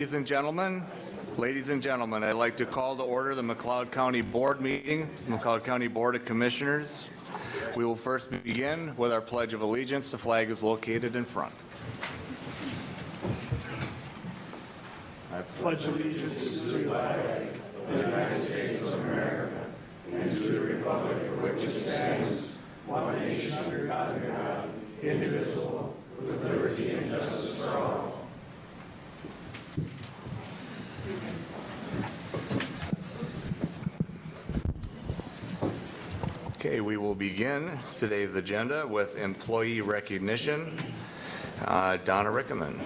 Ladies and gentlemen, I'd like to call to order the McLeod County Board meeting, McLeod County Board of Commissioners. We will first begin with our Pledge of Allegiance. The flag is located in front. I pledge allegiance to the flag of the United States of America and to the republic for which it stands, one nation under God, indivisible, with liberty and justice for all. Okay, we will begin today's agenda with employee recognition. Donna Rickeman.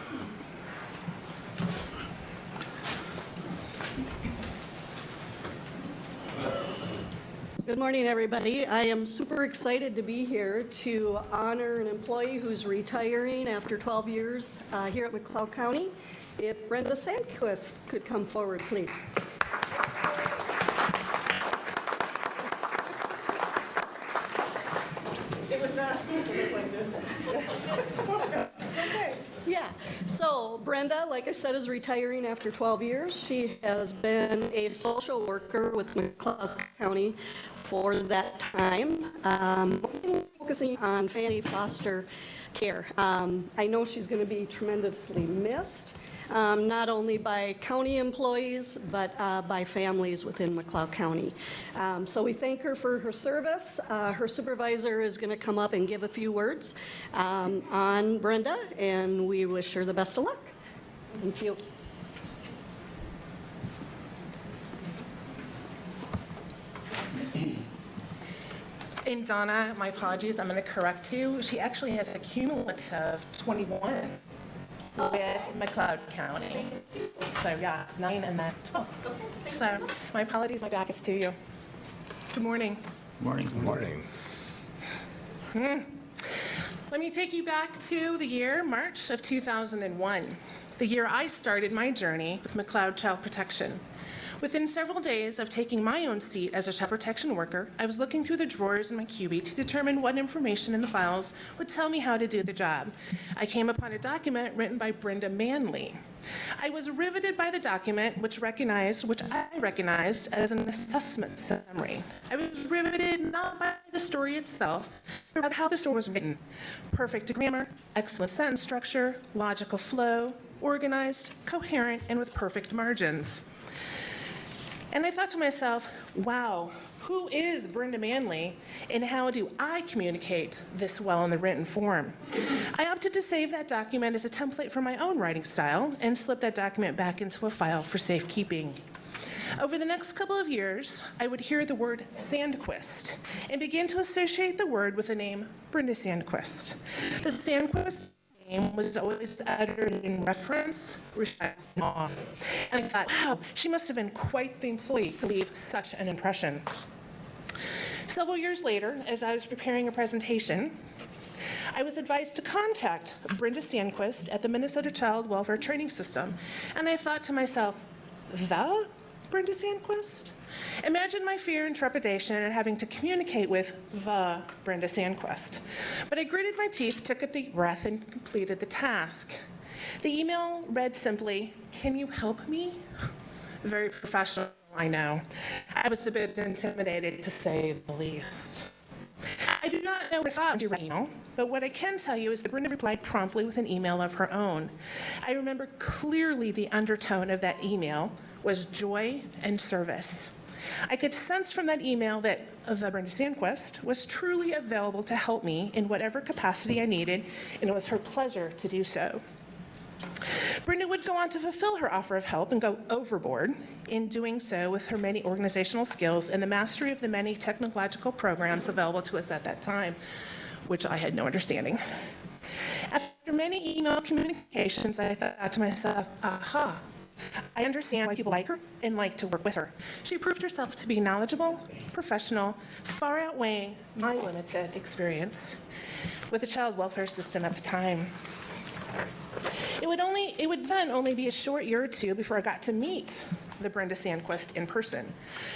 Good morning, everybody. I am super excited to be here to honor an employee who's retiring after 12 years here at McLeod County. If Brenda Sandquist could come forward, please. It was not supposed to look like this. Okay. Yeah, so Brenda, like I said, is retiring after 12 years. She has been a social worker with McLeod County for that time, focusing on family foster care. I know she's going to be tremendously missed, not only by county employees, but by families within McLeod County. So we thank her for her service. Her supervisor is going to come up and give a few words on Brenda, and we wish her the best of luck. Thank you. And Donna, my apologies, I'm going to correct you. She actually has a cumulative 21 with McLeod County. So yeah, it's 9 and then 12. So my apologies, my back is to you. Good morning. Morning. Good morning. Let me take you back to the year, March of 2001, the year I started my journey with McLeod Child Protection. Within several days of taking my own seat as a child protection worker, I was looking through the drawers in my cubie to determine what information in the files would tell me how to do the job. I came upon a document written by Brenda Manley. I was riveted by the document, which I recognized as an assessment summary. I was riveted not by the story itself, but about how the story was written. Perfect grammar, excellent sentence structure, logical flow, organized, coherent, and with perfect margins. And I thought to myself, wow, who is Brenda Manley, and how do I communicate this well in the written form? I opted to save that document as a template for my own writing style and slip that document back into a file for safekeeping. Over the next couple of years, I would hear the word Sandquist and begin to associate the word with the name Brenda Sandquist. The Sandquist name was always uttered in reference, respect, and awe. And I thought, wow, she must have been quite the employee to leave such an impression. Several years later, as I was preparing a presentation, I was advised to contact Brenda Sandquist at the Minnesota Child Welfare Training System. And I thought to myself, the Brenda Sandquist? Imagine my fear and trepidation at having to communicate with the Brenda Sandquist. But I gritted my teeth, took a deep breath, and completed the task. The email read simply, "Can you help me?" Very professional, I know. I was a bit intimidated, to say the least. I do not know what I thought of email, but what I can tell you is that Brenda replied promptly with an email of her own. I remember clearly the undertone of that email was joy and service. I could sense from that email that the Brenda Sandquist was truly available to help me in whatever capacity I needed, and it was her pleasure to do so. Brenda would go on to fulfill her offer of help and go overboard in doing so with her many organizational skills and the mastery of the many technological programs available to us at that time, which I had no understanding. After many email communications, I thought to myself, aha, I understand why people like her and like to work with her. She proved herself to be knowledgeable, professional, far outweighing my limited experience with the child welfare system at the time. It would then only be a short year or two before I got to meet the Brenda Sandquist in person.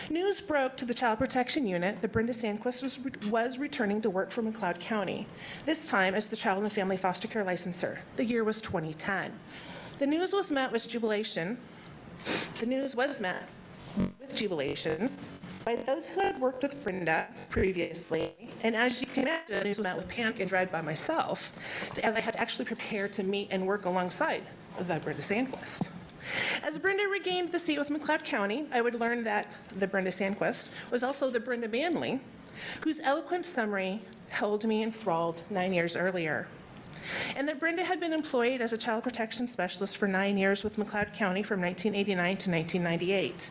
News broke to the Child Protection Unit that Brenda Sandquist was returning to work for McLeod County, this time as the Child and Family Foster Care Licensor. The year was 2010. The news was met with jubilation. The news was met with jubilation by those who had worked with Brenda previously, and as you can imagine, the news was met with panic and dread by myself, as I had to actually prepare to meet and work alongside the Brenda Sandquist. As Brenda regained the seat with McLeod County, I would learn that the Brenda Sandquist was also the Brenda Manley, whose eloquent summary held me enthralled 9 years earlier. And that Brenda had been employed as a child protection specialist for 9 years with McLeod County from 1989 to 1998.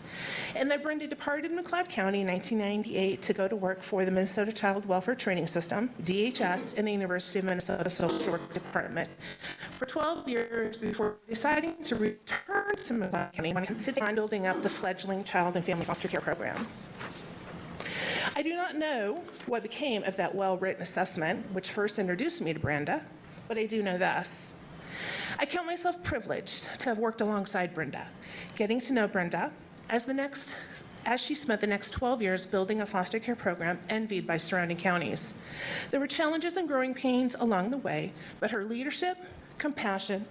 And that Brenda departed McLeod County in 1998 to go to work for the Minnesota Child Welfare Training System, DHS, in the University of Minnesota Social Work Department for 12 years before deciding to return to McLeod County to take on building up the fledgling child and family foster care program. I do not know what became of that well-written assessment, which first introduced me to Brenda, but I do know this. I count myself privileged to have worked alongside Brenda, getting to know Brenda as she spent the next 12 years building a foster care program envied by surrounding counties. There were challenges and growing pains along the way, but her leadership, compassion,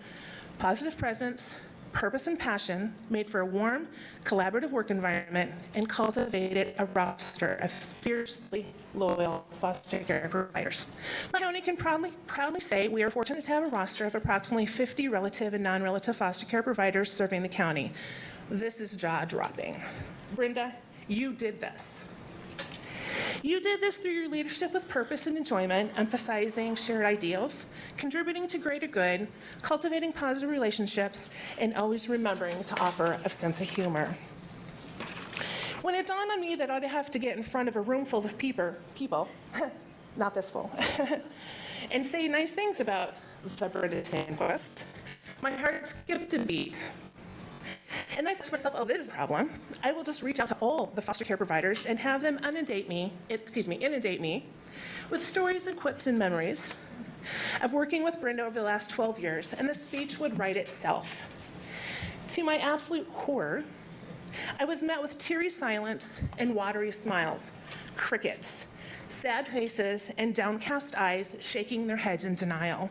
positive presence, purpose and passion made for a warm, collaborative work environment and cultivated a roster of fiercely loyal foster care providers. My county can proudly say we are fortunate to have a roster of approximately 50 relative and non-relative foster care providers serving the county. This is jaw-dropping. Brenda, you did this. You did this through your leadership with purpose and enjoyment, emphasizing shared ideals, contributing to greater good, cultivating positive relationships, and always remembering to offer a sense of humor. When it dawned on me that I'd have to get in front of a room full of people, not this full, and say nice things about the Brenda Sandquist, my heart skipped a beat. And I thought to myself, oh, this is a problem. I will just reach out to all the foster care providers and have them inundate me with stories and quips and memories of working with Brenda over the last 12 years, and the speech would write itself. To my absolute horror, I was met with teary silence and watery smiles, crickets, sad faces, and downcast eyes shaking their heads in denial.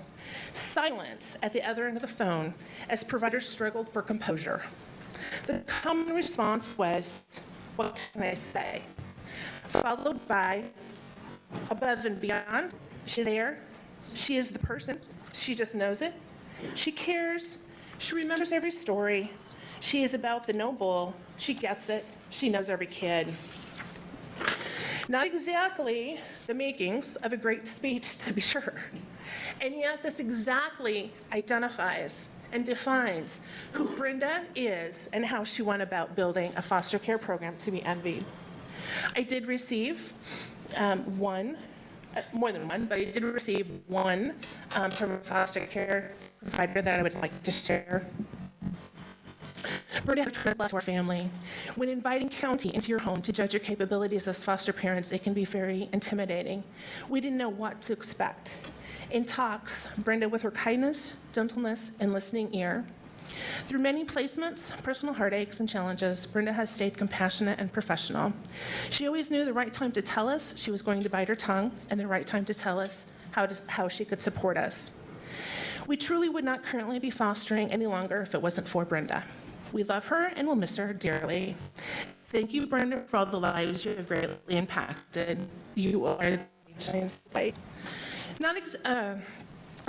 Silence at the other end of the phone as providers struggled for composure. The common response was, what can I say? Followed by, above and beyond, she's there, she is the person, she just knows it, she cares, she remembers every story, she is about the no bull, she gets it, she knows every kid. Not exactly the makings of a great speech, to be sure. And yet this exactly identifies and defines who Brenda is and how she went about building a foster care program to be envied. I did receive more than one, but I did receive one from a foster care provider that I would like to share. Brenda had a tremendous love to our family. When inviting county into your home to judge your capabilities as foster parents, it can be very intimidating. We didn't know what to expect. In talks, Brenda, with her kindness, gentleness, and listening ear, through many placements, personal heartaches, and challenges, Brenda has stayed compassionate and professional. She always knew the right time to tell us she was going to bite her tongue and the right time to tell us how she could support us. We truly would not currently be fostering any longer if it wasn't for Brenda. We love her and will miss her dearly. Thank you, Brenda, for all the lives you have greatly impacted. You are a giant light. A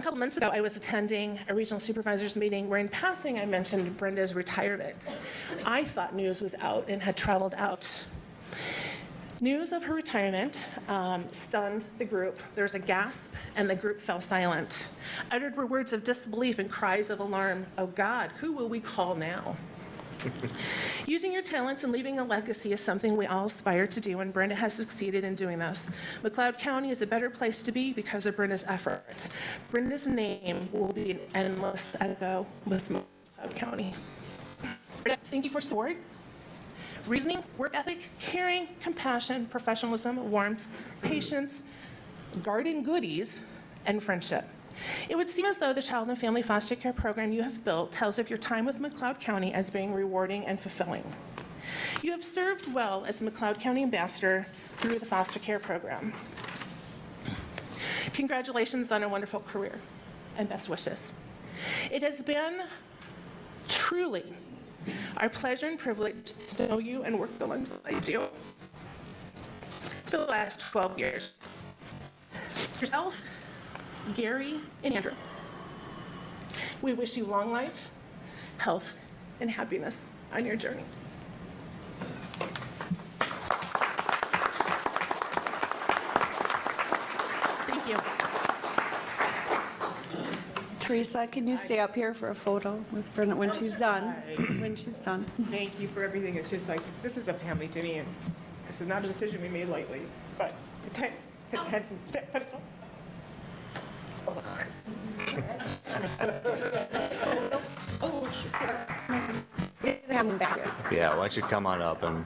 couple months ago, I was attending a regional supervisors meeting where in passing I mentioned Brenda's retirement. I thought news was out and had traveled out. News of her retirement stunned the group. There was a gasp and the group fell silent. Uttered were words of disbelief and cries of alarm. Oh God, who will we call now? Using your talents and leaving a legacy is something we all aspire to do, and Brenda has succeeded in doing this. McLeod County is a better place to be because of Brenda's efforts. Brenda's name will be an endless echo with McLeod County. Brenda, thank you for support, reasoning, work ethic, caring, compassion, professionalism, warmth, patience, garden goodies, and friendship. It would seem as though the Child and Family Foster Care program you have built tells of your time with McLeod County as being rewarding and fulfilling. You have served well as the McLeod County ambassador through the foster care program. Congratulations on a wonderful career and best wishes. It has been Truly, our pleasure and privilege to know you and work alongside you for the last 12 years. Yourself, Gary, and Andrew. We wish you long life, health, and happiness on your journey. Thank you. Teresa, can you stay up here for a photo with Brenda when she's done? When she's done. Thank you for everything. It's just like, this is a family to me, and this is not a decision we made lightly, but Have them back here. Yeah, why don't you come on up, and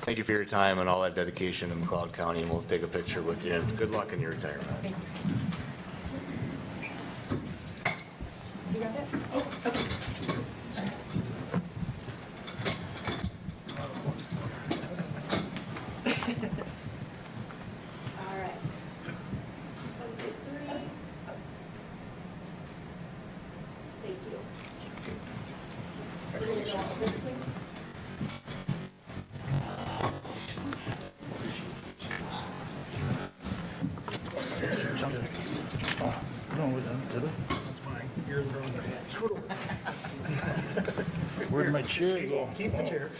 thank you for your time and all that dedication in McLeod County, and we'll take a picture with you, and good luck in your retirement. All right. Thank you. No, we didn't, did it? That's mine. Yours are on the hand. Scoot over. Where'd my chair go? Keep the chair.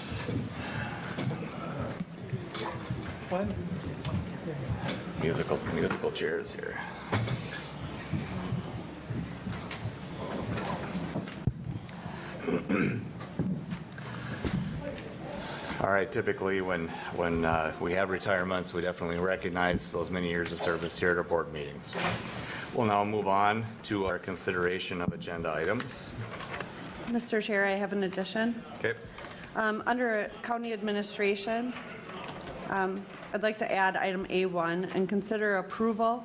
Musical chairs here. All right, typically when we have retirements, we definitely recognize those many years of service here at our board meetings. We'll now move on to our consideration of agenda items. Mr. Chair, I have an addition. Okay. Under County Administration, I'd like to add item A1 and consider approval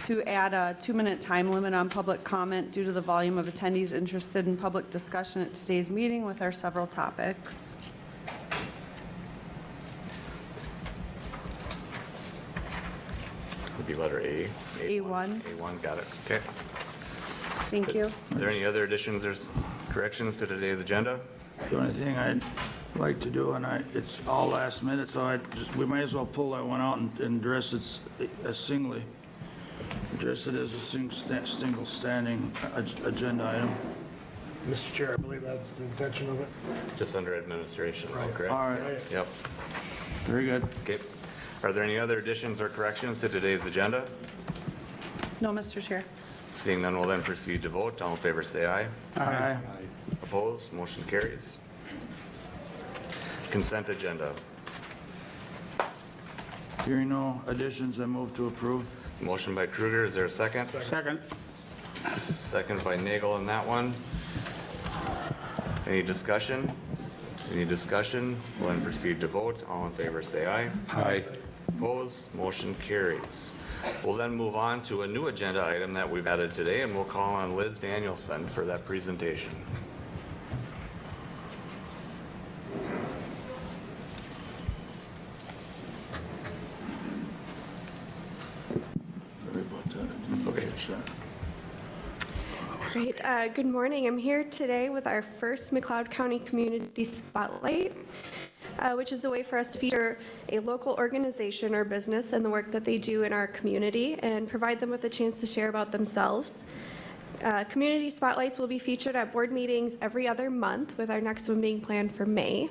to add a 2-minute time limit on public comment due to the volume of attendees interested in public discussion at today's meeting with our several topics. Would be letter A. A1. A1, got it. Okay. Thank you. Are there any other additions or corrections to today's agenda? The only thing I'd like to do, and it's all last minute, so we might as well pull that one out and address it as singly. Address it as a single standing agenda item. Mr. Chair, I believe that's the intention of it. Just under administration, correct? All right, Yep. very good. Okay. Are there any other additions or corrections to today's agenda? No, Mr. Chair. Seeing none, we'll then proceed to vote. All in favor, say aye. Aye. Opposed? Motion carries. Consent agenda. Hearing no additions, I move to approve. Motion by Kruger. Is there a second? Second. Second by Nagel on that one. Any discussion? Any discussion? We'll then proceed to vote. All in favor, say aye. Aye. Opposed? Motion carries. We'll then move on to a new agenda item that we've added today, and we'll call on Liz Danielson for that presentation. Sorry about that. It's okay. Great. Good morning. I'm here today with our first McLeod County Community Spotlight, which is a way for us to feature a local organization or business and the work that they do in our community and provide them with a chance to share about themselves. Community Spotlights will be featured at board meetings every other month, with our next one being planned for May.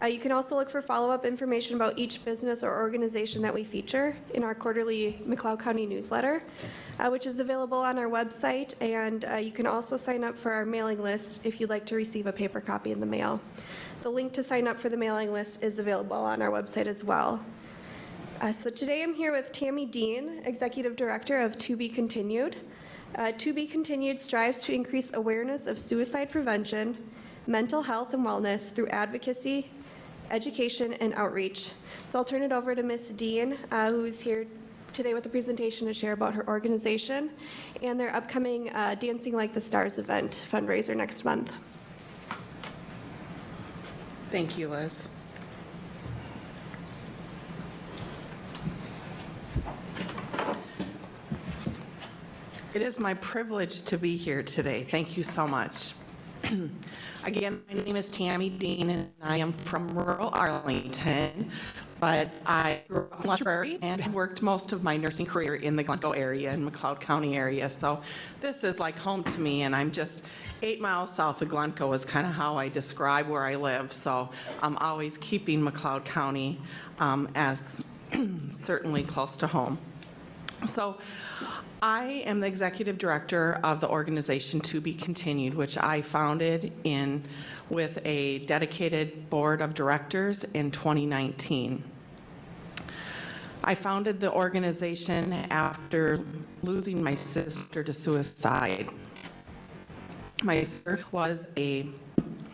You can also look for follow-up information about each business or organization that we feature in our quarterly McLeod County newsletter, which is available on our website, and you can also sign up for our mailing list if you'd like to receive a paper copy in the mail. The link to sign up for the mailing list is available on our website as well. So today I'm here with Tammy Dean, Executive Director of To Be Continued. To Be Continued strives to increase awareness of suicide prevention, mental health and wellness through advocacy, education, and outreach. So I'll turn it over to Ms. Dean, who's here today with a presentation to share about her organization and their upcoming Dancing Like the Stars event fundraiser next month. Thank you, Liz. It is my privilege to be here today. Thank you so much. Again, my name is Tammy Dean, and I am from rural Arlington, but I grew up in La Prairie and have worked most of my nursing career in the Glencoe area and McLeod County area. So this is like home to me, and I'm just 8 miles south of Glencoe is kind of how I describe where I live. So I'm always keeping McLeod County as certainly close to home. So I am the executive director of the organization To Be Continued, which I founded with a dedicated board of directors in 2019. I founded the organization after losing my sister to suicide. My sister was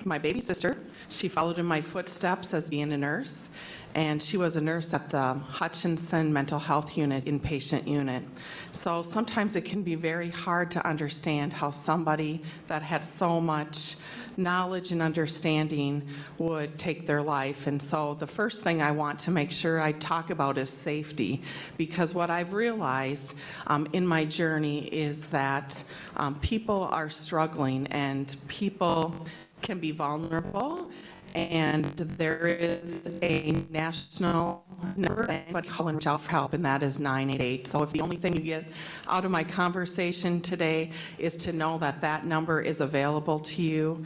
my baby sister. She followed in my footsteps as being a nurse, and she was a nurse at the Hutchinson Mental Health Unit, inpatient unit. So sometimes it can be very hard to understand how somebody that had so much knowledge and understanding would take their life. And so the first thing I want to make sure I talk about is safety, because what I've realized in my journey is that people are struggling and people can be vulnerable. And there is a national number that anybody can call and reach out for help, and that is 988. So if the only thing you get out of my conversation today is to know that that number is available to you,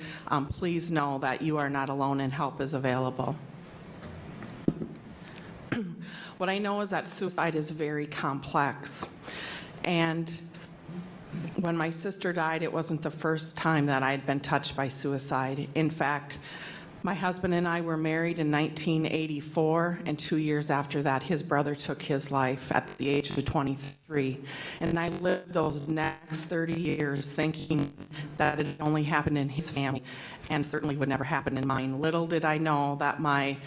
please know that you are not alone and help is available. What I know is that suicide is very complex. And when my sister died, it wasn't the first time that I had been touched by suicide. In fact, my husband and I were married in 1984, and 2 years after that, his brother took his life at the age of 23. And I lived those next 30 years thinking that it only happened in his family, and certainly would never happen in mine. Little did I know that my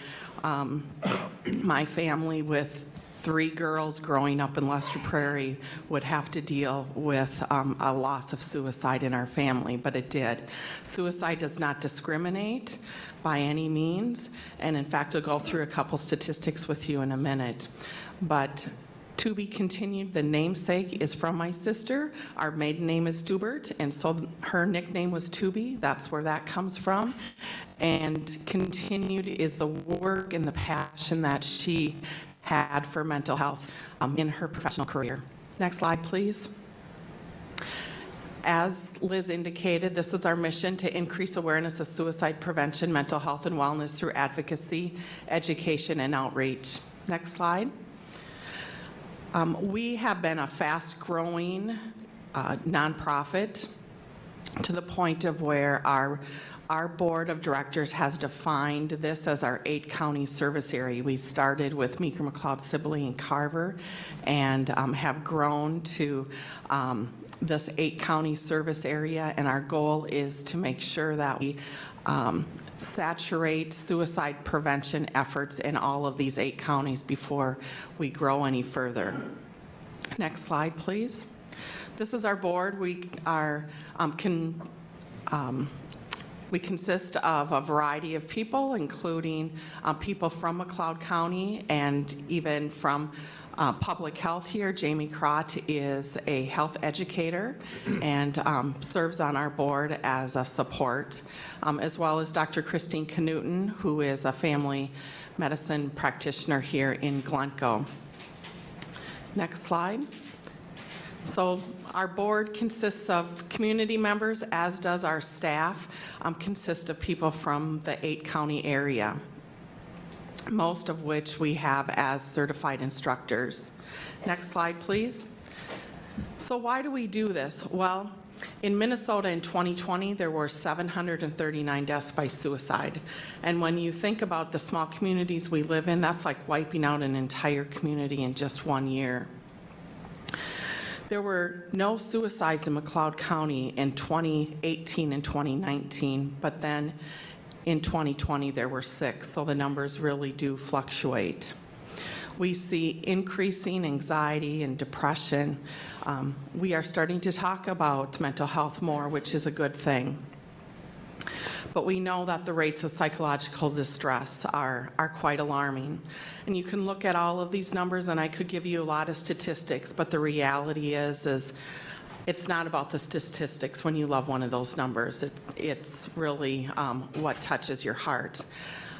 family with 3 girls growing up in Lester Prairie would have to deal with a loss of suicide in our family, but it did. Suicide does not discriminate by any means, and in fact, I'll go through a couple statistics with you in a minute. But To Be Continued, the namesake is from my sister. Our maiden name is Dubert, and so her nickname was To Be. That's where that comes from. And Continued is the work and the passion that she had for mental health in her professional career. Next slide, please. As Liz indicated, this is our mission: to increase awareness of suicide prevention, mental health, and wellness through advocacy, education, and outreach. Next slide. We have been a fast-growing nonprofit to the point of where our board of directors has defined this as our 8-county service area. We started with Meeker, McLeod, Sibley, and Carver, and have grown to this 8-county service area, and our goal is to make sure that we saturate suicide prevention efforts in all of these 8 counties before we grow any further. Next slide, please. This is our board. We consist of a variety of people, including people from McLeod County and even from public health here. Jamie Crott is a health educator and serves on our board as a support, as well as Dr. Christine Knuten, who is a family medicine practitioner here in Glencoe. Next slide. So our board consists of community members, as does our staff, consist of people from the 8-county area, most of which we have as certified instructors. Next slide, please. So why do we do this? Well, in Minnesota in 2020, there were 739 deaths by suicide. And when you think about the small communities we live in, that's like wiping out an entire community in just 1 year. There were no suicides in McLeod County in 2018 and 2019, but then in 2020 there were 6, so the numbers really do fluctuate. We see increasing anxiety and depression. We are starting to talk about mental health more, which is a good thing. But we know that the rates of psychological distress are quite alarming. And you can look at all of these numbers, and I could give you a lot of statistics, but the reality is it's not about the statistics when you love one of those numbers. It's really what touches your heart.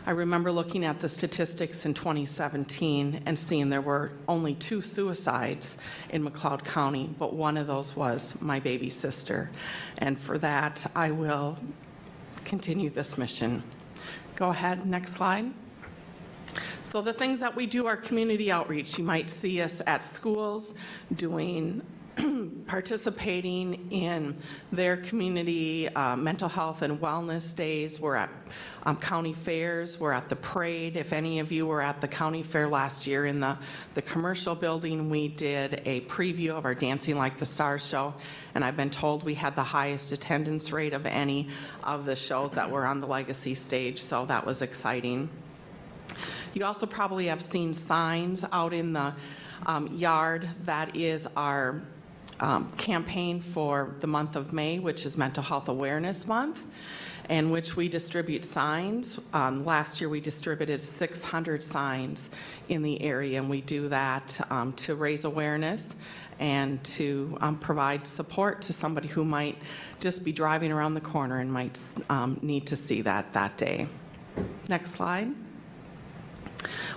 I remember looking at the statistics in 2017 and seeing there were only 2 suicides in McLeod County, but one of those was my baby sister. And for that, I will continue this mission. Go ahead, next slide. So the things that we do are community outreach. You might see us at schools doing participating in their community mental health and wellness days. We're at county fairs. We're at the parade. If any of you were at the county fair last year in the commercial building, we did a preview of our Dancing Like the Stars show, and I've been told we had the highest attendance rate of any of the shows that were on the Legacy stage, so that was exciting. You also probably have seen signs out in the yard. That is our campaign for the month of May, which is Mental Health Awareness Month, in which we distribute signs. Last year we distributed 600 signs in the area, and we do that to raise awareness and to provide support to somebody who might just be driving around the corner and might need to see that day. Next slide.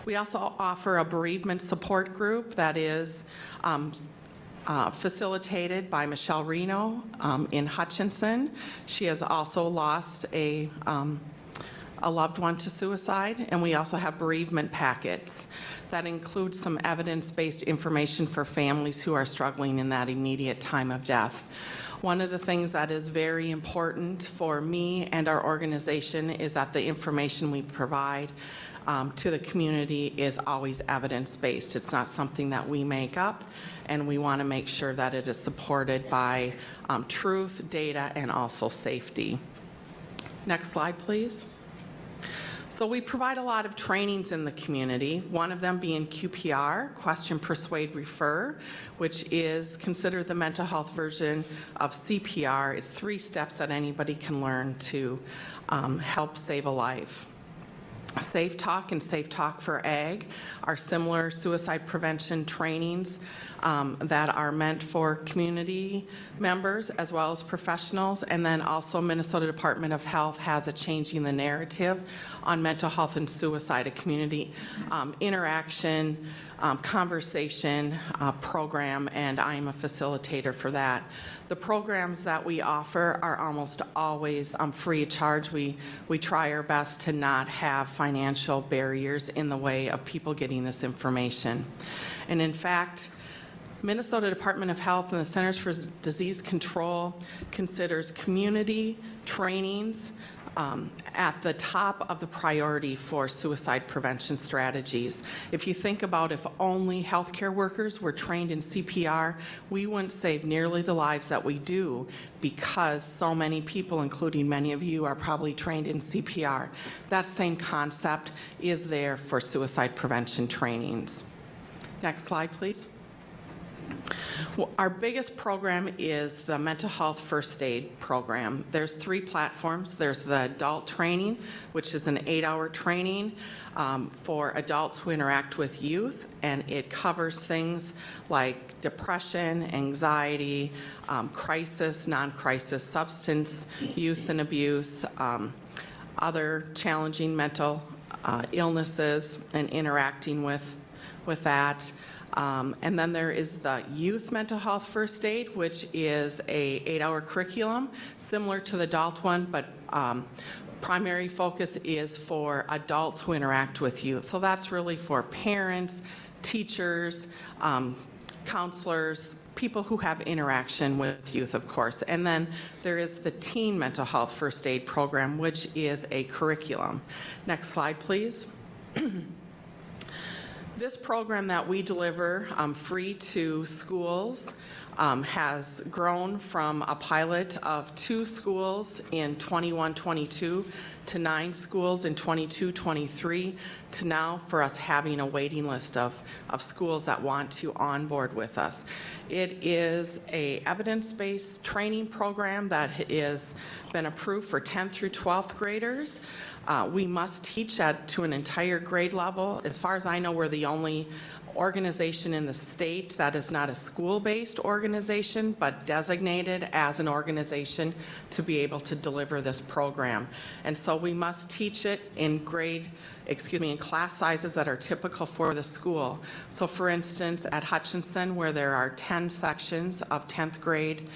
We also offer a bereavement support group that is facilitated by Michelle Reno in Hutchinson. She has also lost a loved one to suicide, and we also have bereavement packets that include some evidence-based information for families who are struggling in that immediate time of death. One of the things that is very important for me and our organization is that the information we provide to the community is always evidence-based. It's not something that we make up, and we want to make sure that it is supported by truth, data, and also safety. Next slide, please. So we provide a lot of trainings in the community, one of them being QPR, Question, Persuade, Refer, which is considered the mental health version of CPR. It's 3 steps that anybody can learn to help save a life. Safe Talk and Safe Talk for Ag are similar suicide prevention trainings that are meant for community members as well as professionals. And then also Minnesota Department of Health has a Changing the Narrative on mental health and suicide, a community interaction, conversation program, and I'm a facilitator for that. The programs that we offer are almost always free of charge. We try our best to not have financial barriers in the way of people getting this information. And in fact, Minnesota Department of Health and the Centers for Disease Control considers community trainings at the top of the priority for suicide prevention strategies. If you think about if only healthcare workers were trained in CPR, we wouldn't save nearly the lives that we do because so many people, including many of you, are probably trained in CPR. That same concept is there for suicide prevention trainings. Next slide, please. Well, our biggest program is the mental health first aid program. There's 3 platforms. There's the adult training, which is an 8-hour training for adults who interact with youth, and it covers things like depression, anxiety, crisis, non-crisis, substance use and abuse, other challenging mental illnesses, and interacting with that. And then there is the youth mental health first aid, which is a 8-hour curriculum, similar to the adult one, but primary focus is for adults who interact with youth. So that's really for parents, teachers, counselors, people who have interaction with youth, of course. And then there is the teen mental health first aid program, which is a curriculum. Next slide, please. This program that we deliver free to schools has grown from a pilot of 2 schools in 21-22 to 9 schools in 22-23 to now for us having a waiting list of schools that want to onboard with us. It is a evidence-based training program that has been approved for 10th through 12th graders. We must teach to an entire grade level. As far as I know, we're the only organization in the state that is not a school-based organization, but designated as an organization to be able to deliver this program. And so we must teach it in in class sizes that are typical for the school. So for instance, at Hutchinson, where there are 10 sections of 10th grade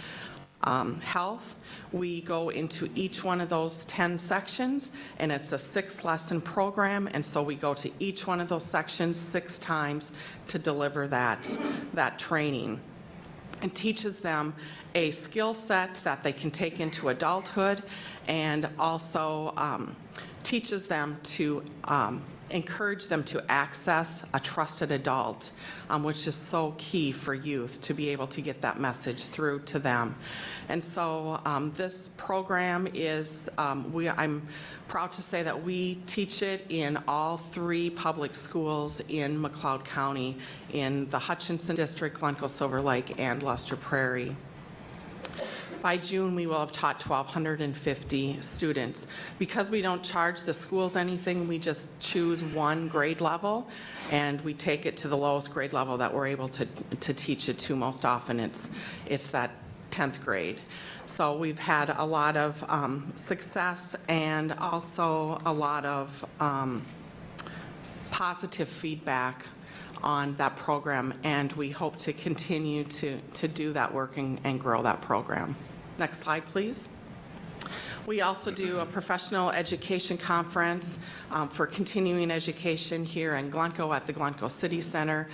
health, we go into each one of those 10 sections, and it's a 6-lesson program, and so we go to each one of those sections 6 times to deliver that training. It teaches them a skill set that they can take into adulthood, and also teaches them to encourage them to access a trusted adult, which is so key for youth to be able to get that message through to them. And so this program is, I'm proud to say that we teach it in all 3 public schools in McLeod County, in the Hutchinson District, Glencoe Silver Lake, and Luster Prairie. By June, we will have taught 1,250 students. Because we don't charge the schools anything, we just choose one grade level, and we take it to the lowest grade level that we're able to teach it to. Most often, it's that 10th grade. So we've had a lot of success and also a lot of positive feedback on that program, and we hope to continue to do that work and grow that program. Next slide, please. We also do a professional education conference for continuing education here in Glencoe at the Glencoe City Center.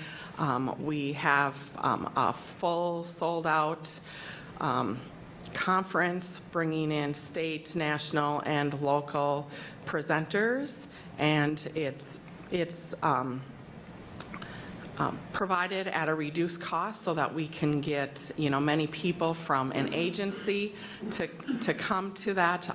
We have a full sold-out conference bringing in state, national, and local presenters, and it's provided at a reduced cost so that we can get, many people from an agency to come to that.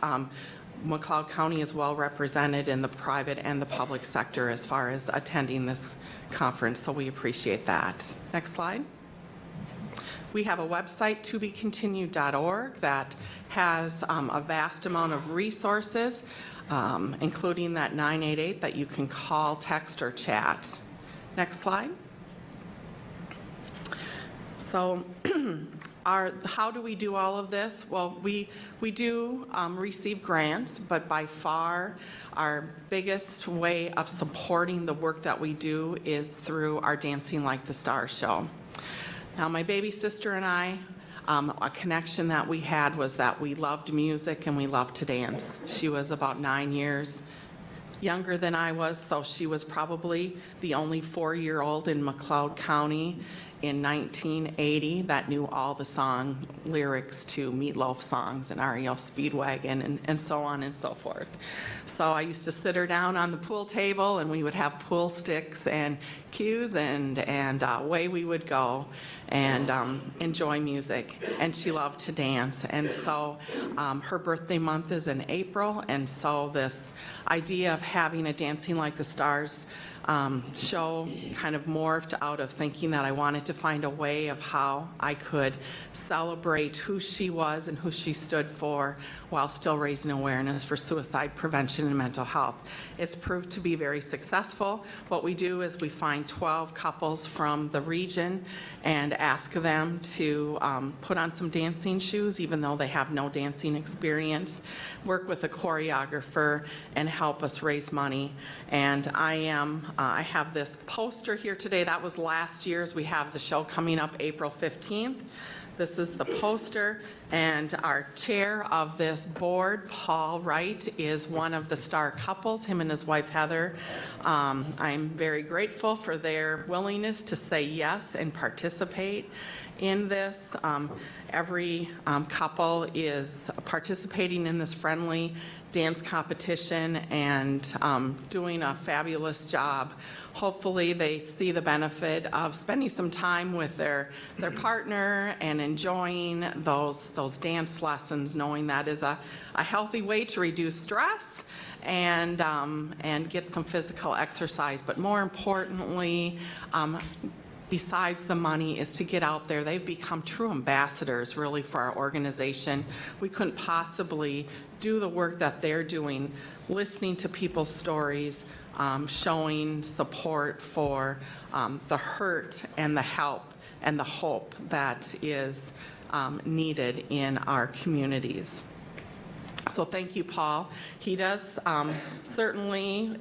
McLeod County is well represented in the private and the public sector as far as attending this conference, so we appreciate that. Next slide. We have a website, tobecontinued.org, that has a vast amount of resources, including that 988 that you can call, text, or chat. Next slide. So how do we do all of this? Well, we do receive grants, but by far our biggest way of supporting the work that we do is through our Dancing Like the Stars show. Now, my baby sister and I, a connection that we had was that we loved music and we loved to dance. She was about 9 years younger than I was, so she was probably the only 4-year-old in McLeod County in 1980 that knew all the song lyrics to Meatloaf songs and REO Speedwagon and so on and so forth. So I used to sit her down on the pool table, and we would have pool sticks and cues, and away we would go and enjoy music. And she loved to dance. And so her birthday month is in April, and so this idea of having a Dancing Like the Stars show kind of morphed out of thinking that I wanted to find a way of how I could celebrate who she was and who she stood for while still raising awareness for suicide prevention and mental health. It's proved to be very successful. What we do is we find 12 couples from the region and ask them to put on some dancing shoes, even though they have no dancing experience, work with a choreographer, and help us raise money. And I have this poster here today. That was last year's. We have the show coming up April 15th. This is the poster, and our chair of this board, Paul Wright, is one of the star couples, him and his wife Heather. I'm very grateful for their willingness to say yes and participate in this. Every couple is participating in this friendly dance competition and doing a fabulous job. Hopefully they see the benefit of spending some time with their partner and enjoying those dance lessons, knowing that is a healthy way to reduce stress and get some physical exercise, but more importantly, besides the money, is to get out there. They've become true ambassadors, really, for our organization. We couldn't possibly do the work that they're doing, listening to people's stories, showing support for the hurt and the help and the hope that is needed in our communities. So thank you, Paul. He does certainly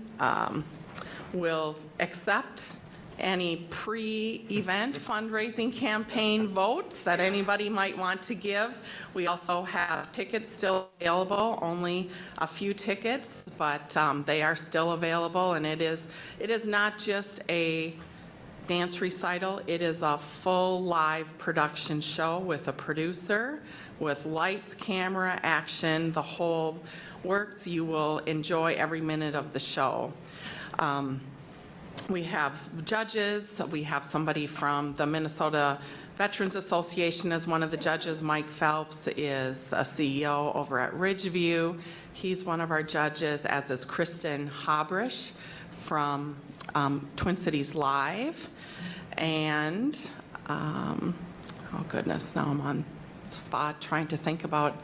will accept any pre-event fundraising campaign votes that anybody might want to give. We also have tickets still available, only a few tickets, but they are still available, and it is not just a dance recital, it is a full live production show with a producer, with lights, camera, action, the whole works. You will enjoy every minute of the show. We have judges. We have somebody from the Minnesota Veterans Association as one of the judges. Mike Phelps is a CEO over at Ridgeview. He's one of our judges, as is Kristen Habrish from Twin Cities Live. And, oh goodness, now I'm on the spot trying to think about.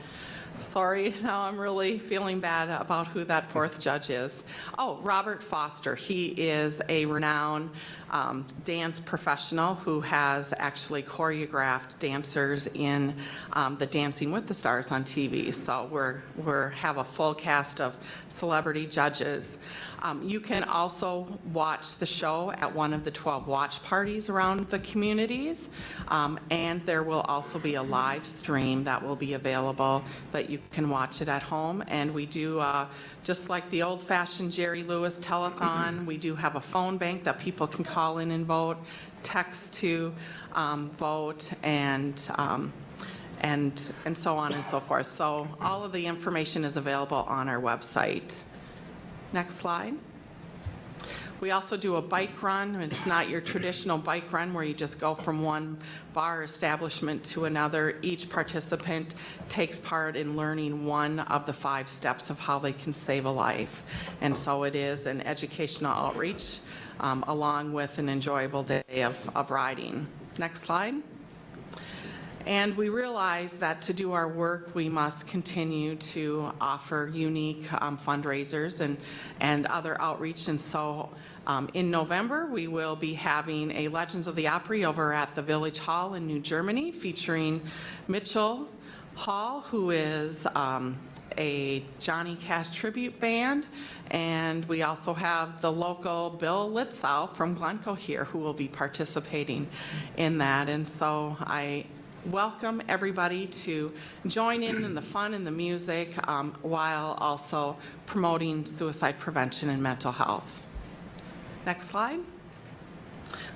Sorry, now I'm really feeling bad about who that fourth judge is. Oh, Robert Foster. He is a renowned dance professional who has actually choreographed dancers in the Dancing with the Stars on TV. So we're have a full cast of celebrity judges. You can also watch the show at one of the 12 watch parties around the communities, and there will also be a live stream that will be available that you can watch it at home. And we do, just like the old-fashioned Jerry Lewis telethon, we do have a phone bank that people can call in and vote, text to vote, and so on and so forth. So all of the information is available on our website. Next slide. We also do a bike run. It's not your traditional bike run where you just go from one bar establishment to another. Each participant takes part in learning one of the 5 steps of how they can save a life. And so it is an educational outreach along with an enjoyable day of riding. Next slide. And we realize that to do our work, we must continue to offer unique fundraisers and other outreach. And so in November, we will be having a Legends of the Opry over at the Village Hall in New Germany, featuring Mitchell Hall, who is a Johnny Cash tribute band. And we also have the local Bill Litzow from Glencoe here, who will be participating in that. And so I welcome everybody to join in the fun and the music while also promoting suicide prevention and mental health. Next slide.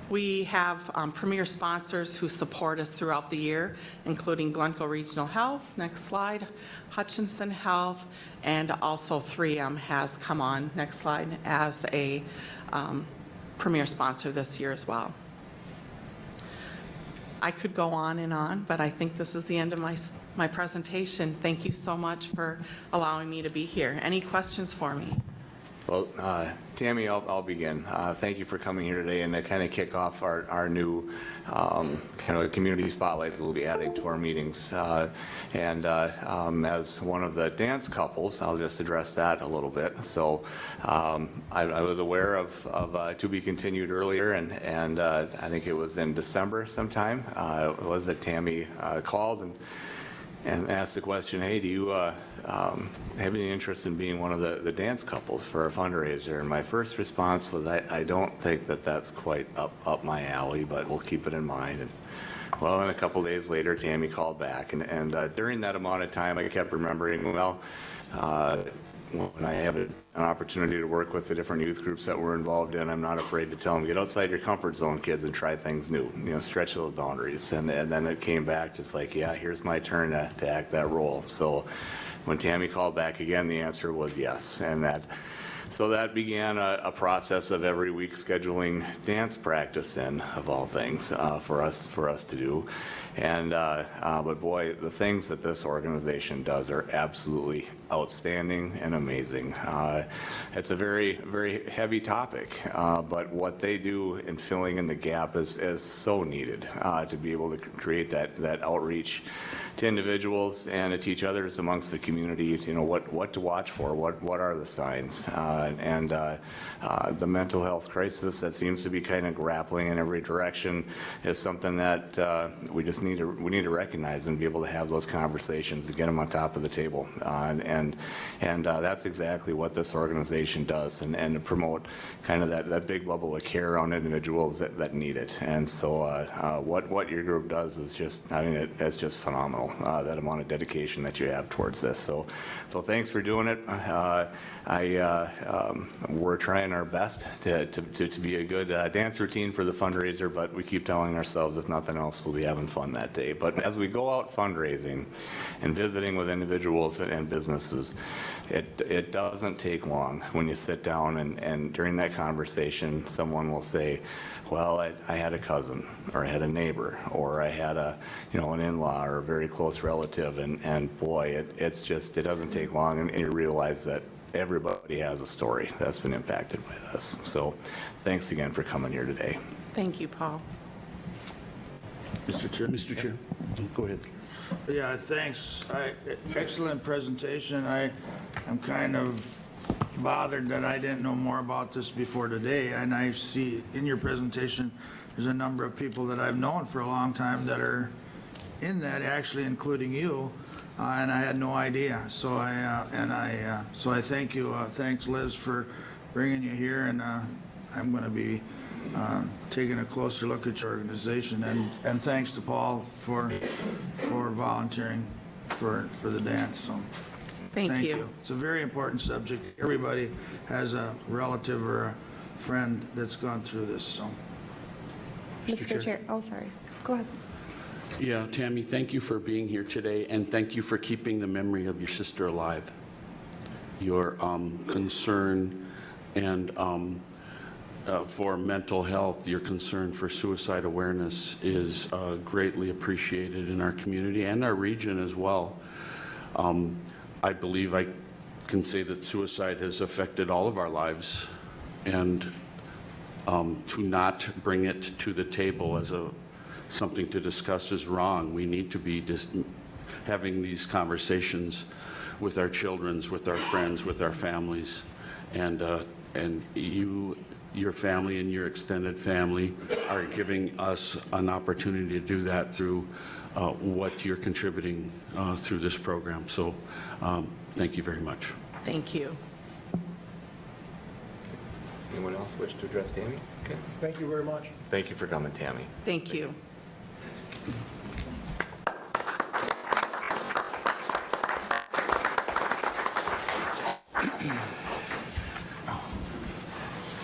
We have premier sponsors who support us throughout the year, including Glencoe Regional Health, next slide, Hutchinson Health, and also 3M has come on, next slide, as a premier sponsor this year as well. I could go on, but I think this is the end of my presentation. Thank you so much for allowing me to be here. Any questions for me? Well, Tammy, I'll begin. Thank you for coming here today and to kind of kick off our new kind of community spotlight that we'll be adding to our meetings. As one of the dance couples, I'll just address that a little bit. So I was aware of To Be Continued earlier, and I think it was in December sometime. It was that Tammy called and asked the question, hey, do you have any interest in being one of the dance couples for a fundraiser? And my first response was, I don't think that's quite up my alley, but we'll keep it in mind. And, well, then a couple days later, Tammy called back. And during that amount of time, I kept remembering, well, when I have an opportunity to work with the different youth groups that we're involved in, I'm not afraid to tell them, get outside your comfort zone, kids, and try things new, stretch those boundaries. And then it came back just like, yeah, here's my turn to act that role. So when Tammy called back again, the answer was yes. So that began a process of every week scheduling dance practice in, of all things, for us to do. But boy, the things that this organization does are absolutely outstanding and amazing. It's a very, very heavy topic, but what they do in filling in the gap is so needed to be able to create that outreach to individuals and to teach others amongst the community, you know, what to watch for, what are the signs, and the mental health crisis that seems to be kind of grappling in every direction is something that we need to recognize and be able to have those conversations and get them on top of the table, and that's exactly what this organization does, and to promote kind of that big bubble of care around individuals that need it. And so what your group does is just, I mean, it's just phenomenal, that amount of dedication that you have towards this. So thanks for doing it. We're trying our best to be a good dance routine for the fundraiser, but we keep telling ourselves if nothing else, we'll be having fun that day. But as we go out fundraising and visiting with individuals and businesses, it doesn't take long when you sit down and during that conversation, someone will say, well, I had a cousin, or I had a neighbor, or I had an in-law or a very close relative, and boy, it doesn't take long, and you realize that everybody has a story that's been impacted by this. So thanks again for coming here today. Thank you, Paul. Mr. Chair, go ahead. Yeah, thanks. Excellent presentation. I'm kind of bothered that I didn't know more about this before today, and I see in your presentation there's a number of people that I've known for a long time that are in that, actually including you, and I had no idea. So I thank you. Thanks, Liz, for bringing you here, and I'm going to be taking a closer look at your organization, and thanks to Paul for volunteering for the dance. So Thank you. It's a very important subject. Everybody has a relative or a friend that's gone through this. So Mr. Chair, oh, sorry. Go ahead. Yeah, Tammy, thank you for being here today, and thank you for keeping the memory of your sister alive. Your concern and for mental health, your concern for suicide awareness is greatly appreciated in our community and our region as well. I believe I can say that suicide has affected all of our lives, and to not bring it to the table as something to discuss is wrong. We need to be having these conversations with our children, with our friends, with our families, and your family and your extended family are giving us an opportunity to do that through what you're contributing through this program. So thank you very much. Thank you. Anyone else wish to address Tammy? Okay. Thank you very much. Thank you for coming, Tammy. Thank you.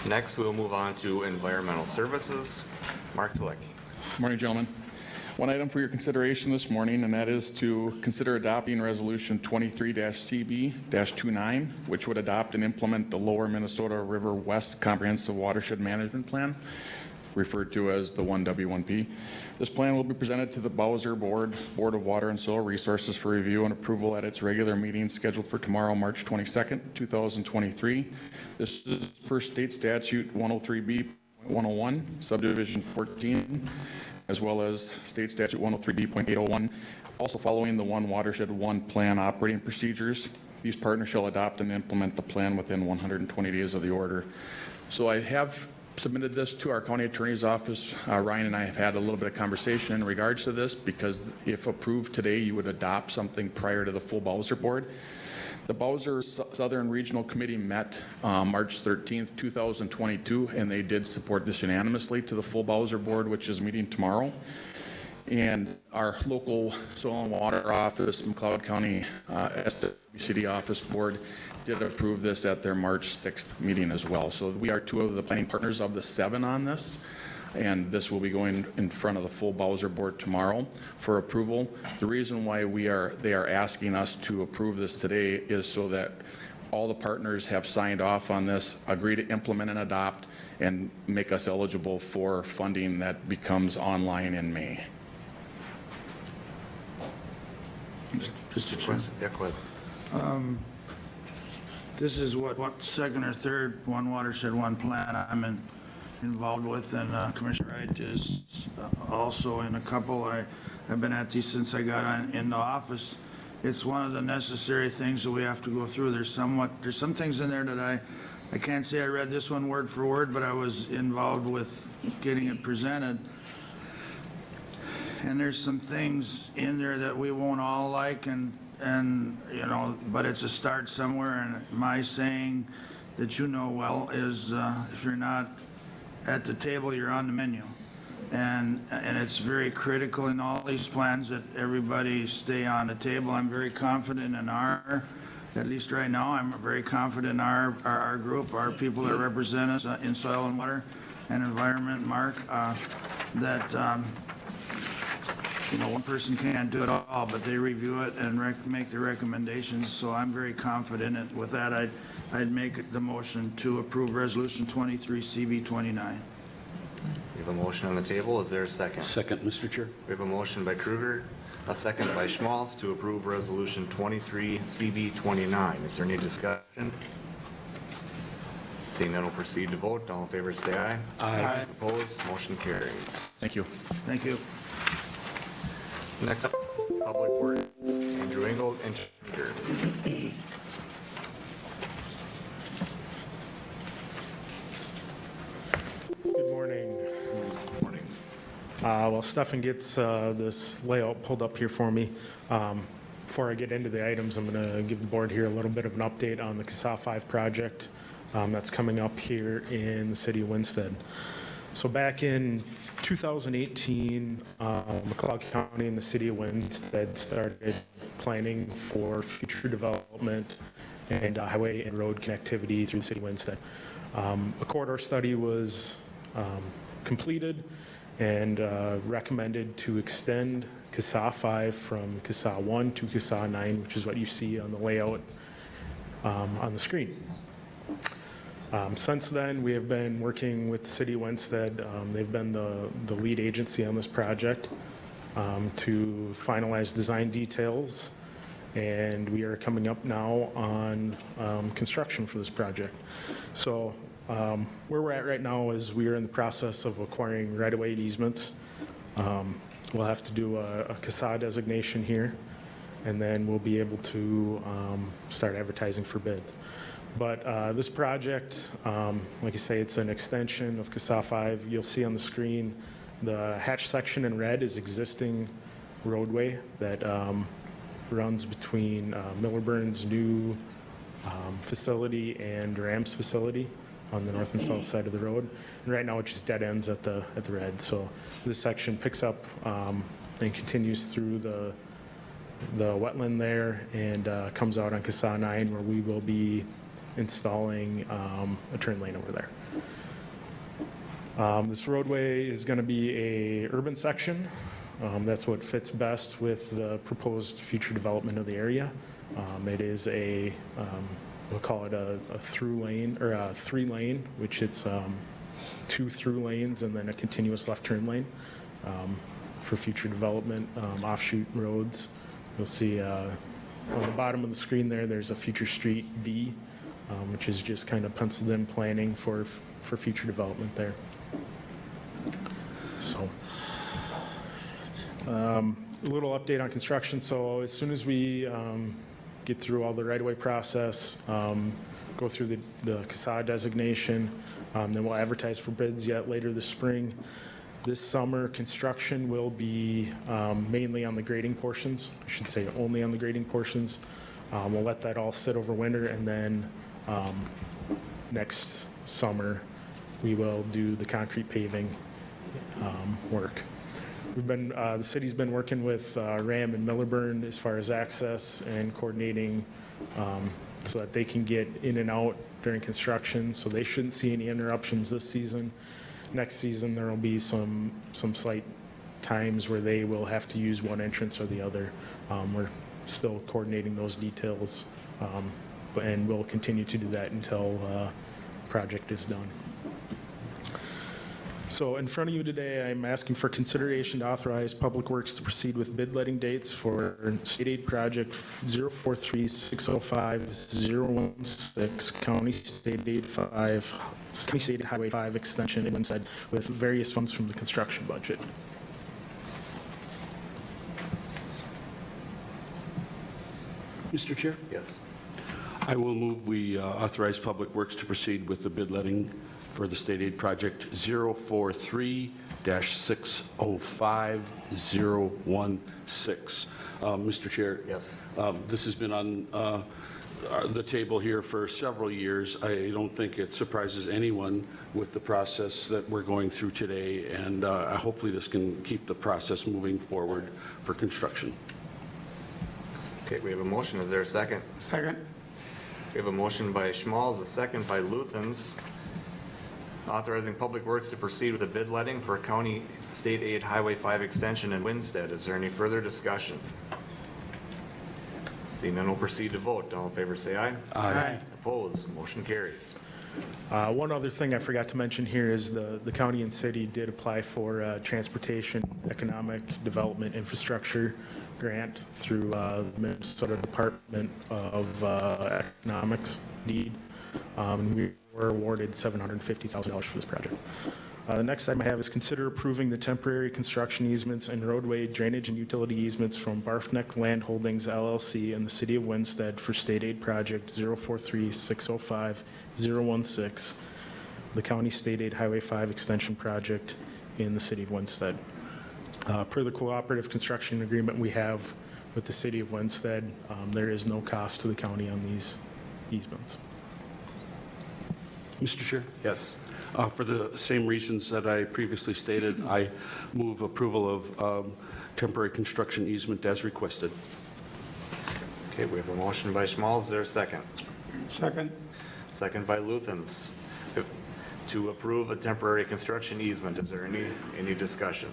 Next, we'll move on to environmental services. Mark Pilecki. Morning, gentlemen. One item for your consideration this morning, and that is to consider adopting Resolution 23-CB-29, which would adopt and implement the Lower Minnesota River West Comprehensive Watershed Management Plan, referred to as the 1W1P. This plan will be presented to the Bowser Board of Water and Soil Resources for review and approval at its regular meeting scheduled for tomorrow, March 22nd, 2023. This is per state statute 103B.101, subdivision 14, as well as state statute 103B.801, also following the One Watershed One Plan operating procedures. These partners shall adopt and implement the plan within 120 days of the order. So I have submitted this to our county attorney's office. Ryan and I have had a little bit of conversation in regards to this, because if approved today, you would adopt something prior to the full Bowser Board. The Bowser Southern Regional Committee met March 13th, 2022, and they did support this unanimously to the full Bowser Board, which is meeting tomorrow. And our local soil and water office, McLeod County SWCD office board, did approve this at their March 6th meeting as well. So we are two of the planning partners of the 7 on this, and this will be going in front of the full Bowser Board tomorrow for approval. The reason why they are asking us to approve this today is so that all the partners have signed off on this, agree to implement and adopt, and make us eligible for funding that becomes online in May. Mr. Chairman. Yeah, go ahead. This is what second or third One Watershed, One Plan I'm involved with, and Commissioner Wright is also in a couple. I've been at these since I got in the office. It's one of the necessary things that we have to go through. There's some things in there that I can't say I read this one word for word, but I was involved with getting it presented. And there's some things in there that we won't all like, and you know, but it's a start somewhere. And my saying that you know well is, if you're not at the table, you're on the menu. And it's very critical in all these plans that everybody stay on the table. I'm very confident in at least right now, I'm very confident in our group, our people that represent us in soil and water and environment, Mark, that you know, one person can't do it all, but they review it and make the recommendations. So I'm very confident. And with that, I'd make the motion to approve Resolution 23 CB 29. We have a motion on the table. Is there a second? Second, Mr. Chair. We have a motion by Kruger, a second by Schmalz to approve Resolution 23 CB 29. Is there any discussion? Seeing none, we'll proceed to vote. All in favor, say aye. Aye. Opposed? Motion carries. Thank you. Thank you. Next up, Public Works. Andrew Engel, engineer. Good morning. Morning. While Stefan gets this layout pulled up here for me, before I get into the items, I'm going to give the board here a little bit of an update on the CASA 5 project that's coming up here in the city of Winsted. So back in 2018, McLeod County and the city of Winsted started planning for future development and highway and road connectivity through the city of Winsted. A corridor study was completed and recommended to extend CASA 5 from CASA 1 to CASA 9, which is what you see on the layout on the screen. Since then, we have been working with the City of Winsted. They've been the lead agency on this project to finalize design details, and we are coming up now on construction for this project. So where we're at right now is we are in the process of acquiring right-of-way easements. We'll have to do a CASA designation here, and then we'll be able to start advertising for bids. But this project, like I say, it's an extension of CASA 5. You'll see on the screen the hatch section in red is existing roadway that runs between Milliburn's new facility and Ram's facility on the north and south side of the road. And right now it just dead ends at the red. So this section picks up and continues through the wetland there and comes out on CASA 9, where we will be installing a turn lane over there. This roadway is going to be a urban section. That's what fits best with the proposed future development of the area. It is we'll call it a through lane, or a 3-lane, which it's 2 through lanes and then a continuous left turn lane for future development, offshoot roads. You'll see on the bottom of the screen there's a future street B, which is just kind of penciled in planning for future development there. So, a little update on construction. So as soon as we get through all the right-of-way process, go through the CASA designation, then we'll advertise for bids yet later this spring. This summer, construction will be mainly on the grading portions. I should say only on the grading portions. We'll let that all sit over winter, and then next summer we will do the concrete paving work. The city's been working with Ram and Milliburn as far as access and coordinating so that they can get in and out during construction. So they shouldn't see any interruptions this season. Next season, there will be some slight times where they will have to use one entrance or the other. We're still coordinating those details, and we'll continue to do that until the project is done. So in front of you today, I'm asking for consideration to authorize Public Works to proceed with bid letting dates for State Aid Project 043605-016, County State Aid Highway 5 Extension in Winstead with various funds from the construction budget. Mr. Chair? Yes. I will move we authorize Public Works to proceed with the bid letting for the State Aid Project 043-605-016. Mr. Chair? Yes. This has been on the table here for several years. I don't think it surprises anyone with the process that we're going through today, and hopefully this can keep the process moving forward for construction. Okay, we have a motion. Is there a second? Second. We have a motion by Schmalz, a second by Luthens, authorizing Public Works to proceed with a bid letting for County State Aid Highway 5 Extension in Winstead. Is there any further discussion? Seeing none, we'll proceed to vote. All in favor, say aye. Aye. Opposed? Motion carries. One other thing I forgot to mention here is the county and city did apply for Transportation Economic Development Infrastructure grant through the Minnesota Department of Economics, DEED. And we were awarded $750,000 for this project. The next item I have is consider approving the temporary construction easements and roadway drainage and utility easements from Barfneck Land Holdings LLC in the city of Winstead for State Aid Project 043-605-016, the County State Aid Highway 5 Extension Project in the city of Winstead. Per the cooperative construction agreement we have with the city of Winstead, there is no cost to the county on these easements. Mr. Chair? Yes. For the same reasons that I previously stated, I move approval of temporary construction easement as requested. Okay, we have a motion by Schmalz. Is there a second? Second. Second by Luthens to approve a temporary construction easement. Is there any discussion?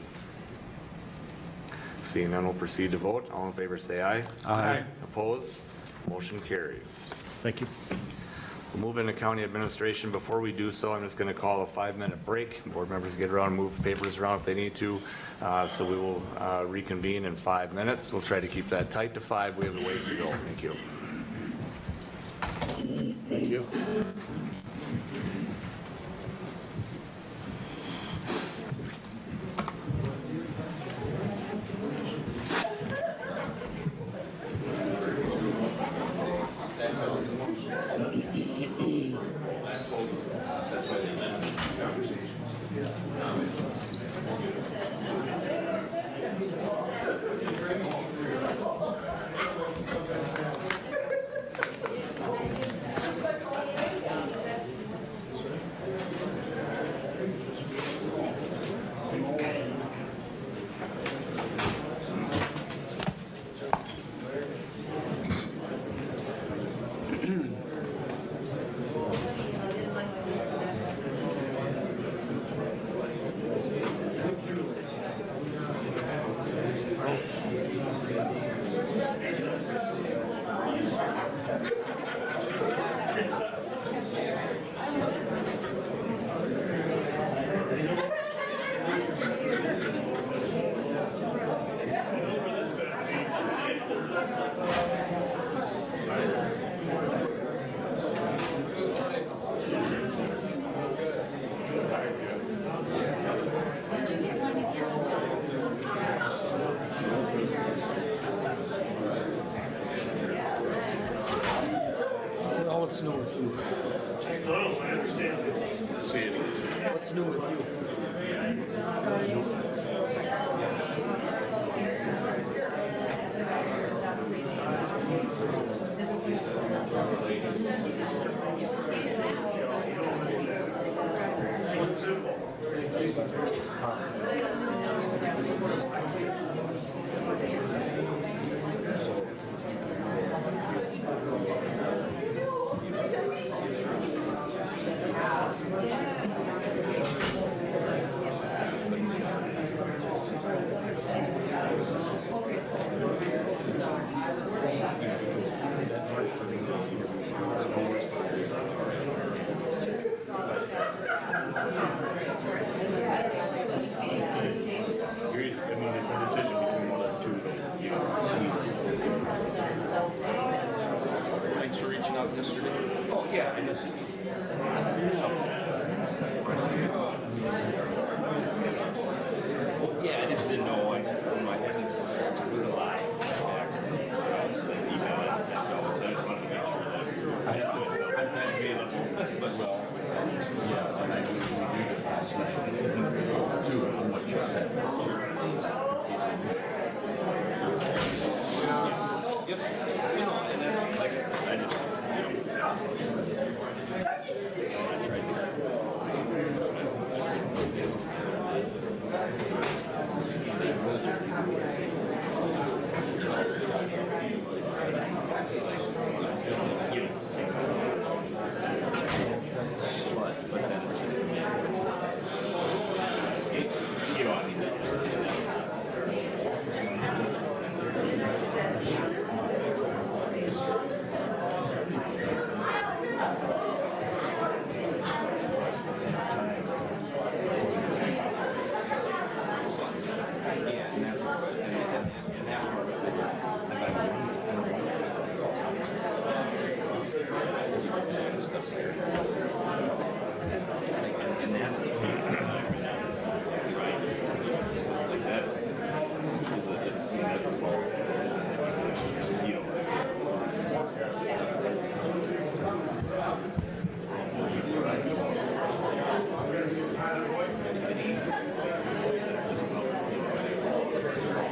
Seeing none, we'll proceed to vote. All in favor, say aye. Aye. Opposed? Motion carries. Thank you. We'll move into county administration. Before we do so, I'm just going to call a 5-minute break. Board members get around and move papers around if they need to. So we will reconvene in 5 minutes. We'll try to keep that tight to 5. We have a ways to go. Thank you. Thank you. Well, what's new with you? What's new with you?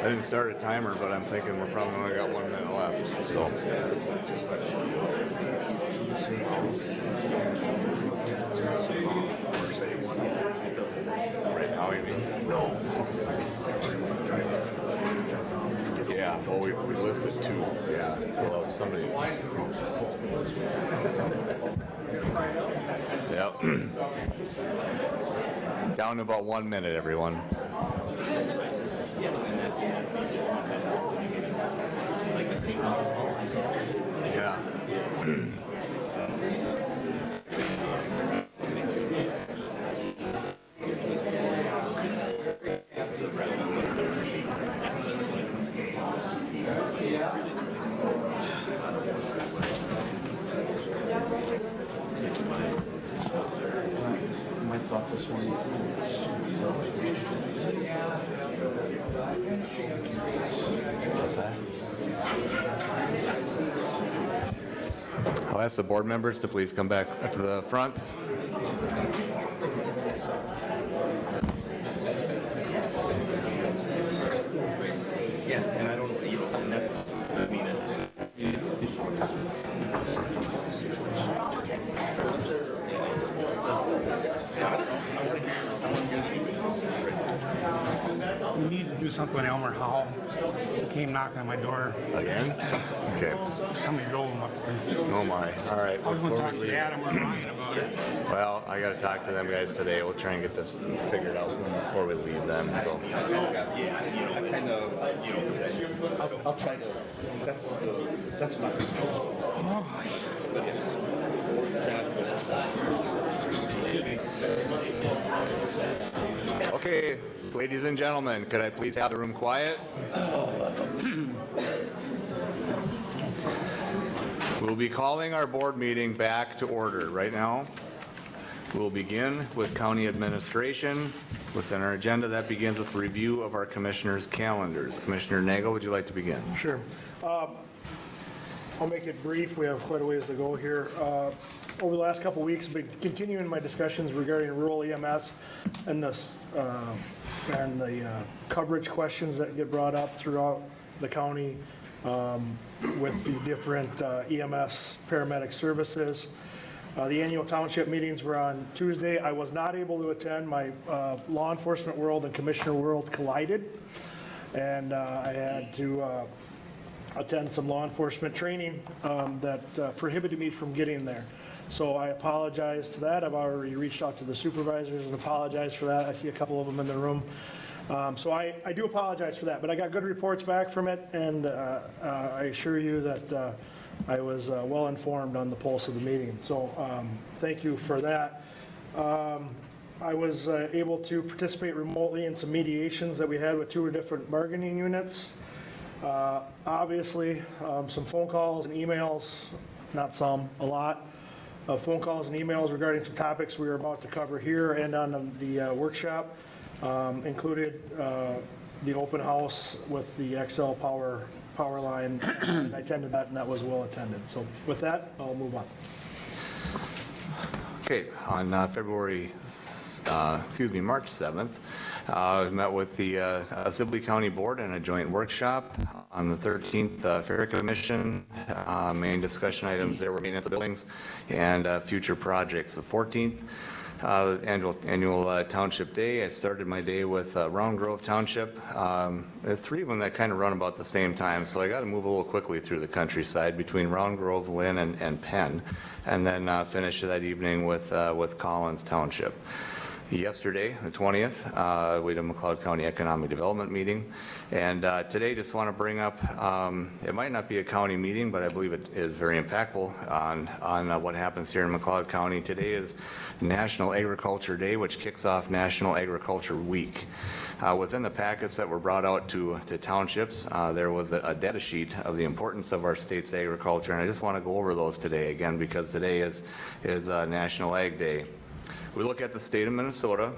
I didn't start a timer, but I'm thinking we're probably only got 1 minute left, so. Right now, you mean? No. Yeah, well, we listed 2, yeah, well, somebody. Yep. Down to about 1 minute, everyone. Yeah. I thought this one. What's that? I'll ask the board members to please come back up to the front. Yeah, and I don't, and that's, I mean, We need to do something with Elmer Howell. He came knocking on my door. Again? Okay. Somebody drove him up there. Oh my, all right. I was going to Before talk we to leave- Adam or Ryan about it. Well, I gotta talk to them guys today. We'll try and get this figured out before we leave then, so. I kind of, you know, I'll try to, that's my. But yes. Okay, ladies and gentlemen, could I please have the room quiet? We'll be calling our board meeting back to order right now. We'll begin with county administration. Within our agenda, that begins with review of our commissioners' calendars. Commissioner Nagel, would you like to begin? Sure. I'll make it brief. We have quite a ways to go here. Over the last couple of weeks, I've been continuing my discussions regarding rural EMS and the coverage questions that get brought up throughout the county with the different EMS paramedic services. The annual township meetings were on Tuesday. I was not able to attend. My law enforcement world and commissioner world collided, and I had to attend some law enforcement training that prohibited me from getting there. So I apologize to that. I've already reached out to the supervisors and apologized for that. I see a couple of them in the room. So I do apologize for that, but I got good reports back from it, and I assure you that I was well informed on the pulse of the meeting. So thank you for that. I was able to participate remotely in some mediations that we had with 2 different bargaining units. Obviously, some phone calls and emails, not some, a lot of phone calls and emails regarding some topics we were about to cover here and on the workshop, included the open house with the XL power line. I attended that, and that was well attended. So with that, I'll move on. Okay, on March 7th, we met with the Sibley County Board in a joint workshop. On the 13th, Fair Commission, main discussion items there were maintenance of buildings and future projects. The 14th, annual Township Day. I started my day with Round Grove Township. There's 3 of them that kind of run about the same time, so I got to move a little quickly through the countryside between Round Grove, Lynn, and Penn, and then finish that evening with Collins Township. Yesterday, the 20th, we had a McLeod County Economic Development meeting, and today just want to bring up, it might not be a county meeting, but I believe it is very impactful on what happens here in McLeod County. Today is National Agriculture Day, which kicks off National Agriculture Week. Within the packets that were brought out to townships, there was a data sheet of the importance of our state's agriculture, and I just want to go over those today again because today is National Ag Day. We look at the state of Minnesota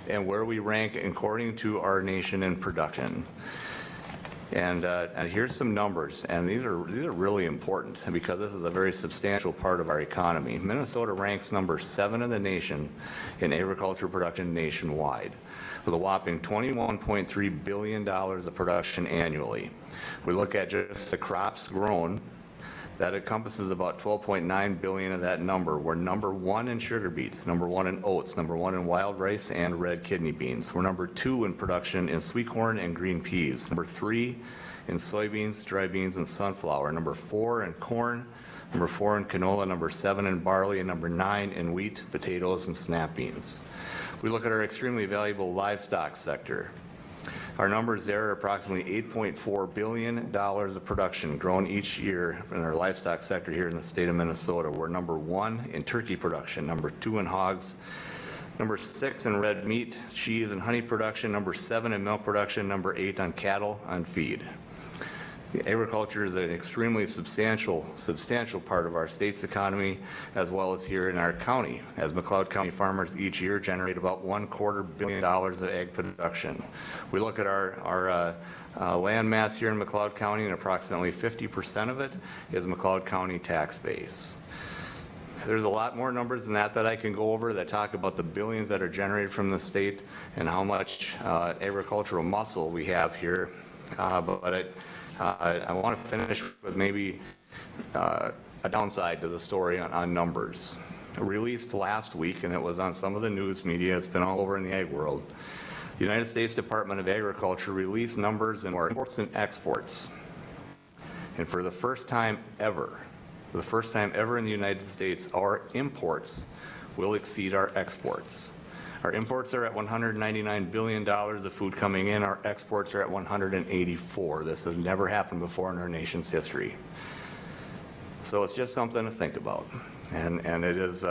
and where we rank according to our nation in production. And here's some numbers, and these are really important because this is a very substantial part of our economy. Minnesota ranks number 7 in the nation in agricultural production nationwide, with a whopping $21.3 billion of production annually. We look at just the crops grown, that encompasses about 12.9 billion of that number. We're number 1 in sugar beets, number 1 in oats, number 1 in wild rice and red kidney beans. We're number 2 in production in sweet corn and green peas, number 3 in soybeans, dry beans, and sunflower, number 4 in corn, number 4 in canola, number 7 in barley, and number 9 in wheat, potatoes, and snap beans. We look at our extremely valuable livestock sector. Our numbers there are approximately $8.4 billion of production grown each year in our livestock sector here in the state of Minnesota. We're number 1 in turkey production, number 2 in hogs, number 6 in red meat, cheese, and honey production, number 7 in milk production, number 8 on cattle on feed. Agriculture is an extremely substantial part of our state's economy, as well as here in our county, as McLeod County farmers each year generate about $250 million of ag production. We look at our land mass here in McLeod County, and approximately 50% of it is McLeod County tax base. There's a lot more numbers than that I can go over that talk about the billions that are generated from the state and how much agricultural muscle we have here, I want to finish with maybe a downside to the story on numbers. Released last week, and it was on some of the news media, it's been all over in the ag world. The United States Department of Agriculture released numbers in our imports and exports. And for the first time ever in the United States, our imports will exceed our exports. Our imports are at $199 billion of food coming in. Our exports are at 184. This has never happened before in our nation's history. So it's just something to think about. And it is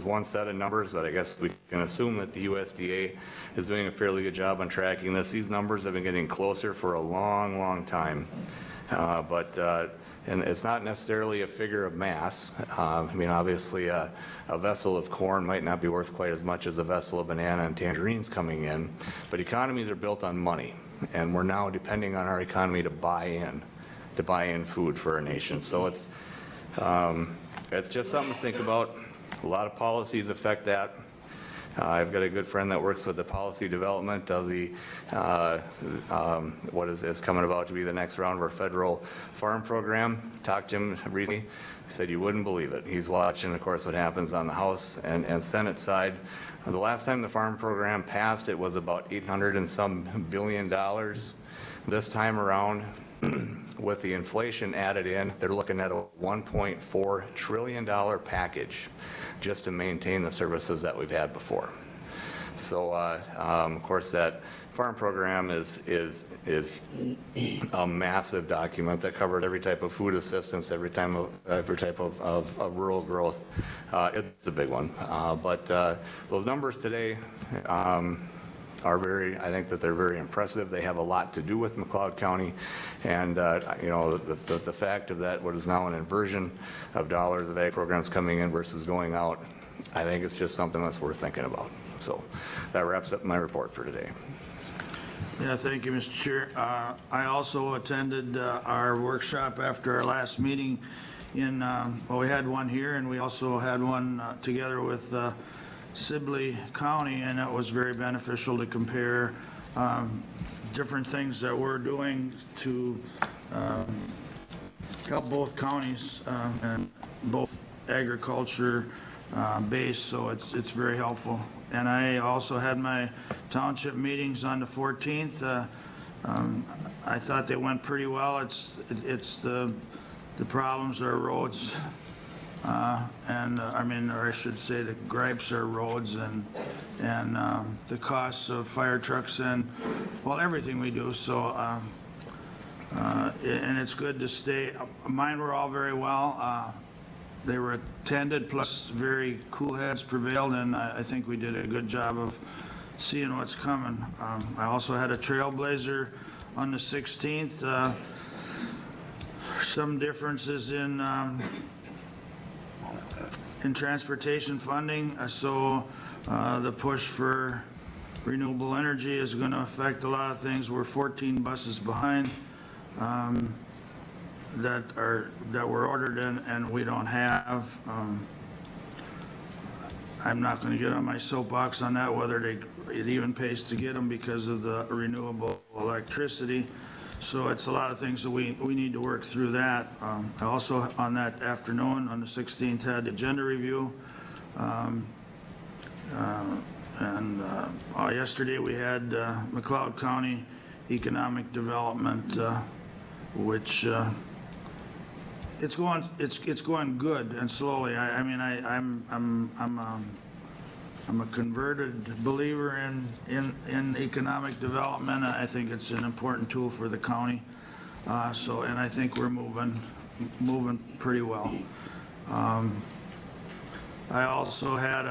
one set of numbers, but I guess we can assume that the USDA is doing a fairly good job on tracking this. These numbers have been getting closer for a long, long time. And it's not necessarily a figure of mass. I mean, obviously, a vessel of corn might not be worth quite as much as a vessel of banana and tangerines coming in, but economies are built on money, and we're now depending on our economy to buy in food for our nation. So it's just something to think about. A lot of policies affect that. I've got a good friend that works with the policy development of the what is coming about to be the next round of our federal farm program. Talked to him recently. He said you wouldn't believe it. He's watching, of course, what happens on the House and Senate side. The last time the farm program passed, it was about $800 and some billion. This time around, with the inflation added in, they're looking at a $1.4 trillion package just to maintain the services that we've had before. So, of course, that farm program is a massive document that covered every type of food assistance, every type of rural growth. It's a big one. But those numbers today I think that they're very impressive. They have a lot to do with McLeod County, and the fact of that, what is now an inversion of dollars of ag programs coming in versus going out, I think it's just something that's worth thinking about. So that wraps up my report for today. Yeah, thank you, Mr. Chair. I also attended our workshop after our last meeting well, we had one here, and we also had one together with Sibley County, and it was very beneficial to compare different things that we're doing to help both counties and both agriculture based, so it's very helpful. And I also had my township meetings on the 14th. I thought they went pretty well. It's the problems are roads. Or I should say the gripes are roads and the costs of fire trucks and, well, everything we do. So, and it's good to stay. Mine were all very well. They were attended, plus very cool heads prevailed, and I think we did a good job of seeing what's coming. I also had a trailblazer on the 16th. Some differences in transportation funding, so the push for renewable energy is going to affect a lot of things. We're 14 buses behind that were ordered in and we don't have. I'm not going to get on my soapbox on that, whether it even pays to get them because of the renewable electricity. So it's a lot of things that we need to work through that. I also, on that afternoon, on the 16th, had the agenda review. Yesterday, we had McLeod County Economic Development, which it's going good and slowly. I'm a converted believer in economic development. I think it's an important tool for the county. And I think we're moving pretty well. I also had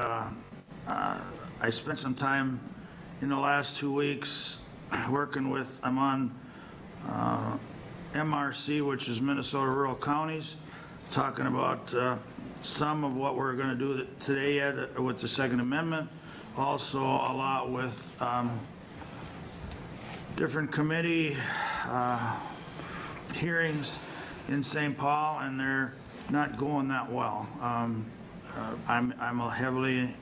I spent some time in the last 2 weeks working with, I'm on MRC, which is Minnesota Rural Counties, talking about some of what we're going to do today with the Second Amendment. Also a lot with different committee hearings in St. Paul, and they're not going that well. I'm heavily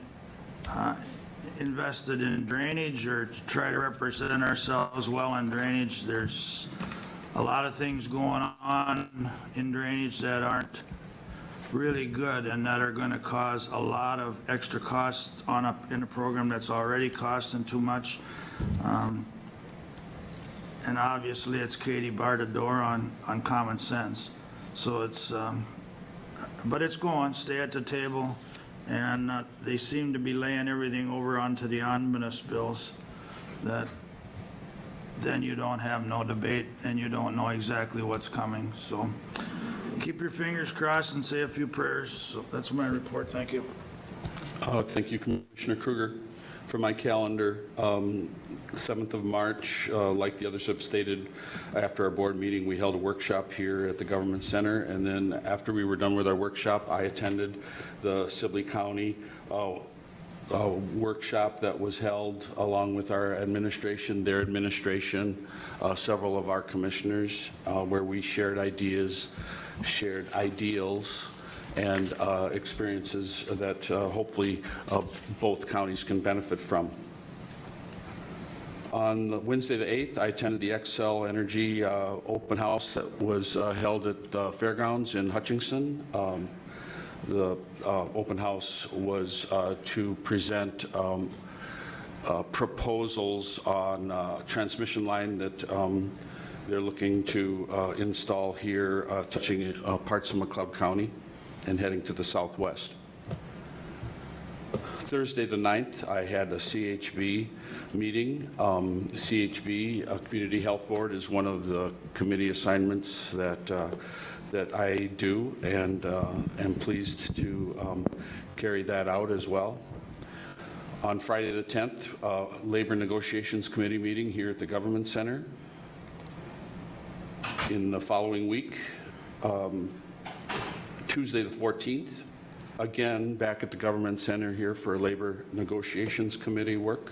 invested in drainage, or to try to represent ourselves well in drainage. There's a lot of things going on in drainage that aren't really good and that are going to cause a lot of extra costs in a program that's already costing too much. And obviously it's Katie barred the door on common sense. So but it's going, stay at the table, and they seem to be laying everything over onto the omnibus bills, that then you don't have no debate and you don't know exactly what's coming. So keep your fingers crossed and say a few prayers. So that's my report. Thank you. Thank you, Commissioner Kruger. For my calendar, 7th of March, like the others have stated, after our board meeting, we held a workshop here at the Government Center. And then after we were done with our workshop, I attended the Sibley County workshop that was held along with our administration, their administration, several of our commissioners, where we shared ideas, shared ideals, and experiences that hopefully both counties can benefit from. On Wednesday the 8th, I attended the Xcel Energy open house that was held at the Fairgrounds in Hutchinson. The open house was to present proposals on a transmission line that they're looking to install here, touching parts of McLeod County and heading to the southwest. Thursday the 9th, I had a CHB meeting. CHB, Community Health Board, is one of the committee assignments that I do, and am pleased to carry that out as well. On Friday the 10th, Labor Negotiations Committee meeting here at the Government Center. In the following week, Tuesday the 14th, again back at the Government Center here for Labor Negotiations Committee work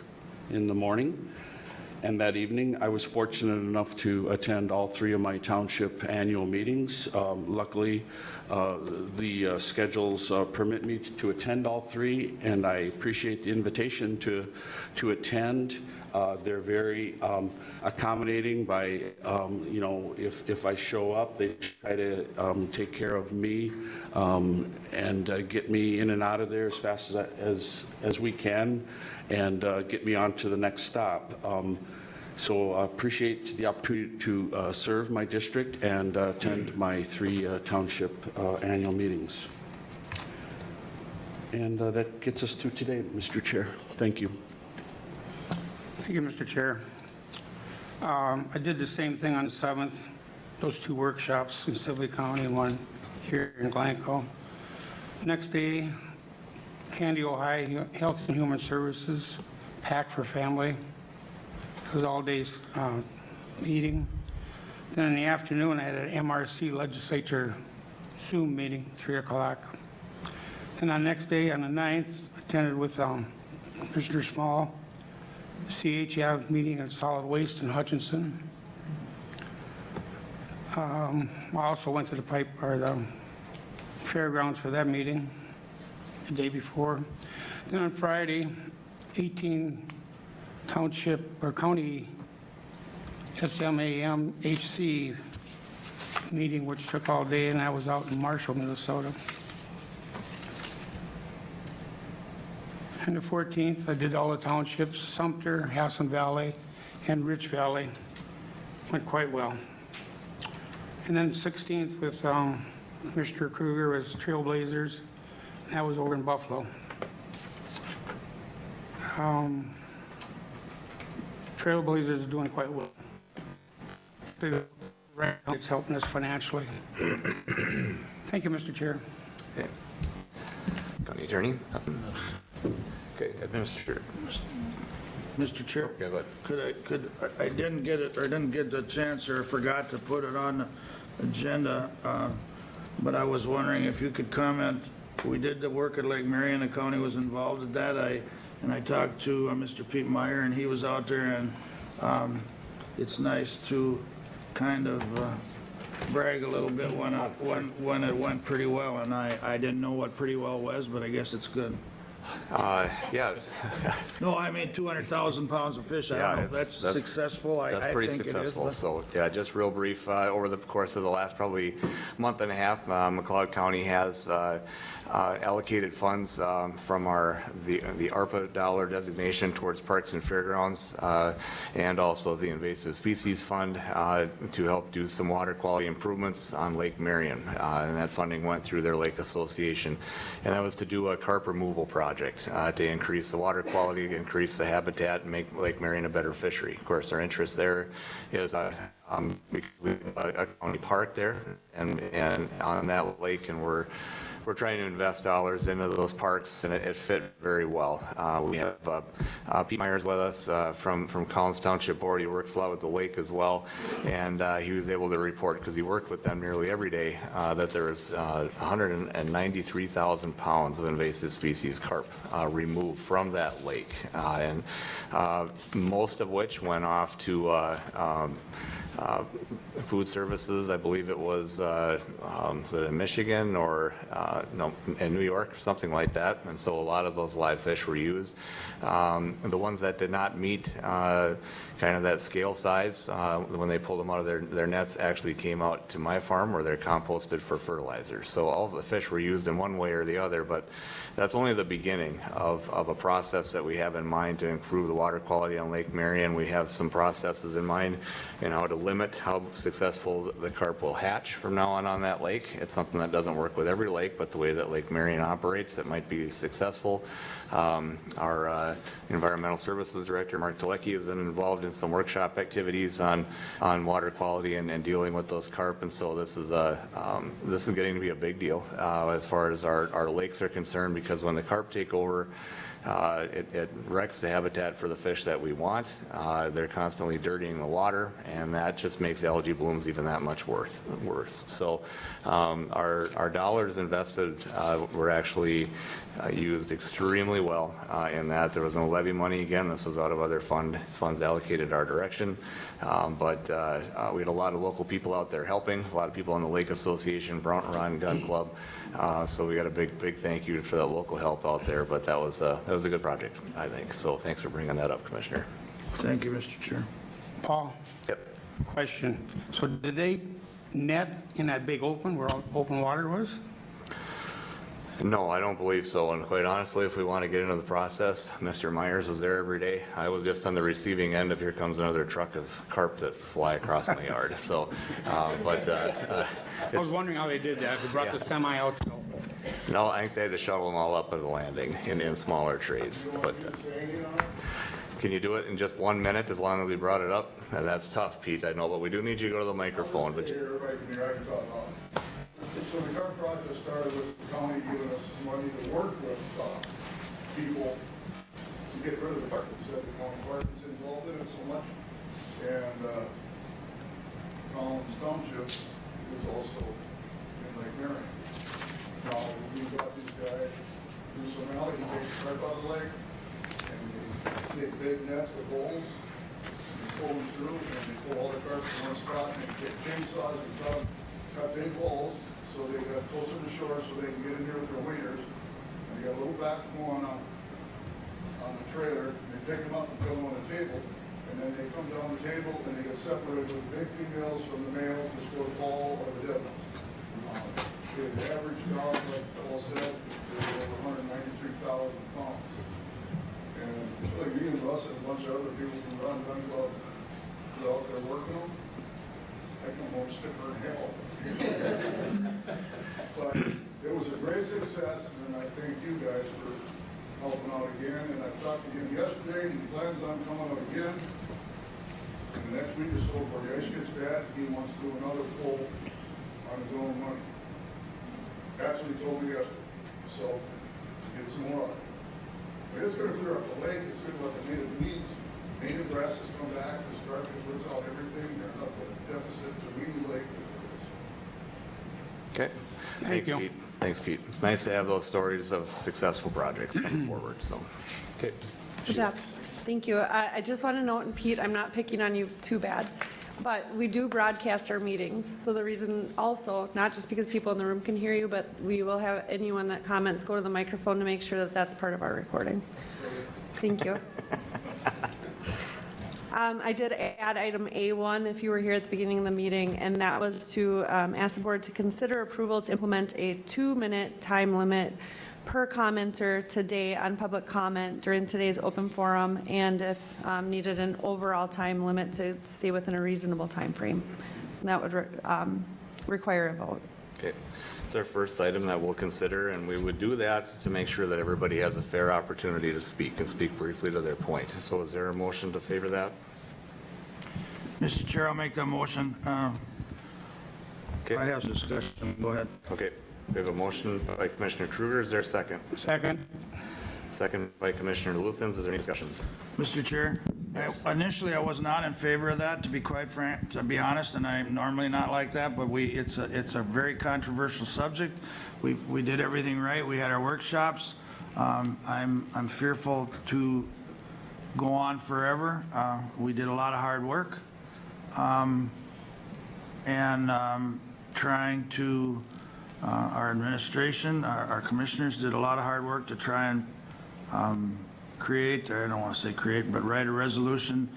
in the morning. And that evening, I was fortunate enough to attend all 3 of my township annual meetings. Luckily, the schedules permit me to attend all 3, and I appreciate the invitation to attend. They're very accommodating by, if I show up, they try to take care of me and get me in and out of there as fast as we can, and get me on to the next stop. So I appreciate the opportunity to serve my district and attend my 3 township annual meetings. And that gets us to today, Mr. Chair. Thank you. Thank you, Mr. Chair. I did the same thing on the 7th, those 2 workshops in Sibley County and one here in Glencoe. Next day, Candy, Ohio, Health and Human Services, Pack for Family. It was all-day meeting. Then in the afternoon, I had an MRC legislature Zoom meeting, 3 o'clock. Then on the next day, on the 9th, attended with Mr. Small, CHF meeting at Solid Waste in Hutchinson. I also went to the the fairgrounds for that meeting the day before. Then on Friday, 18 township or county SMAMHC meeting, which took all day, and I was out in Marshall, Minnesota. And the 14th, I did all the townships, Sumter, Hassan Valley, and Rich Valley. Went quite well. And then 16th with Commissioner Kruger was Trailblazers. That was over in Buffalo. Trailblazers is doing quite well. It's helping us financially. Thank you, Mr. Chair. Okay. County Attorney? Nothing? Okay, Administrator. Mr. Chair, Okay, but I didn't get it, or didn't get the chance, or forgot to put it on the agenda, but I was wondering if you could comment. We did the work at Lake Marion, the county was involved with that. I talked to Mr. Pete Meyer, and he was out there, and it's nice to kind of brag a little bit when it went pretty well, and I didn't know what pretty well was, but I guess it's good. yeah. No, I mean 200,000 pounds of fish. I don't know if that's successful. That's I pretty think successful. It is, So, yeah, just real brief, over the course of the last probably month and a half, McLeod County has allocated funds from the ARPA dollar designation towards parks and fairgrounds, and also the invasive species fund to help do some water quality improvements on Lake Marion. And that funding went through their lake association. And that was to do a carp removal project to increase the water quality, increase the habitat, and make Lake Marion a better fishery. Of course, our interest there is a county park there and on that lake, and we're trying to invest dollars into those parks, and it fit very well. We have Pete Myers with us from Collins Township Board. He works a lot with the lake as well, and he was able to report, because he worked with them nearly every day, that there was 193,000 pounds of invasive species carp removed from that lake, and most of which went off to food services. I believe it was in Michigan or no, in New York, something like that. And so a lot of those live fish were used. The ones that did not meet kind of that scale size, when they pulled them out of their nets, actually came out to my farm where they're composted for fertilizer. So all of the fish were used in one way or the other, but that's only the beginning of a process that we have in mind to improve the water quality on Lake Marion. We have some processes in mind and how to limit how successful the carp will hatch from now on that lake. It's something that doesn't work with every lake, but the way that Lake Marion operates, it might be successful. Our Environmental Services Director, Mark Telecki, has been involved in some workshop activities on water quality and dealing with those carp, and so this is getting to be a big deal as far as our lakes are concerned, because when the carp take over, it wrecks the habitat for the fish that we want. They're constantly dirtying the water, and that just makes algae blooms even that much worse. So our dollars invested were actually used extremely well in that. There was no levy money. Again, this was out of other funds allocated our direction. But we had a lot of local people out there helping, a lot of people in the Lake Association, Broughton Rod Gun Club. So we got a big thank you for that local help out there. But that was a good project, I think. So thanks for bringing that up, Commissioner. Thank you, Mr. Chair. Paul, Yep. question. So did they net in that big open where all open water was? No, I don't believe so. And quite honestly, if we want to get into the process, Mr. Myers was there every day. I was just on the receiving end of here comes another truck of carp that fly across my yard. So, I was wondering how they did that. They brought the semi out. No, I think they had to shuttle them all up at the landing in smaller trays. But can you do it in just 1 minute as long as we brought it up? And that's tough, Pete, I know, but we do need you to go to the microphone. But So the current project started with the county giving us money to work with people to get rid of the carpet. Said the county park is involved in it so much. And Collins Township is also in Lake Marion. Now, we got these guys do some alley, he takes carp out of the lake, and they take big nets with holes, and pull them through, and they pull all the cars from one spot, and they take chainsaws and cut big holes, so they got closer to shore, so they can get in here with their waders. And they got a little backhoe on the trailer, and they pick them up and put them on the table, and then they come down the table, and they get separated with big females from the males, which go to fall or the dead ones. The average dog, like Paul said, is over 193,000 pounds. And like me and Russ and a bunch of other people who run gun club, they're out there working them. I come home stiffer than hell. But it was a great success, and I thank you guys for helping out again. And I talked to him yesterday, and he plans on coming out again. And the next week or so, before the ice gets bad, he wants to do another pull on his own money. That's what he told me yesterday. So, get some more of it. But it's gonna clear up the lake, it's gonna let the native weeds, native grasses come back, the starfish roots out everything, they're not a deficit to weedy lake. Okay. Thanks, you. Pete. Thanks, Pete. It's nice to have those stories of successful projects come forward, so. Okay. Good job. Thank you. I just want to note, and Pete, I'm not picking on you too bad, but we do broadcast our meetings. So the reason also, not just because people in the room can hear you, but we will have anyone that comments go to the microphone to make sure that that's part of our recording. Thank you. I did add item A1 if you were here at the beginning of the meeting, and that was to ask the board to consider approval to implement a 2-minute time limit per commenter today on public comment during today's open forum, and if needed, an overall time limit to stay within a reasonable time frame. And that would require a vote. Okay. It's our first item that we'll consider, and we would do that to make sure that everybody has a fair opportunity to speak and speak briefly to their point. So is there a motion to favor that? Mr. Chair, I'll make that motion. Okay. I have discussion. Go ahead. Okay. We have a motion by Commissioner Kruger. Is there a second? Second. Second by Commissioner Luthens. Is there any discussion? Mr. Chair, initially I was not in favor of that, to be quite frank, to be honest, and I'm normally not like that, but it's a very controversial subject. We did everything right. We had our workshops. I'm fearful to go on forever. We did a lot of hard work. Trying to, our administration, our commissioners did a lot of hard work to try and create, I don't want to say create, but write a resolution.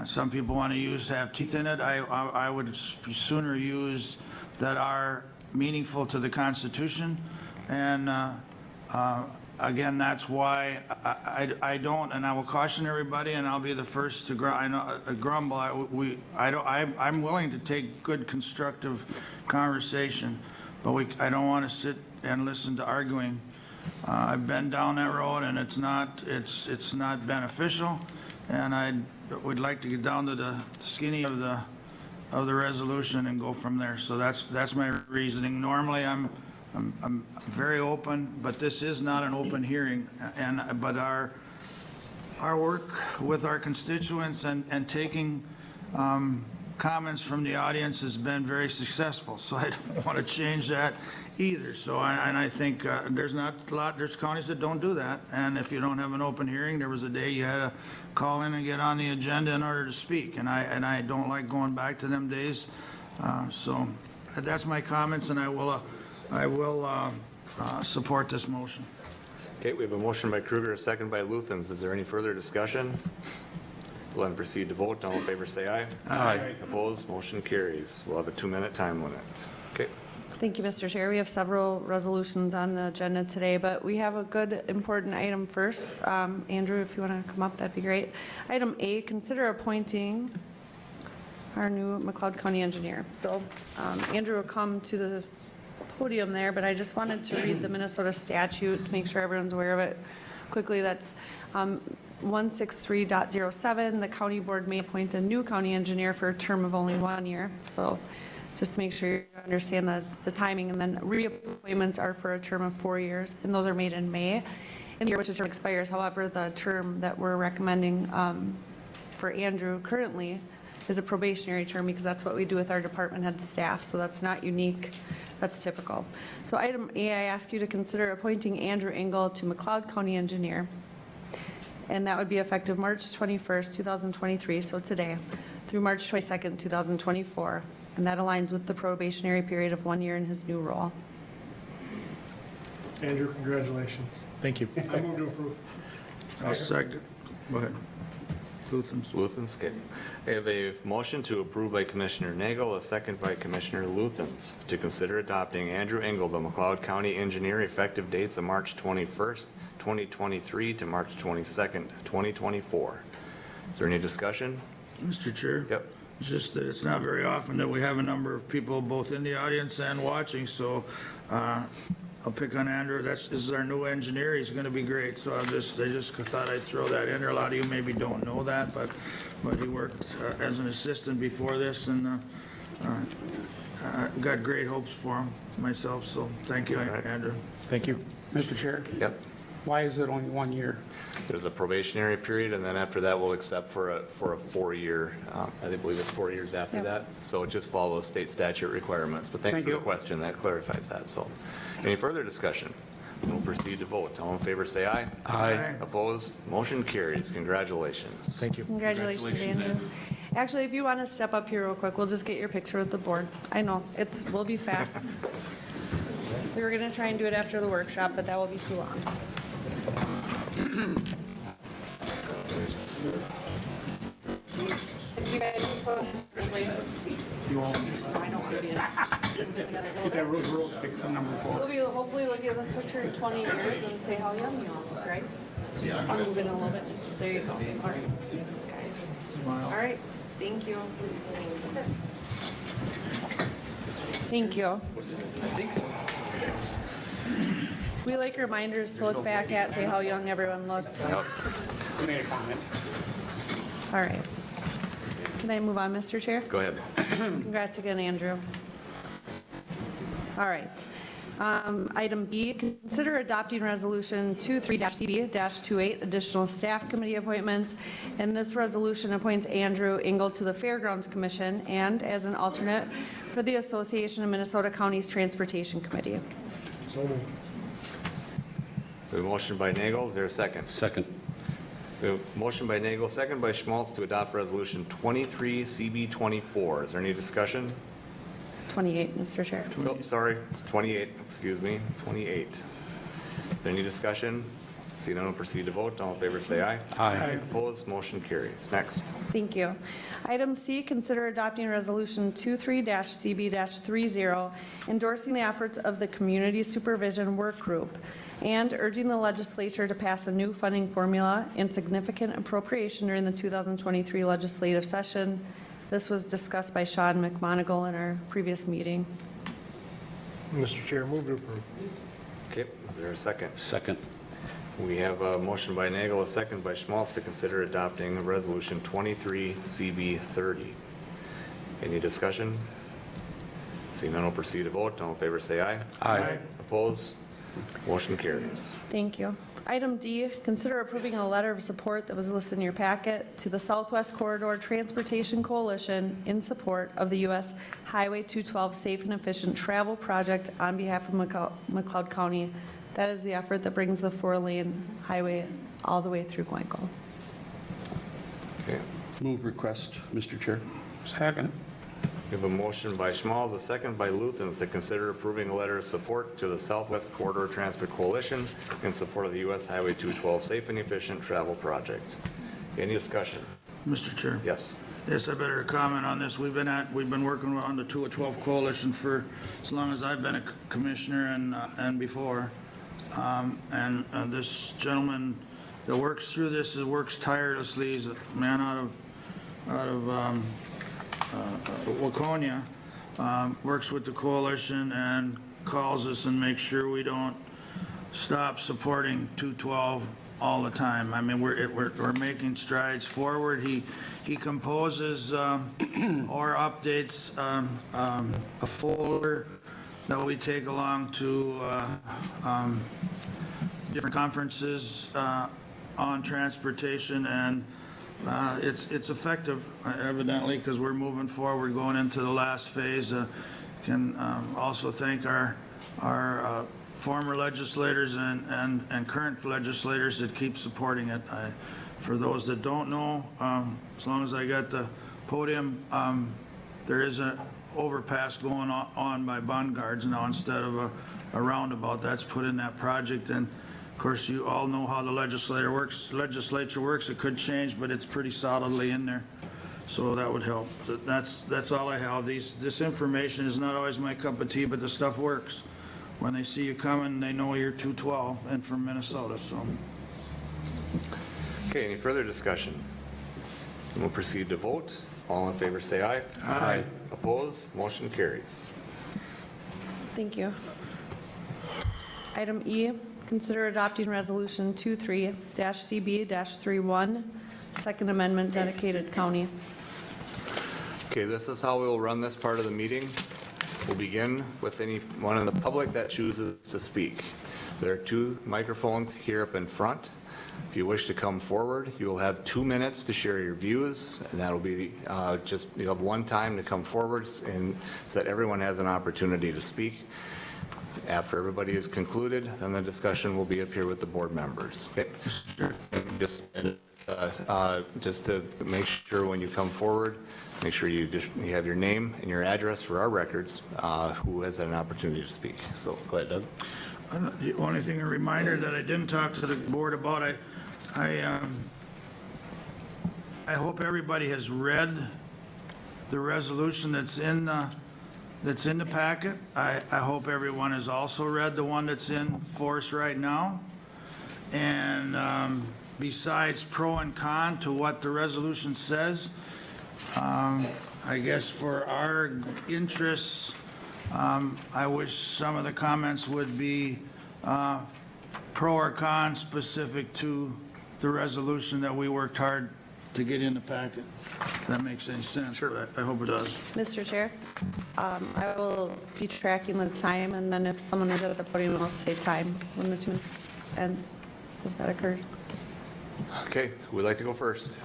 Some people want to have teeth in it. I would sooner use that are meaningful to the Constitution. And again, that's why I don't, and I will caution everybody, and I'll be the first to grumble. I'm willing to take good, constructive conversation, but I don't want to sit and listen to arguing. I've been down that road, and it's not beneficial, and I would like to get down to the skinny of the resolution and go from there. So that's my reasoning. Normally, I'm very open, but this is not an open hearing, but our work with our constituents and taking comments from the audience has been very successful, so I don't want to change that either. So, I think there's counties that don't do that, and if you don't have an open hearing, there was a day you had to call in and get on the agenda in order to speak, and I don't like going back to them days. So that's my comments, and I will support this motion. Okay, we have a motion by Kruger, a second by Luthens. Is there any further discussion? We'll then proceed to vote. All in favor, say aye. Aye. Opposed, motion carries. We'll have a 2-minute time limit. Okay. Thank you, Mr. Chair. We have several resolutions on the agenda today, but we have a good, important item first. Andrew, if you want to come up, that'd be great. Item A, consider appointing our new McLeod County engineer. So Andrew will come to the podium there, but I just wanted to read the Minnesota statute to make sure everyone's aware of it quickly. That's 163.07. The county board may appoint a new county engineer for a term of only 1 year. So just to make sure you understand the timing, and then reappointments are for a term of 4 years, and those are made in May, in the year which the term expires. However, the term that we're recommending for Andrew currently is a probationary term, because that's what we do with our department head staff, so that's not unique, that's typical. So item A, I ask you to consider appointing Andrew Engel to McLeod County Engineer. and that would be effective March 21st, 2023, so today, through March 22nd, 2024, and that aligns with the probationary period of 1 year in his new role. Andrew, congratulations. Thank you. I move to approve. I'll second. Go ahead. Luthens. Luthens, okay. I have a motion to approve by Commissioner Nagel, a second by Commissioner Luthens, to consider adopting Andrew Engel, the McLeod County Engineer, effective dates of March 21st, 2023 to March 22nd, 2024. Is there any discussion? Mr. Chair? Yep. It's just that it's not very often that we have a number of people both in the audience and watching, so I'll pick on Andrew. This is our new engineer. He's going to be great, so I just thought I'd throw that in there. A lot of you maybe don't know that, but he worked as an assistant before this, and got great hopes for him myself, so thank you, Andrew. Thank you. Mr. Chair, Yep. why is it only 1 year? There's a probationary period, and then after that, we'll accept for a 4-year, I believe it's 4 years after that. So it just follows state statute requirements. But thanks Thank for the you. question. That clarifies that. So any further discussion? We'll proceed to vote. All in favor, say aye. Aye. Opposed? Motion carries. Congratulations. Thank you. Congratulations, Andrew. Actually, if you want to step up here real quick, we'll just get your picture with the board. I know, we'll be fast. We were going to try and do it after the workshop, but that will be too long. You guys just want You won't. Get that road fixed on number 4. hopefully we'll give this picture in 20 years and say how young you all look, right? I'm moving a little bit. There you go. All right. Thanks, guys. All right. Thank you. That's it. Thank you. We like reminders to look back at, say how young everyone looked. You made a comment. All right. Can I move on, Mr. Chair? Go ahead. Congrats again, Andrew. All right. Item B, consider adopting Resolution 23-CB-28, additional staff committee appointments. And this resolution appoints Andrew Engel to the Fairgrounds Commission and as an alternate for the Association of Minnesota Counties Transportation Committee. So moved. We have a motion by Nagel. Is there a second? Second. We have a motion by Nagel, second by Schmaltz to adopt Resolution 23-CB-24. Is there any discussion? 28, Mr. Chair. Oh, sorry, 28, excuse me, 28. Is there any discussion? See none, we'll proceed to vote. All in favor, say aye. Aye. Opposed, motion carries. Next. Thank you. Item C, consider adopting Resolution 23-CB-30, endorsing the efforts of the Community Supervision Work Group and urging the legislature to pass a new funding formula and significant appropriation during the 2023 legislative session. This was discussed by Sean McMonigal in our previous meeting. Mr. Chair, move to approve. Okay, is there a second? Second. We have a motion by Nagel, a second by Schmaltz to consider adopting Resolution 23-CB-30. Any discussion? Seeing none, we'll proceed to vote. All in favor, say aye. Aye. Opposed? Motion carries. Thank you. Item D, consider approving a letter of support that was listed in your packet to the Southwest Corridor Transportation Coalition in support of the U.S. Highway 212 Safe and Efficient Travel Project on behalf of McLeod County. That is the effort that brings the 4-lane highway all the way through Glencoe. Okay. Move request, Mr. Chair. Second. We have a motion by Schmaltz, a second by Luthens to consider approving a letter of support to the Southwest Corridor Transport Coalition in support of the U.S. Highway 212 Safe and Efficient Travel Project. Any discussion? Mr. Chair? Yes. Yes, I better comment on this. We've been working on the 212 Coalition for as long as I've been a commissioner and before. And this gentleman that works through this works tirelessly. He's a man out of Waconia, works with the coalition and calls us and makes sure we don't stop supporting 212 all the time. I mean, we're making strides forward. He composes or updates a folder that we take along to different conferences on transportation, and it's effective, evidently, because we're moving forward, going into the last phase. Can also thank our former legislators and current legislators that keep supporting it. For those that don't know, as long as I got the podium, there is an overpass going on by Bongards now instead of a roundabout. That's put in that project, and of course, you all know how the legislature works. It could change, but it's pretty solidly in there, so that would help. So that's all I have. This information is not always my cup of tea, but the stuff works. When they see you coming, they know you're 212 and from Minnesota, so. Okay, any further discussion? We'll proceed to vote. All in favor say aye. Aye. Opposed? Motion carries. Thank you. Item E, consider adopting Resolution 23-CB-31, Second Amendment dedicated county. Okay, this is how we will run this part of the meeting. We'll begin with anyone in the public that chooses to speak. There are 2 microphones here up in front. If you wish to come forward, you will have 2 minutes to share your views, and that'll be you'll have 1 time to come forward, and so that everyone has an opportunity to speak. After everybody is concluded, then the discussion will be up here with the board members. Okay. Just to make sure when you come forward, make sure you have your name and your address for our records, who has an opportunity to speak. So go ahead, Doug. The only thing, a reminder that I didn't talk to the board about, I hope everybody has read the resolution that's in the packet. I hope everyone has also read the one that's in force right now. And besides pro and con to what the resolution says, I guess for our interests, I wish some of the comments would be pro or con specific to the resolution that we worked hard to get in the packet. If that makes any sense. Sure. I hope it does. Mr. Chair, I will be tracking the time, and then if someone is at the podium, I'll say time when the 2 minutes ends, if that occurs. Okay, who would like to go first?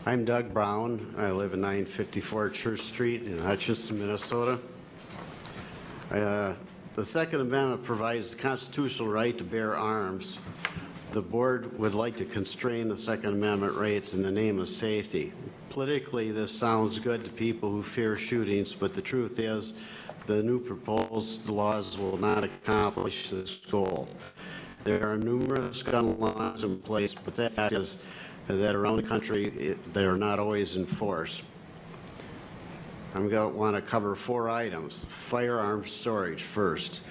I'm Doug Brown. I live at 954 Church Street in Hutchinson, Minnesota. The Second Amendment provides the constitutional right to bear arms. The board would like to constrain the Second Amendment rights in the name of safety. Politically, this sounds good to people who fear shootings, but the truth is the new proposed laws will not accomplish this goal. There are numerous gun laws in place, but the fact is that around the country, they are not always enforced. I'm going to want to cover 4 items. Firearm storage first.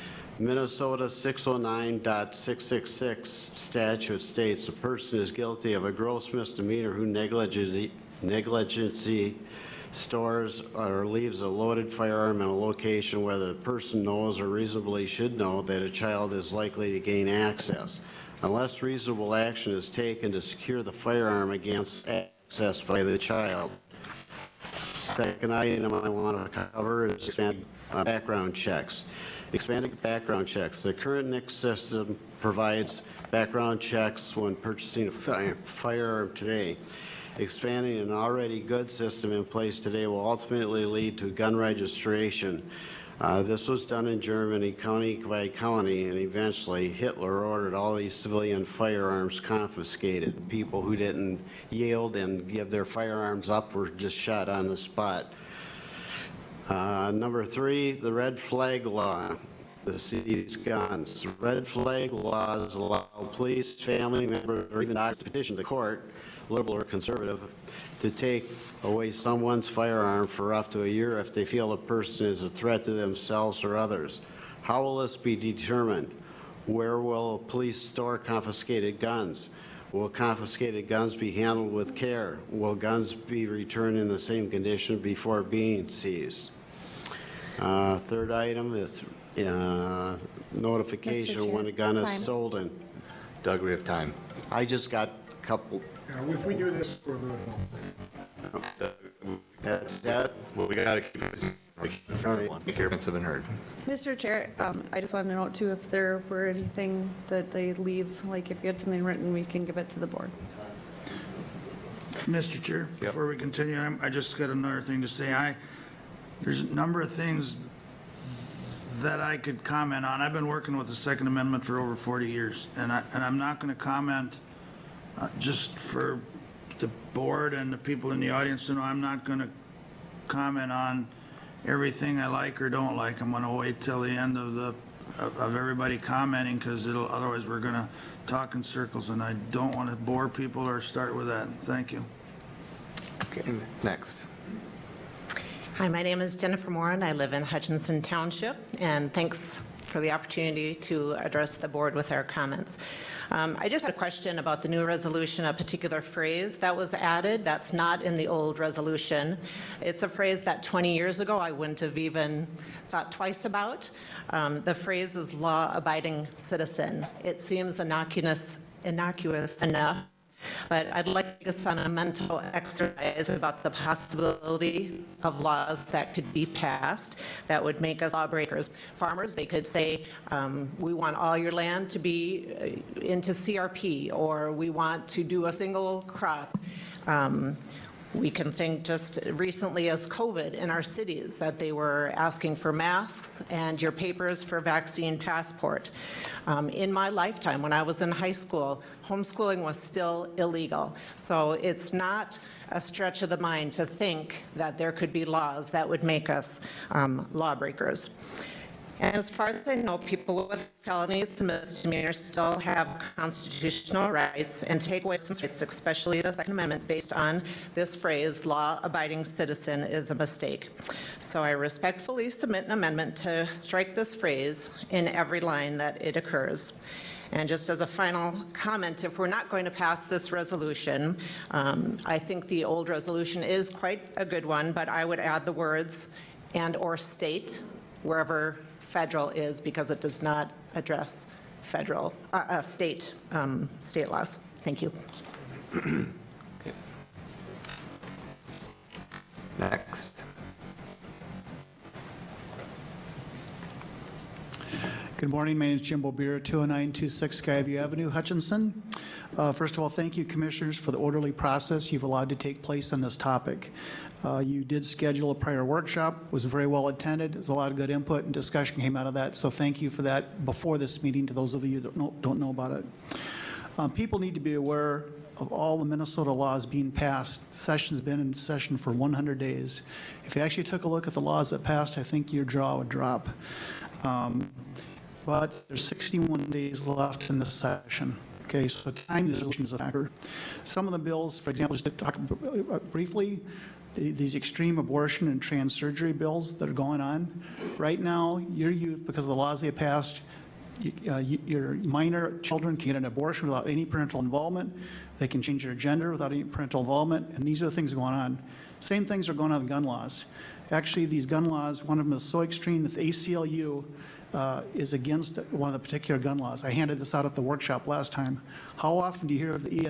Minnesota 609.666 statute states a person is guilty of a gross misdemeanor who negligently stores or leaves a loaded firearm in a location where the person knows or reasonably should know that a child is likely to gain access, unless reasonable action is taken to secure the firearm against access by the child. Second item I want to cover is expanded background checks. Expanded background checks. The current NICS system provides background checks when purchasing a firearm today. Expanding an already good system in place today will ultimately lead to gun registration. This was done in Germany, county by county, and eventually Hitler ordered all these civilian firearms confiscated. People who didn't yield and give their firearms up were just shot on the spot. Number 3, the red flag law. The seize guns. Red flag laws allow police, family members, or even doctors to petition the court, liberal or conservative, to take away someone's firearm for up to a year if they feel the person is a threat to themselves or others. How will this be determined? Where will police store confiscated guns? Will confiscated guns be handled with care? Will guns be returned in the same condition before being seized? Third item is notification when a gun is stolen. Doug, we have time. I just got a couple. If we do this, we're good. That's that. Well, we got to keep it for everyone. Comments have been heard. Mr. Chair, I just wanted to note too, if there were anything that they leave, like if you had something written, we can give it to the board. Mr. Chair, before we continue, I just got another thing to say. there's a number of things that I could comment on. I've been working with the Second Amendment for over 40 years, and I'm not going to comment, just for the board and the people in the audience to know, I'm not going to comment on everything I like or don't like. I'm going to wait till the end of everybody commenting, because otherwise we're going to talk in circles, and I don't want to bore people or start with that. Thank you. Okay, next. Hi, my name is Jennifer Moran. I live in Hutchinson Township, and thanks for the opportunity to address the board with our comments. I just had a question about the new resolution, a particular phrase that was added that's not in the old resolution. It's a phrase that 20 years ago I wouldn't have even thought twice about. The phrase is law-abiding citizen. It seems innocuous enough, but I'd like to take a mental exercise about the possibility of laws that could be passed that would make us lawbreakers. Farmers, they could say, we want all your land to be into CRP, or we want to do a single crop. We can think just recently as COVID in our cities that they were asking for masks and your papers for vaccine passport. In my lifetime, when I was in high school, homeschooling was still illegal. So it's not a stretch of the mind to think that there could be laws that would make us lawbreakers. And as far as I know, people with felonies and misdemeanors still have constitutional rights, and take away some rights, especially the Second Amendment, based on this phrase, law-abiding citizen, is a mistake. So I respectfully submit an amendment to strike this phrase in every line that it occurs. And just as a final comment, if we're not going to pass this resolution, I think the old resolution is quite a good one, but I would add the words and/or state wherever federal is, because it does not address federal, state laws. Thank you. Okay. Next. Good morning. My name is Jim Bobier, 20926 Skyview Avenue, Hutchinson. First of all, thank you, Commissioners, for the orderly process you've allowed to take place on this topic. You did schedule a prior workshop, was very well attended. There's a lot of good input and discussion came out of that, so thank you for that before this meeting to those of you that don't know about it. People need to be aware of all the Minnesota laws being passed. The session's been in session for 100 days. If you actually took a look at the laws that passed, I think your jaw would drop. But there's 61 days left in this session. Okay, so time is a factor. Some of the bills, for example, just to talk briefly, these extreme abortion and trans surgery bills that are going on. Right now, your youth, because of the laws they passed, your minor children can get an abortion without any parental involvement. They can change their gender without any parental involvement, and these are the things going on. Same things are going on with gun laws. Actually, these gun laws, one of them is so extreme that the ACLU is against one of the particular gun laws. I handed this out at the workshop last time. How often do you hear of the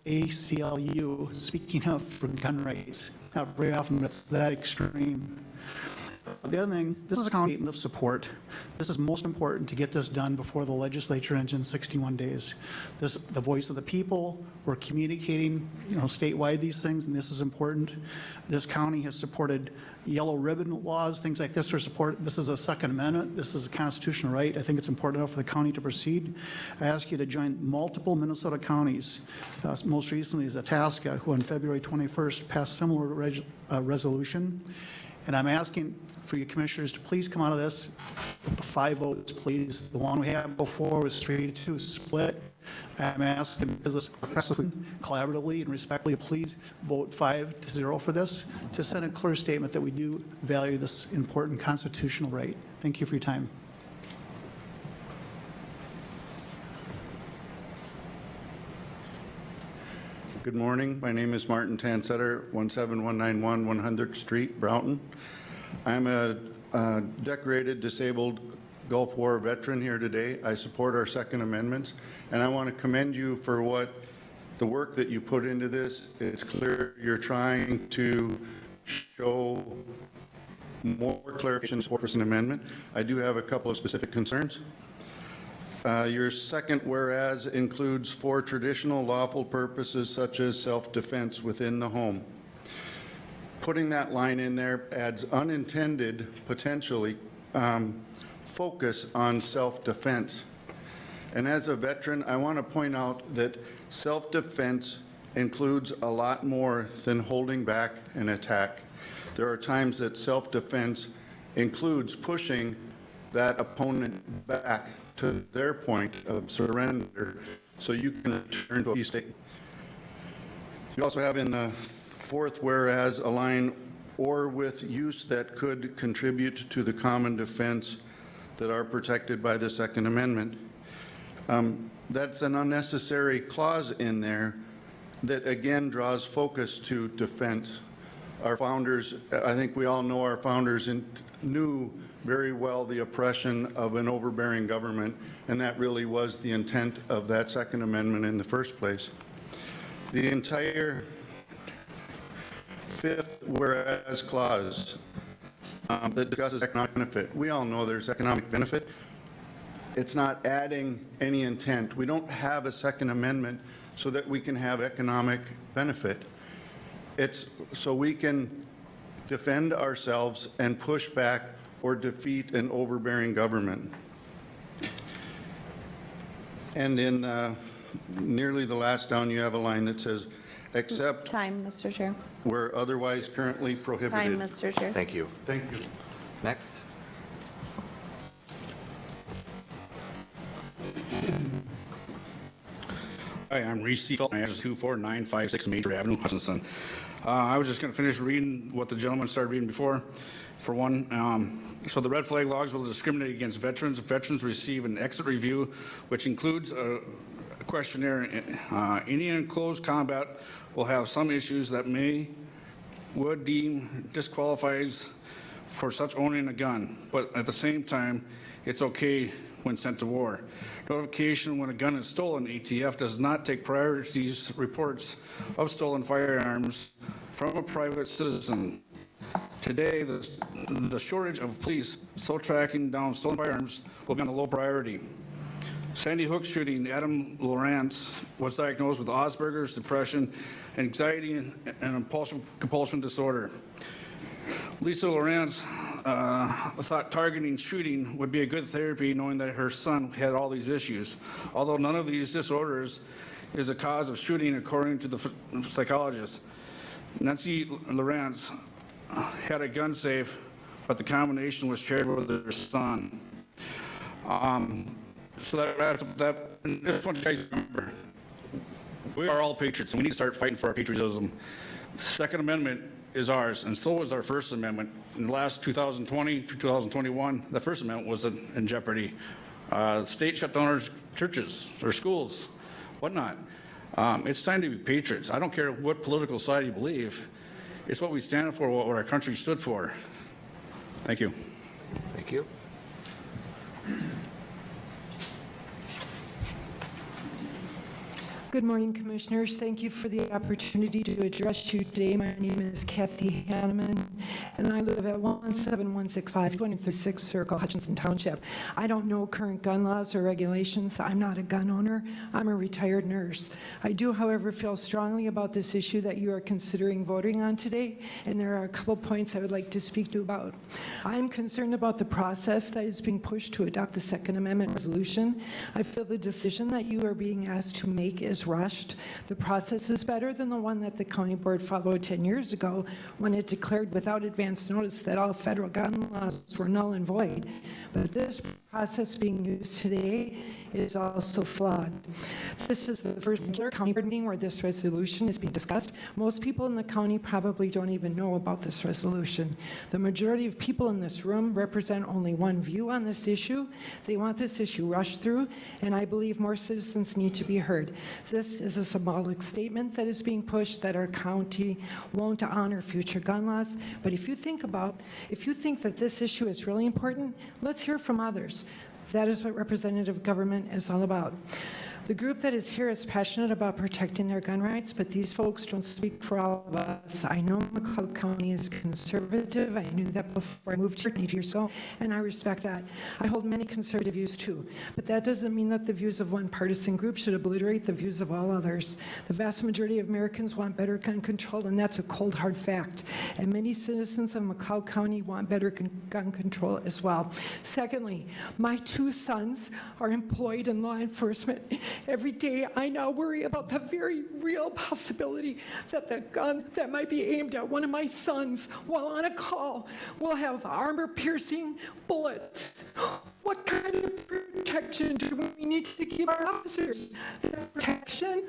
ACLU speaking up for gun rights? Not very often, but it's that extreme. The other thing, this is a statement of support. This is most important to get this done before the legislature ends in 61 days. This, the voice of the people, we're communicating, statewide these things, and this is important. This county has supported yellow ribbon laws, things like this are support. This is a Second Amendment. This is a constitutional right. I think it's important enough for the county to proceed. I ask you to join multiple Minnesota counties. Most recently is Itasca, who on February 21st passed similar resolution. And I'm asking for you commissioners to please come out of this with the 5 votes, please. The one we had before was 3-2 split. I'm asking business collaboratively and respectfully, please vote 5-0 for this to send a clear statement that we do value this important constitutional right. Thank you for your time. Good morning. My name is Martin Tansetter, 17191 100th Street, Broughton. I'm a decorated disabled Gulf War veteran here today. I support our Second Amendments, and I want to commend you for the work that you put into this. It's clear you're trying to show more clarification support for Second Amendment. I do have a couple of specific concerns. Your second whereas includes for traditional lawful purposes such as self-defense within the home. putting that line in there adds unintended, potentially, focus on self-defense. And as a veteran, I want to point out that self-defense includes a lot more than holding back an attack. There are times that self-defense includes pushing that opponent back to their point of surrender so you can return to a peace state. You also have in the fourth whereas a line, or with use that could contribute to the common defense that are protected by the Second Amendment. That's an unnecessary clause in there that again draws focus to defense. Our founders, I think we all know our founders knew very well the oppression of an overbearing government, and that really was the intent of that Second Amendment in the first place. The entire fifth whereas clause that discusses economic benefit. We all know there's economic benefit. It's not adding any intent. We don't have a Second Amendment so that we can have economic benefit. It's so we can defend ourselves and push back or defeat an overbearing government. And in nearly the last down, you have a line that says, except Time, Mr. Chair. where otherwise currently prohibited. Time, Mr. Chair. Thank you. Thank you. Next. Hi, I'm Reese Seafelt, and I address 24956 Major Avenue, Hutchinson. I was just going to finish reading what the gentleman started reading before. For one, so the red flag laws will discriminate against veterans. Veterans receive an exit review, which includes a questionnaire. Any enclosed combat will have some issues that would deem disqualifies for such owning a gun, but at the same time, it's okay when sent to war. Notification when a gun is stolen, ATF does not take priorities reports of stolen firearms from a private citizen. Today, the shortage of police so tracking down stolen firearms will be on a low priority. Sandy Hook shooting, Adam Lawrence was diagnosed with Asperger's, depression, anxiety, and compulsion disorder. Lisa Lawrence thought targeting shooting would be a good therapy, knowing that her son had all these issues. Although none of these disorders is a cause of shooting, according to the psychologist. Nancy Lawrence had a gun safe, but the combination was shared with her son. So that wraps up that. And just want you guys to remember, we are all patriots, and we need to start fighting for our patriotism. The Second Amendment is ours, and so was our First Amendment. In the last 2020 to 2021, the First Amendment was in jeopardy. The state shut down our churches, our schools, whatnot. It's time to be patriots. I don't care what political side you believe. It's what we stand for, what our country stood for. Thank you. Thank you. Good morning, Commissioners. Thank you for the opportunity to address you today. My name is Kathy Hanneman, and I live at 17165 26th Circle, Hutchinson Township. I don't know current gun laws or regulations. I'm not a gun owner. I'm a retired nurse. I do, however, feel strongly about this issue that you are considering voting on today, and there are a couple points I would like to speak to about. I'm concerned about the process that is being pushed to adopt the Second Amendment resolution. I feel the decision that you are being asked to make is rushed. The process is better than the one that the county board followed 10 years ago when it declared without advance notice that all federal gun laws were null and void. But this process being used today is also flawed. This is the first regular county board meeting where this resolution is being discussed. Most people in the county probably don't even know about this resolution. The majority of people in this room represent only one view on this issue. They want this issue rushed through, and I believe more citizens need to be heard. This is a symbolic statement that is being pushed that our county won't honor future gun laws. But if you think that this issue is really important, let's hear from others. That is what representative government is all about. The group that is here is passionate about protecting their gun rights, but these folks don't speak for all of us. I know McLeod County is conservative. I knew that before I moved here 8 years ago, and I respect that. I hold many conservative views too, but that doesn't mean that the views of one partisan group should obliterate the views of all others. The vast majority of Americans want better gun control, and that's a cold, hard fact. And many citizens of McLeod County want better gun control as well. Secondly, my 2 sons are employed in law enforcement. Every day, I now worry about the very real possibility that the gun that might be aimed at one of my sons while on a call will have armor-piercing bullets. What kind of protection do we need to give our officers? The protection,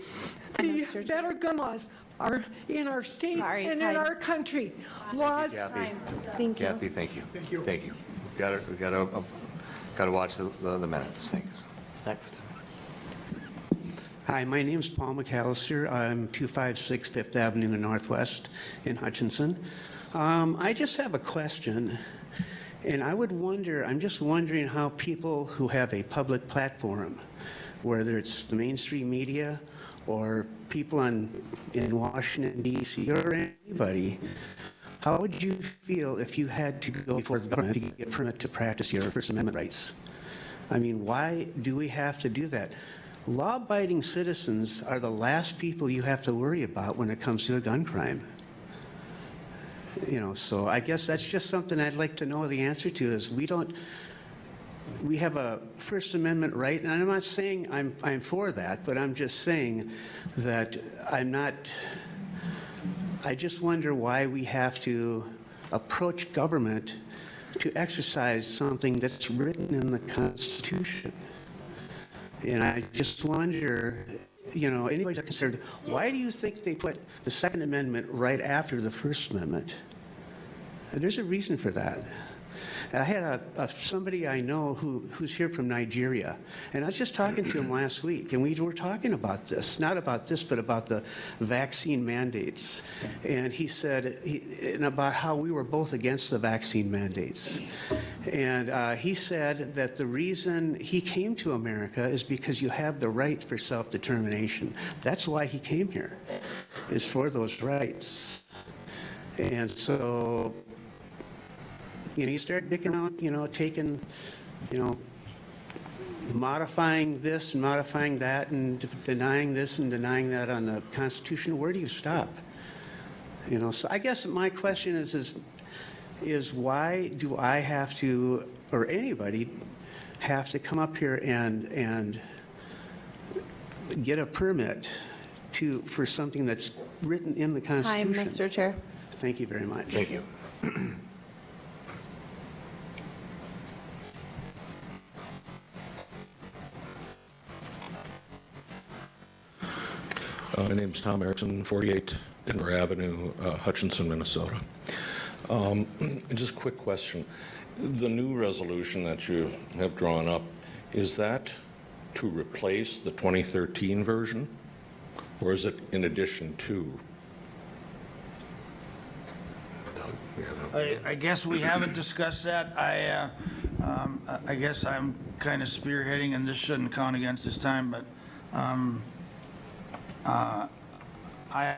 the better gun laws are in our state and in our country. Laws. Kathy. Thank you. Kathy, thank you. Thank you. We got to watch the minutes. Thanks. Next. Hi, my name's Paul McAllister. I'm 256 Fifth Avenue in Northwest in Hutchinson. I just have a question, and I'm just wondering how people who have a public platform, whether it's the mainstream media or people in Washington, D.C., or anybody, how would you feel if you had to go before the government to get a permit to practice your First Amendment rights? I mean, why do we have to do that? Law-abiding citizens are the last people you have to worry about when it comes to a gun crime. You know, so I guess that's just something I'd like to know the answer to is we have a First Amendment right, and I'm not saying I'm for that, but I'm just saying that I just wonder why we have to approach government to exercise something that's written in the Constitution. And I just wonder, you know, anybody's concerned, why do you think they put the Second Amendment right after the First Amendment? And there's a reason for that. And I had somebody I know who's here from Nigeria, and I was just talking to him last week, and we were talking about this, not about this, but about the vaccine mandates. And he said, and about how we were both against the vaccine mandates. And he said that the reason he came to America is because you have the right for self-determination. That's why he came here, is for those rights. And so, you know, you start dicking out, you know, taking, you know, modifying this and modifying that and denying this and denying that on the Constitution. Where do you stop? You know, so I guess my question is why do I have to, or anybody, have to come up here and get a permit for something that's written in the Constitution? Time, Mr. Chair. Thank you very much. Thank you. My name's Tom Erickson, 48 Denver Avenue, Hutchinson, Minnesota. Just a quick question. The new resolution that you have drawn up, is that to replace the 2013 version, or is it in addition to? I guess we haven't discussed that. I guess I'm kind of spearheading, and this shouldn't count against this time, but I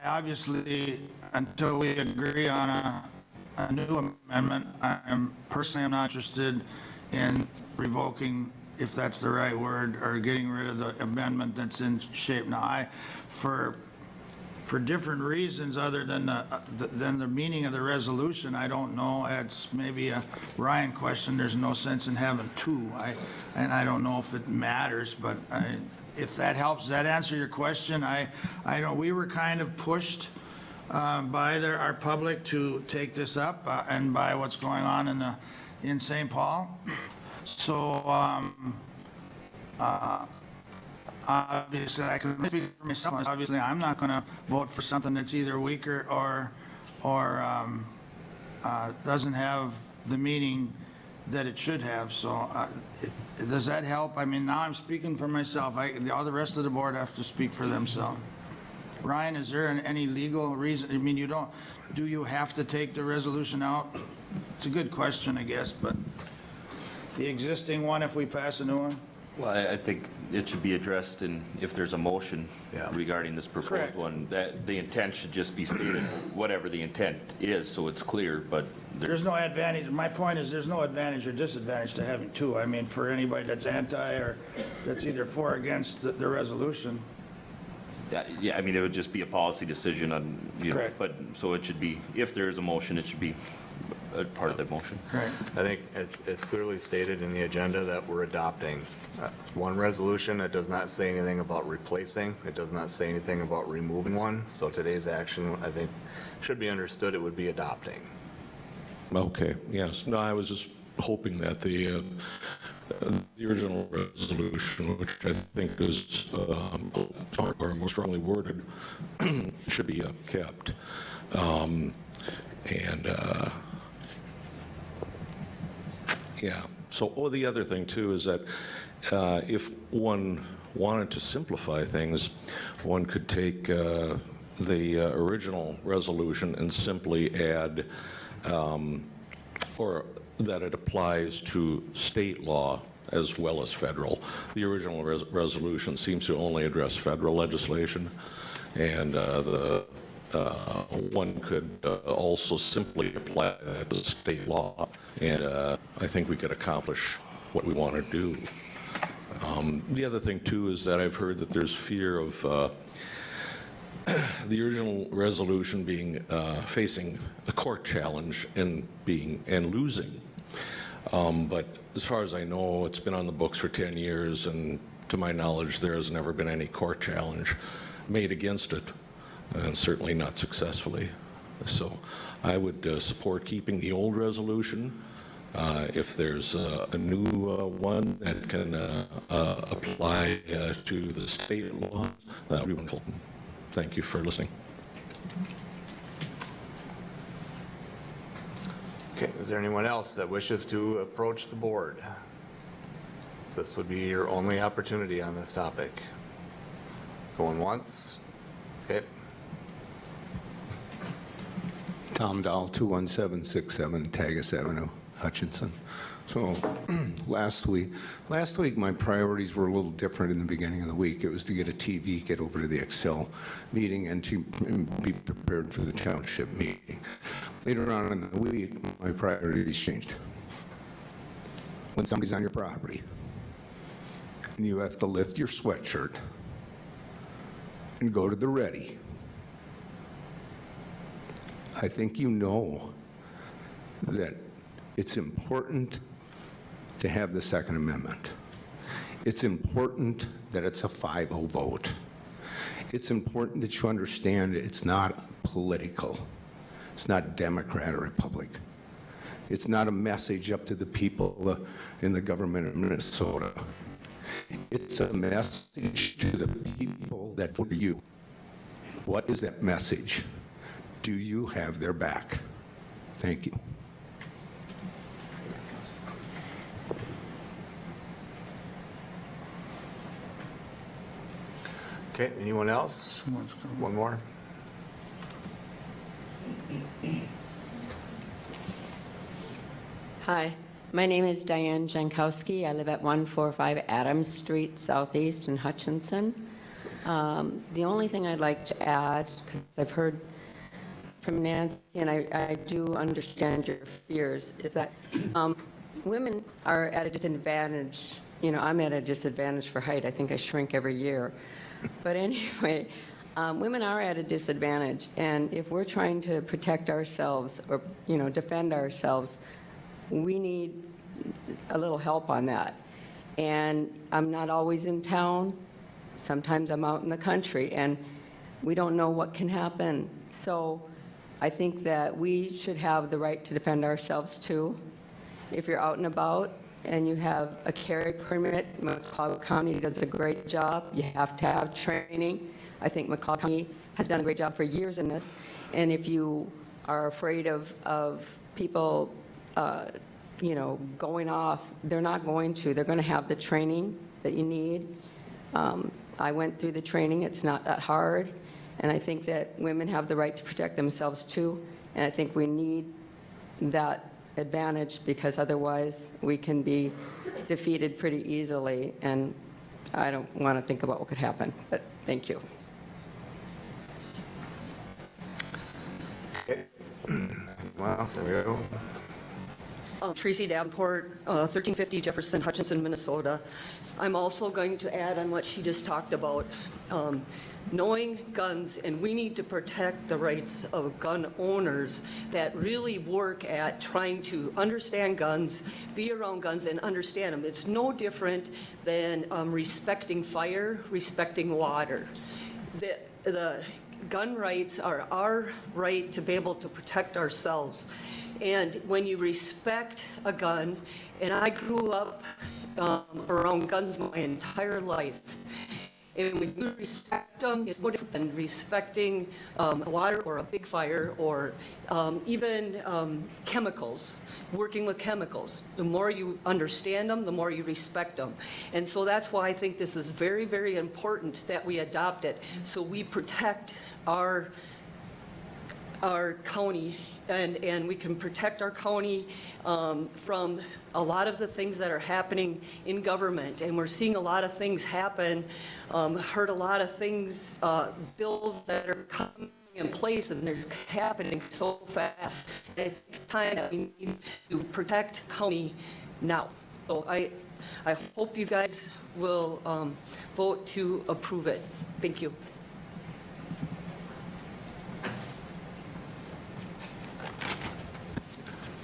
obviously, until we agree on a new amendment, personally I'm not interested in revoking, if that's the right word, or getting rid of the amendment that's in shape now. For different reasons other than the meaning of the resolution, I don't know. It's maybe a Ryan question. There's no sense in having two. And I don't know if it matters, but if that helps, does that answer your question? I know we were kind of pushed by our public to take this up and by what's going on in St. Paul. So obviously, I can speak for myself. Obviously, I'm not going to vote for something that's either weaker or doesn't have the meaning that it should have. So does that help? I mean, now I'm speaking for myself. All the rest of the board have to speak for themselves. Ryan, is there any legal reason? I mean, do you have to take the resolution out? It's a good question, I guess, but the existing one, if we pass a new one? Well, I think it should be addressed in, if there's a motion regarding this proposed Correct. one, that the intent should just be stated, whatever the intent is, so it's clear, but There's no advantage, my point is, there's no advantage or disadvantage to having two. I mean, for anybody that's anti or that's either for or against the resolution. yeah, I mean, it would just be a policy decision on, you know, Correct. but, so it should be, if there is a motion, it should be a part of that motion. Right. I think it's clearly stated in the agenda that we're adopting one resolution. It does not say anything about replacing. It does not say anything about removing one. So today's action, I think, should be understood, it would be adopting. Okay, yes. No, I was just hoping that the original resolution, which I think is or more strongly worded, should be kept. Yeah. So, the other thing too is that if one wanted to simplify things, one could take the original resolution and simply add, or that it applies to state law as well as federal. The original resolution seems to only address federal legislation, and one could also simply apply that to state law, and I think we could accomplish what we want to do. The other thing too is that I've heard that there's fear of the original resolution being facing a court challenge and losing. But as far as I know, it's been on the books for 10 years, and to my knowledge, there has never been any court challenge made against it, and certainly not successfully. So I would support keeping the old resolution. If there's a new one that can apply to the state law, that would be wonderful. Thank you for listening. Okay, is there anyone else that wishes to approach the board? This would be your only opportunity on this topic. Going once? Okay. Tom Dahl, 21767 Tagus Avenue, Hutchinson. So last week my priorities were a little different in the beginning of the week. It was to get a TV, get over to the Excel meeting, and to be prepared for the township meeting. Later on in the week, my priorities changed. When somebody's on your property, and you have to lift your sweatshirt and go to the ready, I think you know that it's important to have the Second Amendment. It's important that it's a 5-0 vote. It's important that you understand it's not political. It's not Democrat or Republic. It's not a message up to the people in the government of Minnesota. It's a message to the people that vote for you. What is that message? Do you have their back? Thank you. Okay, anyone else? One more. Hi, my name is Diane Jankowski. I live at 145 Adams Street Southeast in Hutchinson. The only thing I'd like to add, because I've heard from Nancy, and I do understand your fears, is that women are at a disadvantage. You know, I'm at a disadvantage for height. I think I shrink every year. But anyway, women are at a disadvantage, and if we're trying to protect ourselves or, you know, defend ourselves, we need a little help on that. And I'm not always in town. Sometimes I'm out in the country, and we don't know what can happen. So I think that we should have the right to defend ourselves too. If you're out and about and you have a carry permit, McLeod County does a great job. You have to have training. I think McLeod County has done a great job for years in this. And if you are afraid of people, you know, going off, they're not going to. They're going to have the training that you need. I went through the training. It's not that hard. And I think that women have the right to protect themselves too. And I think we need that advantage, because otherwise we can be defeated pretty easily, and I don't want to think about what could happen, but thank you. Well, there we go. Tracy Davenport, 1350 Jefferson, Hutchinson, Minnesota. I'm also going to add on what she just talked about. Knowing guns, and we need to protect the rights of gun owners that really work at trying to understand guns, be around guns, and understand them. It's no different than respecting fire, respecting water. The gun rights are our right to be able to protect ourselves. And when you respect a gun, and I grew up around guns my entire life, and when you respect them, it's no different than respecting water or a big fire or even chemicals, working with chemicals. The more you understand them, the more you respect them. And so that's why I think this is very, very important that we adopt it, so we protect our county, and we can protect our county from a lot of the things that are happening in government. And we're seeing a lot of things happen, heard a lot of things, bills that are coming in place, and they're happening so fast. And I think it's time that we need to protect county now. So I hope you guys will vote to approve it. Thank you.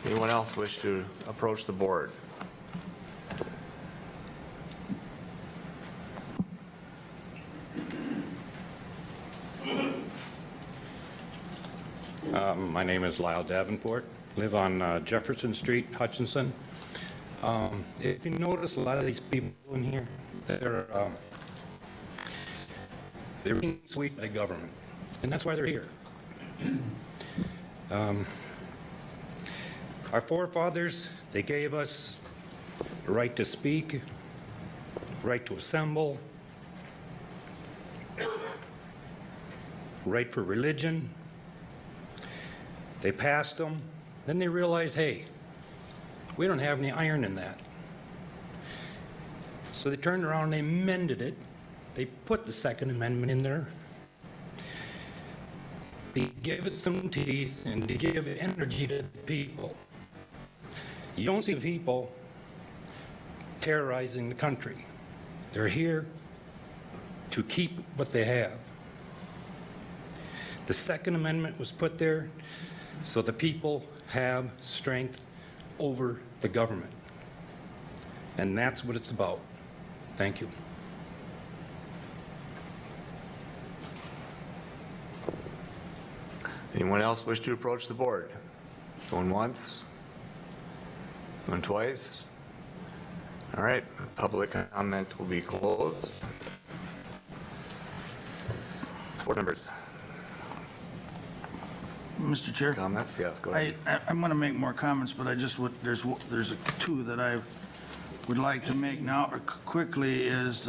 Anyone else wish to approach the board? My name is Lyle Davenport, live on Jefferson Street, Hutchinson. If you notice, a lot of these people in here, they're being sweet by government, and that's why they're here. Our forefathers, they gave us the right to speak, right to assemble, right for religion. They passed them. Then they realized, hey, we don't have any iron in that. So they turned around and they amended it. They put the Second Amendment in there. They give it some teeth and to give energy to the people. You don't see the people terrorizing the country. They're here to keep what they have. The Second Amendment was put there so the people have strength over the government. And that's what it's about. Thank you. Anyone else wish to approach the board? Going once? Going twice? All right, public comment will be closed. Board members. Mr. Chair? Comments? Yes, go ahead. I'm going to make more comments, but I just would, there's two that I would like to make now quickly is,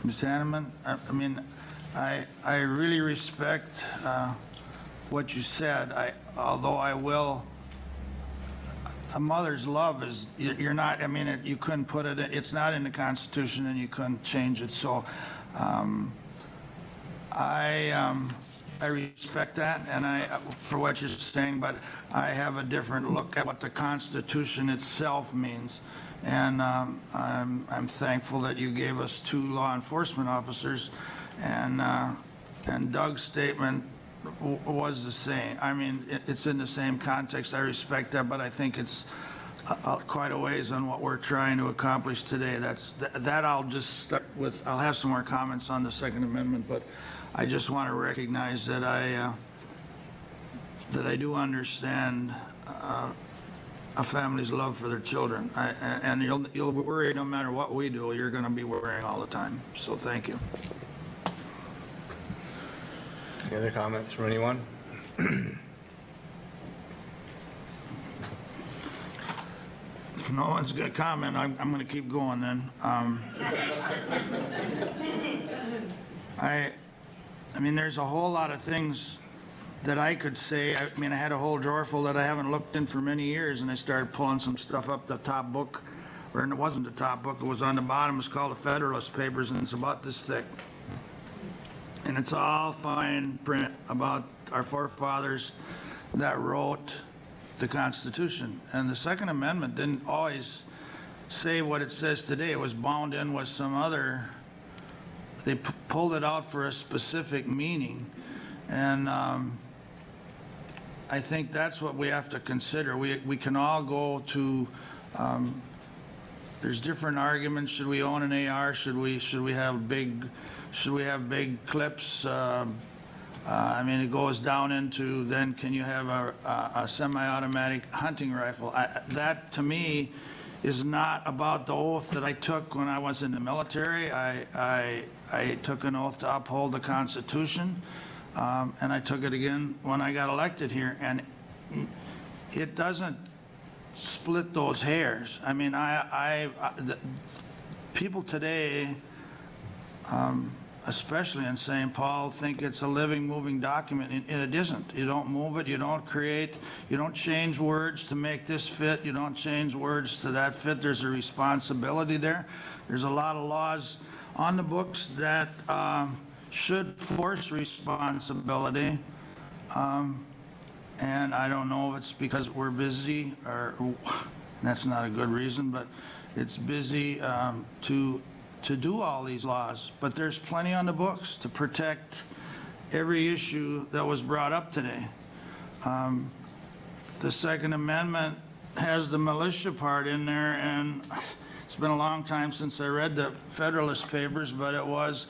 Ms. Hanneman, I mean, I really respect what you said. Although I will, a mother's love is, you're not, I mean, you couldn't put it, it's not in the Constitution and you couldn't change it. So I respect that, and for what you're saying, but I have a different look at what the Constitution itself means. And I'm thankful that you gave us 2 law enforcement officers, and Doug's statement was the same. I mean, it's in the same context. I respect that, but I think it's quite a ways on what we're trying to accomplish today. That I'll just start with. I'll have some more comments on the Second Amendment, but I just want to recognize that I do understand a family's love for their children, and you'll worry no matter what we do. You're going to be worrying all the time. So thank you. Any other comments from anyone? If no one's going to comment, I'm going to keep going then. I mean, there's a whole lot of things that I could say. I mean, I had a whole drawer full that I haven't looked in for many years, and I started pulling some stuff up the top book, or it wasn't the top book, it was on the bottom. It's called the Federalist Papers, and it's about this thick. And it's all fine print about our forefathers that wrote the Constitution. And the Second Amendment didn't always say what it says today. It was bound in with some other, they pulled it out for a specific meaning. And I think that's what we have to consider. We can all go to, there's different arguments. Should we own an AR? Should we have big clips? I mean, it goes down into then can you have a semi-automatic hunting rifle? That to me is not about the oath that I took when I was in the military. I took an oath to uphold the Constitution, and I took it again when I got elected here. And it doesn't split those hairs. I mean, people today, especially in St. Paul, think it's a living, moving document, and it isn't. You don't move it, you don't create, you don't change words to make this fit, you don't change words to that fit. There's a responsibility there. There's a lot of laws on the books that should force responsibility, and I don't know if it's because we're busy, or that's not a good reason, but it's busy to do all these laws. But there's plenty on the books to protect every issue that was brought up today. The Second Amendment has the militia part in there, and it's been a long time since I read the Federalist Papers, but it was,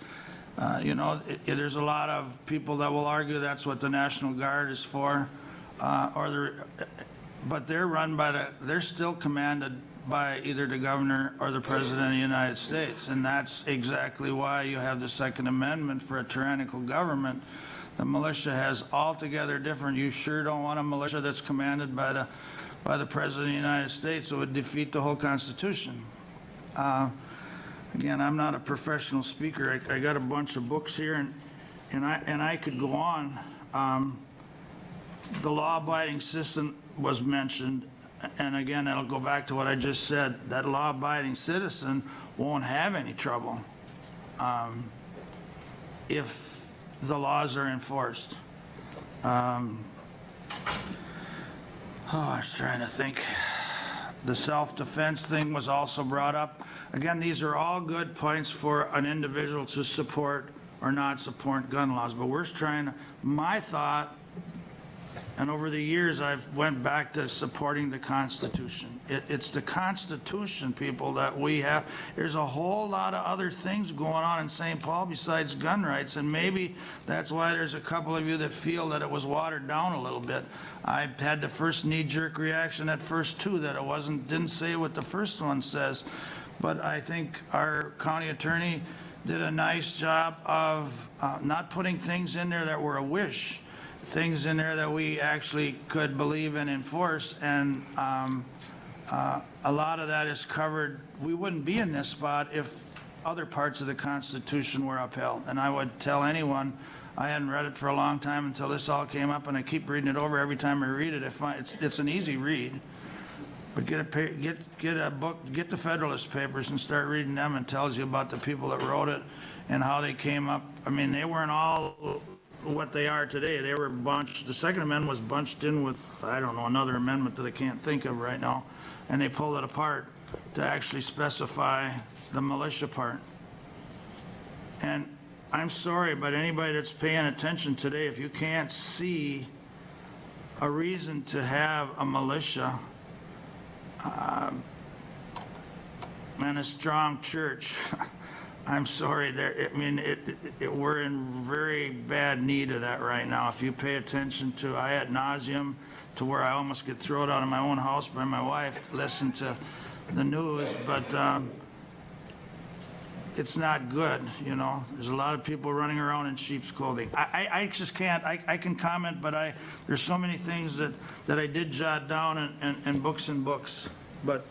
there's a lot of people that will argue that's what the National Guard is for, but they're still commanded by either the governor or the president of the United States. And that's exactly why you have the Second Amendment for a tyrannical government. The militia has altogether different. You sure don't want a militia that's commanded by the president of the United States. It would defeat the whole Constitution. Again, I'm not a professional speaker. I got a bunch of books here, and I could go on. The law-abiding system was mentioned. And again, that'll go back to what I just said. That law-abiding citizen won't have any trouble if the laws are enforced. I was trying to think. The self-defense thing was also brought up. Again, these are all good points for an individual to support or not support gun laws. But we're trying to, my thought, and over the years, I've went back to supporting the Constitution. It's the Constitution, people, that we have. There's a whole lot of other things going on in St. Paul besides gun rights, and maybe that's why there's a couple of you that feel that it was watered down a little bit. I had the first knee-jerk reaction at first, too, that it didn't say what the first one says. But I think our county attorney did a nice job of not putting things in there that were a wish, things in there that we actually could believe and enforce, and a lot of that is covered. We wouldn't be in this spot if other parts of the Constitution were upheld. And I would tell anyone, I hadn't read it for a long time until this all came up, and I keep reading it over. Every time I read it, it's an easy read. But get a book, get the Federalist Papers and start reading them, and tells you about the people that wrote it and how they came up. I mean, they weren't all what they are today. They were bunched. The Second Amendment was bunched in with, I don't know, another amendment that I can't think of right now, and they pulled it apart to actually specify the militia part. And I'm sorry, but anybody that's paying attention today, if you can't see a reason to have a militia and a strong church, I'm sorry, we're in very bad need of that right now. If you pay attention to ad nauseum, to where I almost get thrown out of my own house by my wife, listen to the news, but it's not good, you know. There's a lot of people running around in sheep's clothing. I just can't, I can comment, but there's so many things that I did jot down in books, but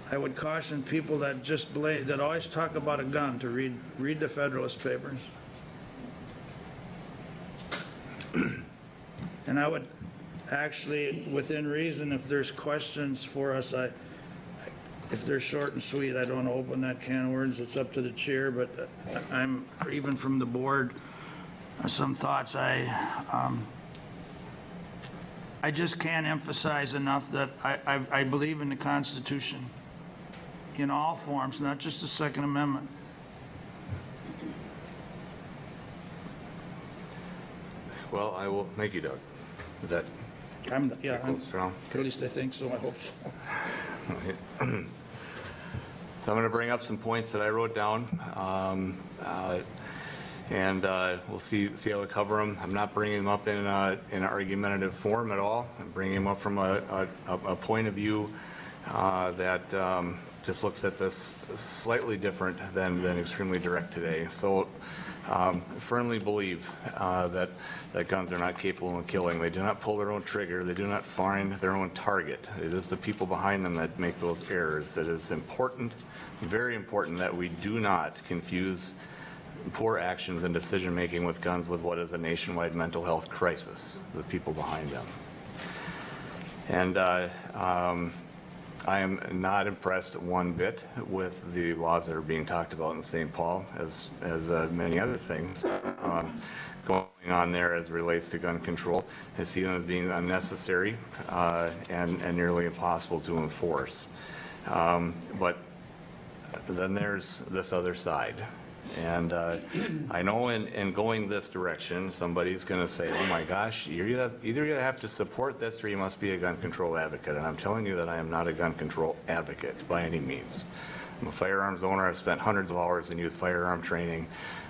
I would caution people that that always talk about a gun to read the Federalist Papers. And I would actually, within reason, if there's questions for us, if they're short and sweet, I don't open that can of worms. It's up to the chair, but I'm, even from the board, some thoughts I just can't emphasize enough that I believe in the Constitution in all forms, not just the Second Amendment. Well, I will, thank you, Doug. Is that? Strong? At least I think so, I hope so. So I'm going to bring up some points that I wrote down, and we'll see how we cover them. I'm not bringing them up in an argumentative form at all. I'm bringing them up from a point of view that just looks at this slightly different than extremely direct today. So I firmly believe that guns are not capable of killing. They do not pull their own trigger. They do not find their own target. It is the people behind them that make those errors. It is important, very important, that we do not confuse poor actions and decision-making with guns with what is a nationwide mental health crisis, the people behind them. And I am not impressed one bit with the laws that are being talked about in St. Paul, as many other things going on there as relates to gun control. I see them as being unnecessary and nearly impossible to enforce. But then there's this other side. And I know in going this direction, somebody's going to say, oh my gosh, either you have to support this or you must be a gun control advocate. And I'm telling you that I am not a gun control advocate by any means. I'm a firearms owner. I've spent hundreds of hours in youth firearm training.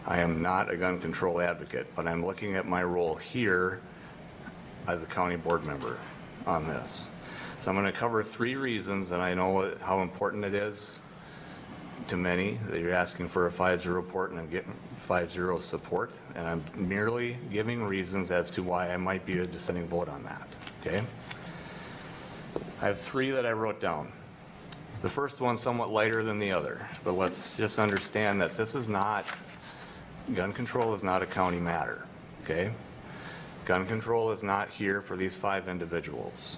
I am not a gun control advocate, but I'm looking at my role here as a county board member on this. So I'm going to cover 3 reasons, and I know how important it is to many that you're asking for a 5-0 report, and I'm getting 5-0 support, and I'm merely giving reasons as to why I might be a dissenting vote on that, okay? I have 3 that I wrote down. The first one somewhat lighter than the other, but let's just understand that this is not, gun control is not a county matter, okay? Gun control is not here for these 5 individuals.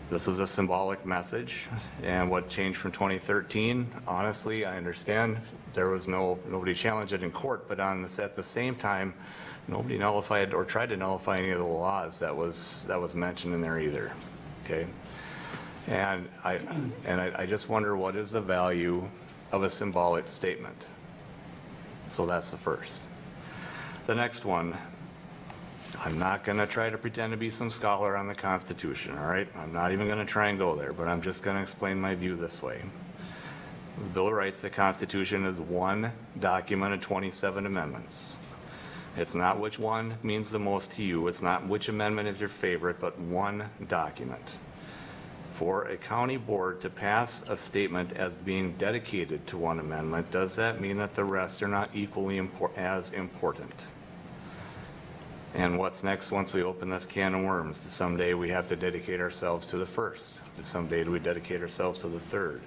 This is a symbolic message, and what changed from 2013, honestly, I understand there was nobody challenged it in court, but at the same time, nobody nullified or tried to nullify any of the laws that was mentioned in there either, okay? And I just wonder, what is the value of a symbolic statement? So that's the first. The next one, I'm not going to try to pretend to be some scholar on the Constitution, all right? I'm not even going to try and go there, but I'm just going to explain my view this way. The Bill of Rights, the Constitution, is one document of 27 amendments. It's not which one means the most to you. It's not which amendment is your favorite, but one document. For a county board to pass a statement as being dedicated to one amendment, does that mean that the rest are not equally as important? And what's next once we open this can of worms? Someday we have to dedicate ourselves to the first. Someday do we dedicate ourselves to the third?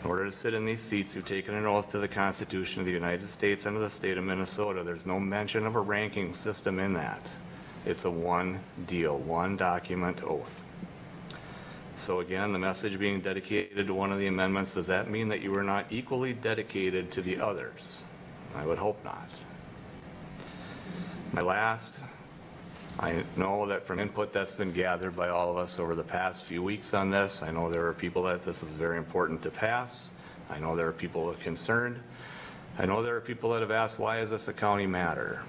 In order to sit in these seats, you've taken an oath to the Constitution of the United States and of the state of Minnesota. There's no mention of a ranking system in that. It's a one deal, one document oath. So again, the message being dedicated to one of the amendments, does that mean that you are not equally dedicated to the others? I would hope not. My last, I know that from input that's been gathered by all of us over the past few weeks on this, I know there are people that this is very important to pass. I know there are people that are concerned. I know there are people that have asked, why is this a county matter?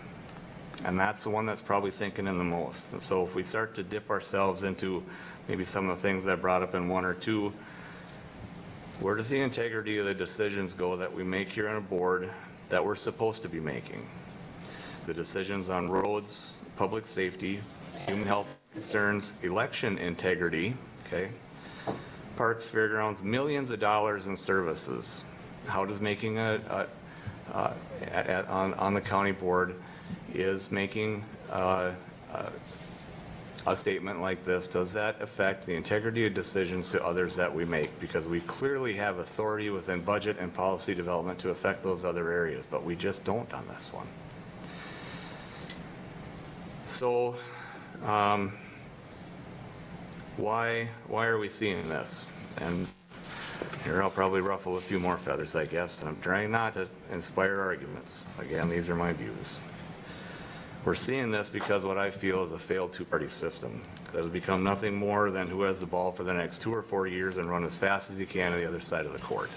And that's the one that's probably sinking in the most. And so if we start to dip ourselves into maybe some of the things that I brought up in 1 or 2, where does the integrity of the decisions go that we make here on a board that we're supposed to be making? The decisions on roads, public safety, human health concerns, election integrity, okay? Parks, fairgrounds, millions of dollars in services. How does making on the county board is making a statement like this, does that affect the integrity of decisions to others that we make? Because we clearly have authority within budget and policy development to affect those other areas, but we just don't on this one. So, why are we seeing this? And here I'll probably ruffle a few more feathers, I guess. I'm trying not to inspire arguments. Again, these are my views. We're seeing this because what I feel is a failed two-party system that has become nothing more than who has the ball for the next 2 or 4 years and run as fast as he can to the other side of the court.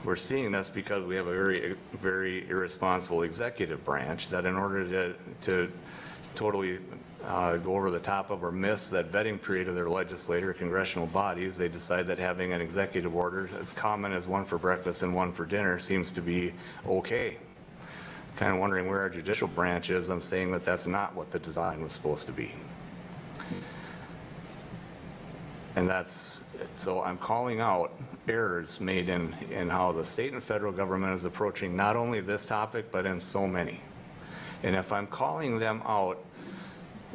We're seeing this because we have a very irresponsible executive branch that in order to totally go over the top of or miss that vetting period of their legislator or congressional bodies, they decide that having an executive order as common as one for breakfast and one for dinner seems to be okay. Kind of wondering where our judicial branch is on saying that that's not what the design was supposed to be. And so I'm calling out errors made in how the state and federal government is approaching not only this topic, but in so many. And if I'm calling them out,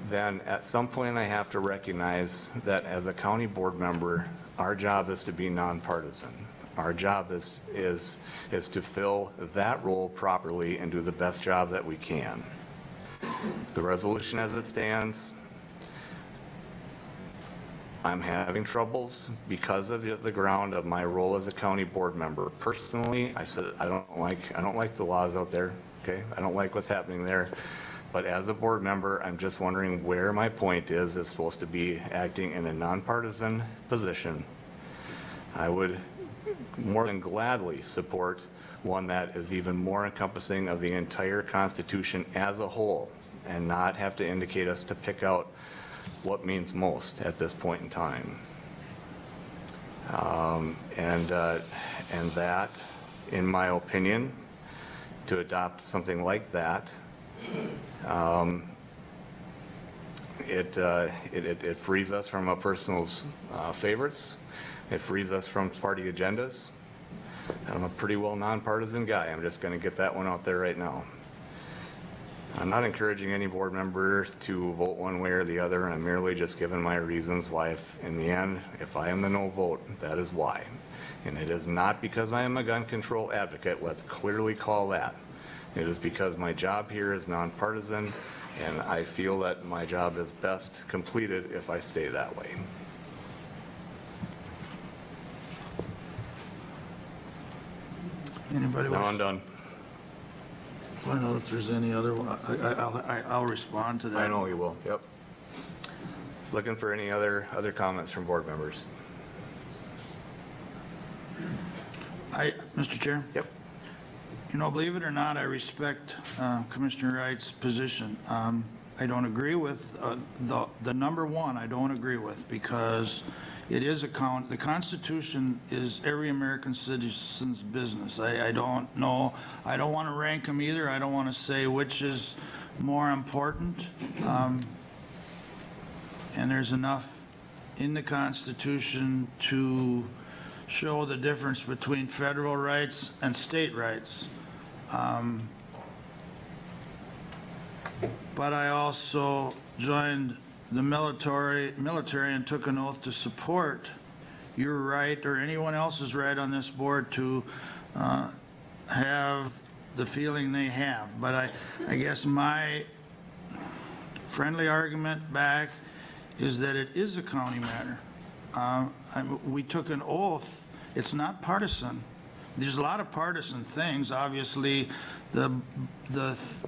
then at some point I have to recognize that as a county board member, our job is to be nonpartisan. Our job is to fill that role properly and do the best job that we can. The resolution as it stands, I'm having troubles because of the ground of my role as a county board member. Personally, I said I don't like the laws out there, okay? I don't like what's happening there. But as a board member, I'm just wondering where my point is supposed to be acting in a nonpartisan position. I would more than gladly support one that is even more encompassing of the entire Constitution as a whole and not have to indicate us to pick out what means most at this point in time. And that, in my opinion, to adopt something like that, it frees us from a person's favorites. It frees us from party agendas. I'm a pretty well nonpartisan guy. I'm just going to get that one out there right now. I'm not encouraging any board member to vote one way or the other, and I'm merely just giving my reasons why, in the end, if I am the no vote, that is why. And it is not because I am a gun control advocate. Let's clearly call that. It is because my job here is nonpartisan, and I feel that my job is best completed if I stay that way. Anybody? Now I'm done. I don't know if there's any other, I'll respond to that. I know you will, yep. Looking for any other comments from board members. Mr. Chair? Yep. You know, believe it or not, I respect Commissioner Wright's position. I don't agree with the number one. I don't agree with, because it is the Constitution is every American citizen's business. I don't know. I don't want to rank them either. I don't want to say which is more important. And there's enough in the Constitution to show the difference between federal rights and state rights. But I also joined the military and took an oath to support your right or anyone else's right on this board to have the feeling they have. But I guess my friendly argument back is that it is a county matter. We took an oath. It's not partisan. There's a lot of partisan things. Obviously, the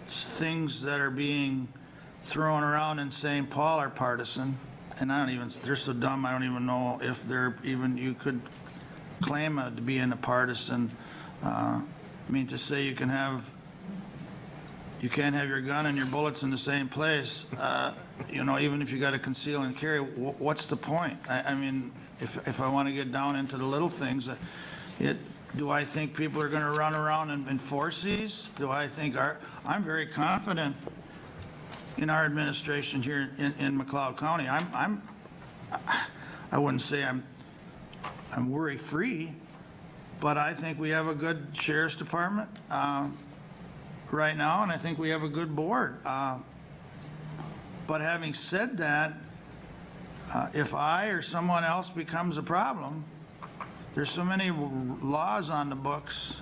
things that are being thrown around in St. Paul are partisan, and they're so dumb, I don't even know if you could claim it to be in a partisan. I mean, to say you can't have your gun and your bullets in the same place, even if you got to conceal and carry, what's the point? I mean, if I want to get down into the little things, do I think people are going to run around and enforce these? I'm very confident in our administration here in McLeod County. I wouldn't say I'm worry-free, but I think we have a good sheriff's department right now, and I think we have a good board. But having said that, if I or someone else becomes a problem, there's so many laws on the books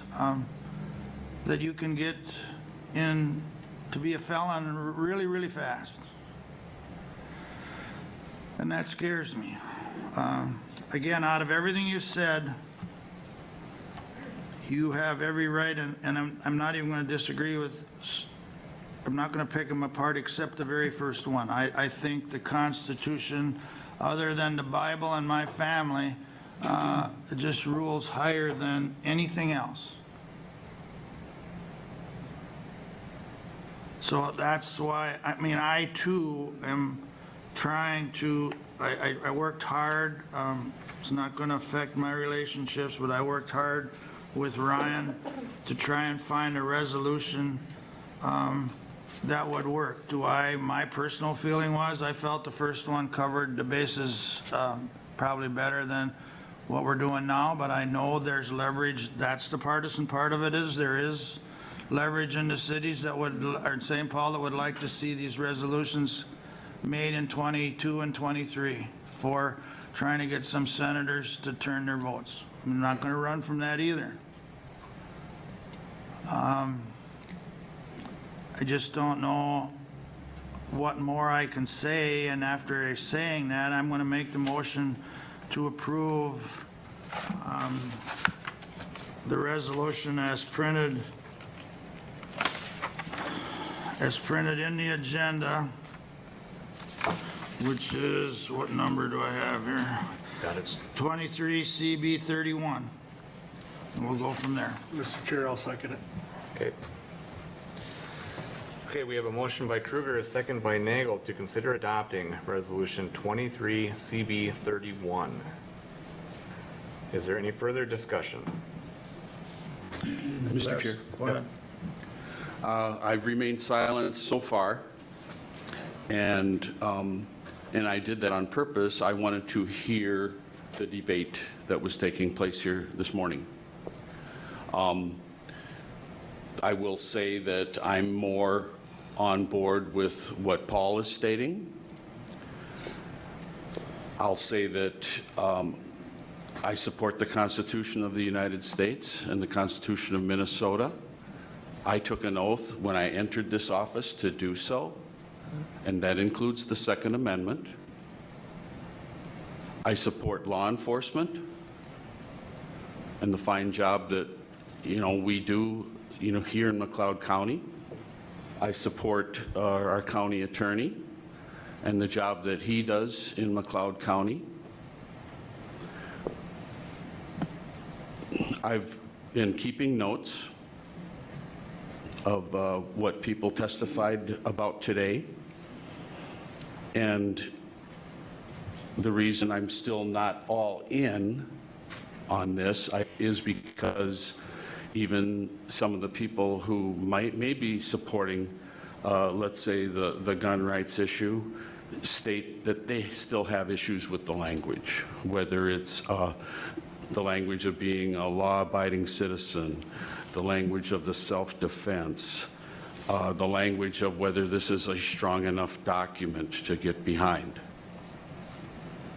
that you can get in to be a felon really, really fast. And that scares me. Again, out of everything you said, you have every right, and I'm not even going to disagree with, I'm not going to pick them apart except the very first one. I think the Constitution, other than the Bible and my family, just rules higher than anything else. So that's why, I mean, I too am trying to, I worked hard. It's not going to affect my relationships, but I worked hard with Ryan to try and find a resolution that would work. My personal feeling was I felt the first one covered the bases probably better than what we're doing now, but I know there's leverage. That's the partisan part of it, is there is leverage in the cities that would, or in St. Paul, that would like to see these resolutions made in 22 and 23 for trying to get some senators to turn their votes. I'm not going to run from that either. I just don't know what more I can say, and after saying that, I'm going to make the motion to approve the resolution as printed in the agenda, which is, what number do I have here? Got it. 23 CB 31. And we'll go from there. Mr. Chair, I'll second it. Okay. Okay, we have a motion by Kruger, a second by Nagel to consider adopting Resolution 23 CB 31. Is there any further discussion? Mr. Chair. Go ahead. I've remained silent so far, and I did that on purpose. I wanted to hear the debate that was taking place here this morning. I will say that I'm more on board with what Paul is stating. I'll say that I support the Constitution of the United States and the Constitution of Minnesota. I took an oath when I entered this office to do so, and that includes the Second Amendment. I support law enforcement and the fine job that, we do, here in McLeod County. I support our county attorney and the job that he does in McLeod County. I've been keeping notes of what people testified about today. And the reason I'm still not all in on this is because even some of the people who may be supporting, let's say, the gun rights issue, state that they still have issues with the language, whether it's the language of being a law-abiding citizen, the language of the self-defense, the language of whether this is a strong enough document to get behind.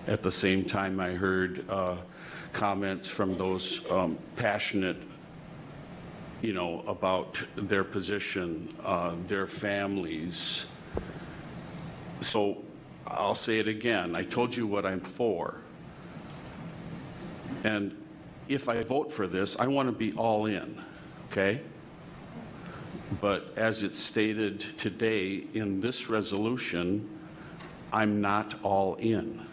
At the same time, I heard comments from those passionate, about their position, their families. So I'll say it again. I told you what I'm for. And if I vote for this, I want to be all in, okay? But as it's stated today in this resolution, I'm not all in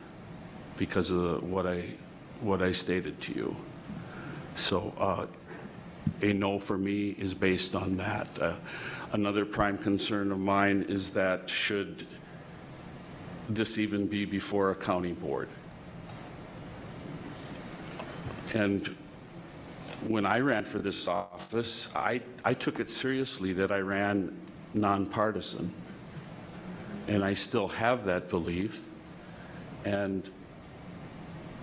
because of what I stated to you. So a no for me is based on that. Another prime concern of mine is that should this even be before a county board? And when I ran for this office, I took it seriously that I ran nonpartisan. And I still have that belief. And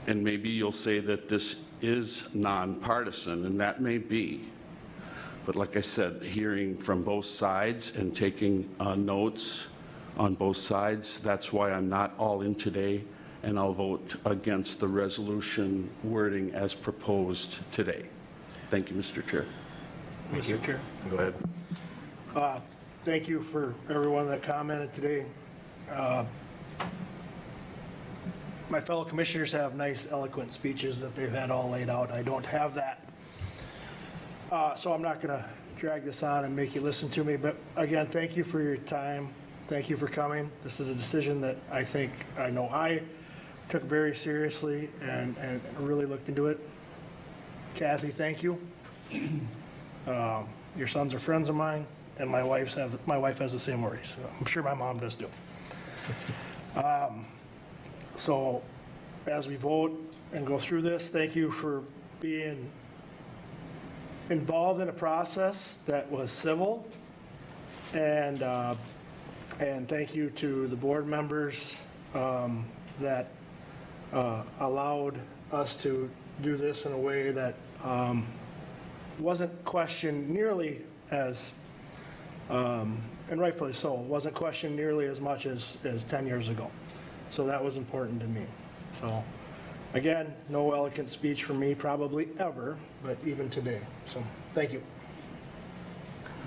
maybe you'll say that this is nonpartisan, and that may be. But like I said, hearing from both sides and taking notes on both sides, that's why I'm not all in today, and I'll vote against the resolution wording as proposed today. Thank you, Mr. Chair. Thank you. Mr. Chair. Go ahead. thank you for everyone that commented today. My fellow commissioners have nice, eloquent speeches that they've had all laid out. I don't have that. So I'm not going to drag this on and make you listen to me. But again, thank you for your time. Thank you for coming. This is a decision that I know I took very seriously and really looked into it. Kathy, thank you. Your sons are friends of mine, and my wife has the same worries. So I'm sure my mom does too. So as we vote and go through this, thank you for being involved in a process that was civil, and thank you to the board members that allowed us to do this in a way that wasn't questioned nearly as, and rightfully so, wasn't questioned nearly as much as 10 years ago. So that was important to me. So again, no eloquent speech from me probably ever, but even today. So thank you.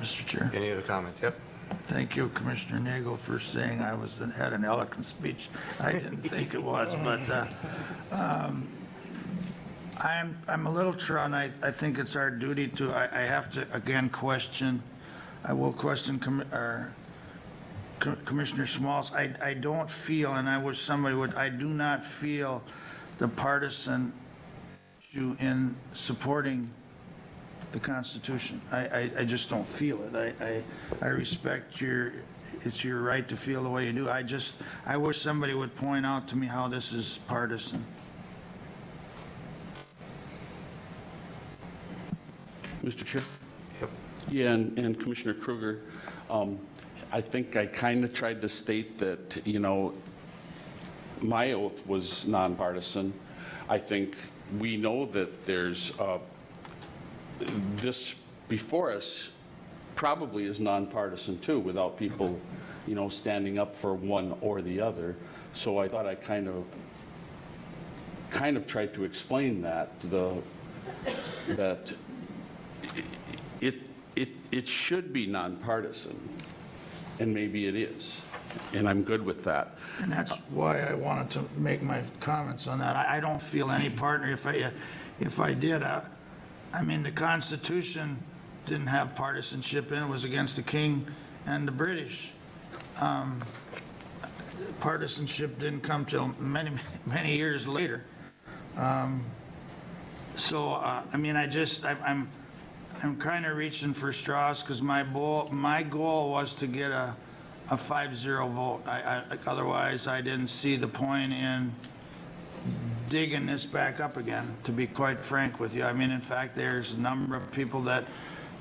Mr. Chair. Any other comments? Yep. Thank you, Commissioner Nagel, for saying I had an eloquent speech. I didn't think it was, but I'm a little drawn. I think it's our duty to, I have to again question, I will question Commissioner Smalls. I don't feel, and I wish somebody would, I do not feel the partisan issue in supporting the Constitution. I just don't feel it. I respect it's your right to feel the way you do. I wish somebody would point out to me how this is partisan. Mr. Chair? Yep. Yeah, and Commissioner Kruger, I think I kind of tried to state that, my oath was nonpartisan. I think we know that there's this before us probably is nonpartisan too, without people, standing up for one or the other. So I thought I kind of tried to explain that it should be nonpartisan, and maybe it is, and I'm good with that. And that's why I wanted to make my comments on that. I don't feel any partner. If I did, I mean, the Constitution didn't have partisanship in it. It was against the King and the British. Partisanship didn't come till many, many years later. So, I mean, I'm kind of reaching for straws because my goal was to get a 5-0 vote. Otherwise, I didn't see the point in digging this back up again, to be quite frank with you. I mean, in fact, there's a number of people that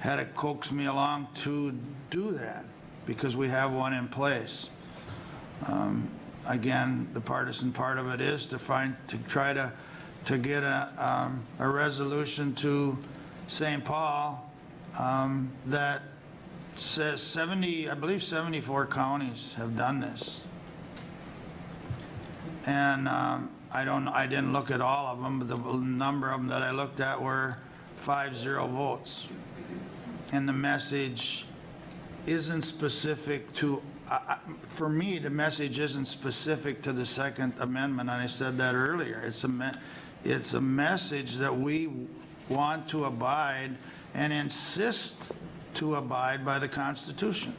had to coax me along to do that because we have one in place. Again, the partisan part of it is to try to get a resolution to St. Paul that says I believe 74 counties have done this. And I didn't look at all of them, but the number of them that I looked at were 5-0 votes. And the message isn't specific to, for me, the message isn't specific to the Second Amendment, and I said that earlier. It's a message that we want to abide and insist to abide by the Constitution.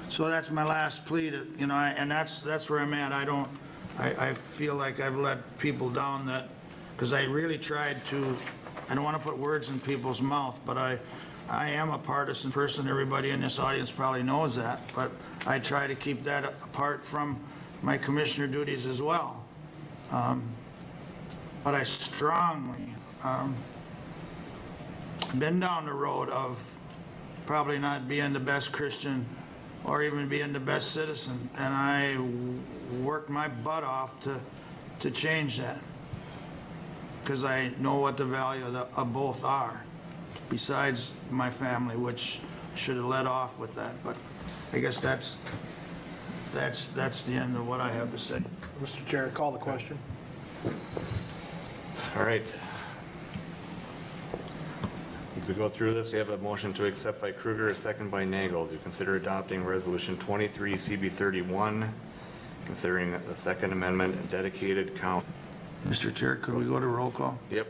So that's my last plea to, and that's where I'm at. I feel like I've let people down because I really tried to, I don't want to put words in people's mouth, but I am a partisan person. Everybody in this audience probably knows that, but I try to keep that apart from my commissioner duties as well. But I strongly been down the road of probably not being the best Christian or even being the best citizen, and I worked my butt off to change that because I know what the value of both are, besides my family, which should have led off with that. But I guess that's the end of what I have to say. Mr. Chair, call the question. All right. As we go through this, we have a motion to accept by Kruger, a second by Nagel, to consider adopting Resolution 23 CB31, considering the Second Amendment and dedicated count. Mr. Chair, could we go to roll call? Yep,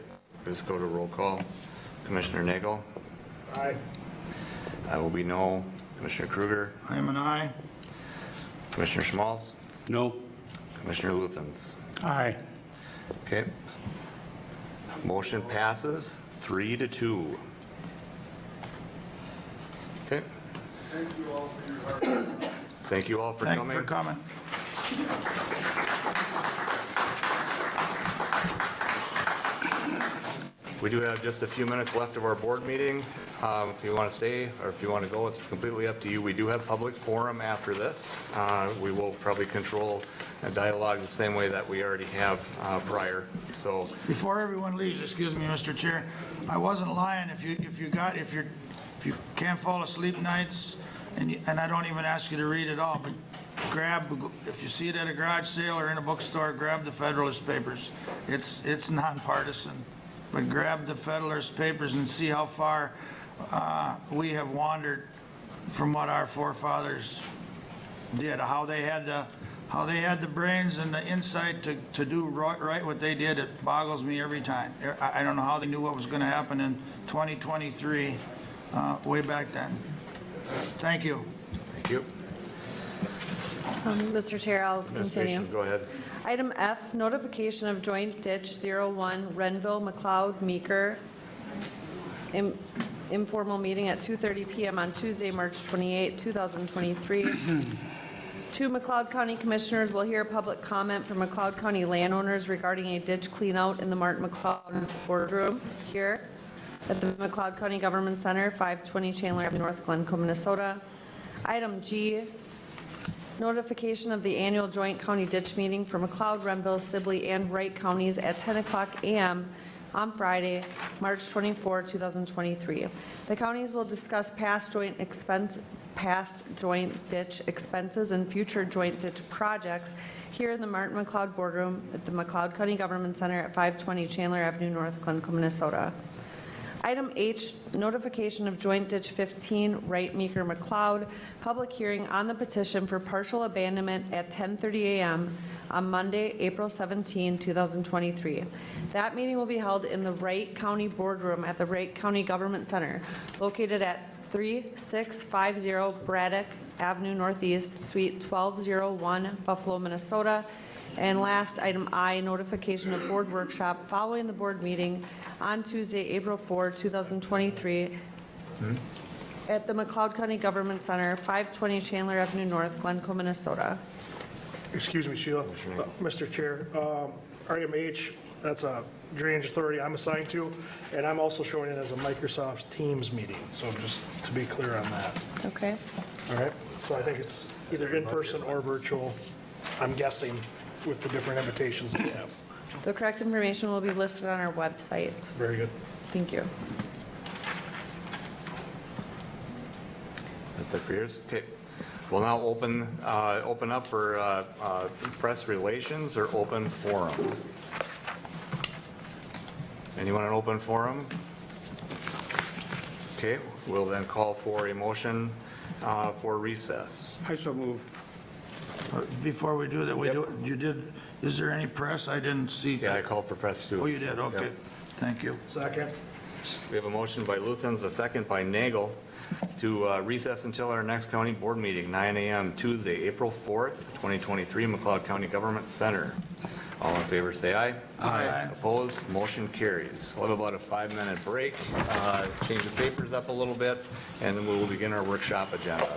let's go to roll call. Commissioner Nagel? Aye. I will be no. Commissioner Kruger? I am an aye. Commissioner Schmalz? No. Commissioner Luthens? Aye. Okay. Motion passes 3-2. Okay. Thank you all for your hard work. Thank you all for Thanks coming. for coming. We do have just a few minutes left of our board meeting. If you want to stay or if you want to go, it's completely up to you. We do have public forum after this. We will probably control a dialogue the same way that we already have prior. So Before everyone leaves, excuse me, Mr. Chair, I wasn't lying. If you can't fall asleep nights, and I don't even ask you to read it all, but if you see it at a garage sale or in a bookstore, grab the Federalist Papers. It's nonpartisan, but grab the Federalist Papers and see how far we have wandered from what our forefathers did, how they had the brains and the insight to do right what they did. It boggles me every time. I don't know how they knew what was going to happen in 2023 way back then. Thank you. thank you. Mr. Chair, I'll continue. Administration, go ahead. Item F, notification of joint ditch 01 Renville, McLeod, Meeker, informal meeting at 2:30 PM on Tuesday, March 28, 2023. Two McLeod County Commissioners will hear public comment from McLeod County landowners regarding a ditch cleanout in the Martin McLeod boardroom here at the McLeod County Government Center, 520 Chandler Avenue, North Glencoe, Minnesota. Item G, notification of the annual joint county ditch meeting for McLeod, Renville, Sibley, and Wright counties at 10 o'clock a.m. on Friday, March 24, 2023. The counties will discuss past joint ditch expenses and future joint ditch projects here in the Martin McLeod boardroom at the McLeod County Government Center at 520 Chandler Avenue, North Glencoe, Minnesota. Item H, notification of joint ditch 15, Wright, Meeker, McLeod, public hearing on the petition for partial abandonment at 10:30 a.m. on Monday, April 17, 2023. That meeting will be held in the Wright County Boardroom at the Wright County Government Center, located at 3650 Braddock Avenue Northeast, Suite 1201, Buffalo, Minnesota. And last, item I, notification of board workshop following the board meeting on Tuesday, April 4, 2023, at the McLeod County Government Center, 520 Chandler Avenue North, Glencoe, Minnesota. Excuse me, Sheila. Mr. Chair, item H, that's a drainage authority I'm assigned to, and I'm also showing it as a Microsoft Teams meeting, so just to be clear on that. Okay. All right? So I think it's either in person or virtual, I'm guessing, with the different invitations that we have. The correct information will be listed on our website. Very good. Thank you. That's it for yours? Okay. We'll now open up for press relations or open forum. Anyone in open forum? Okay, we'll then call for a motion for recess. I so move. Before we do that, is there any press? I didn't see. Yeah, I called for press too. Oh, you did? Okay. Yep. Thank you. Second. We have a motion by Luthens, a second by Nagel, to recess until our next county board meeting, 9 a.m. Tuesday, April 4th, 2023, McLeod County Government Center. All in favor, say aye. Aye. Opposed, motion carries. We'll have about a 5-minute break, change the papers up a little bit, and then we will begin our workshop agenda.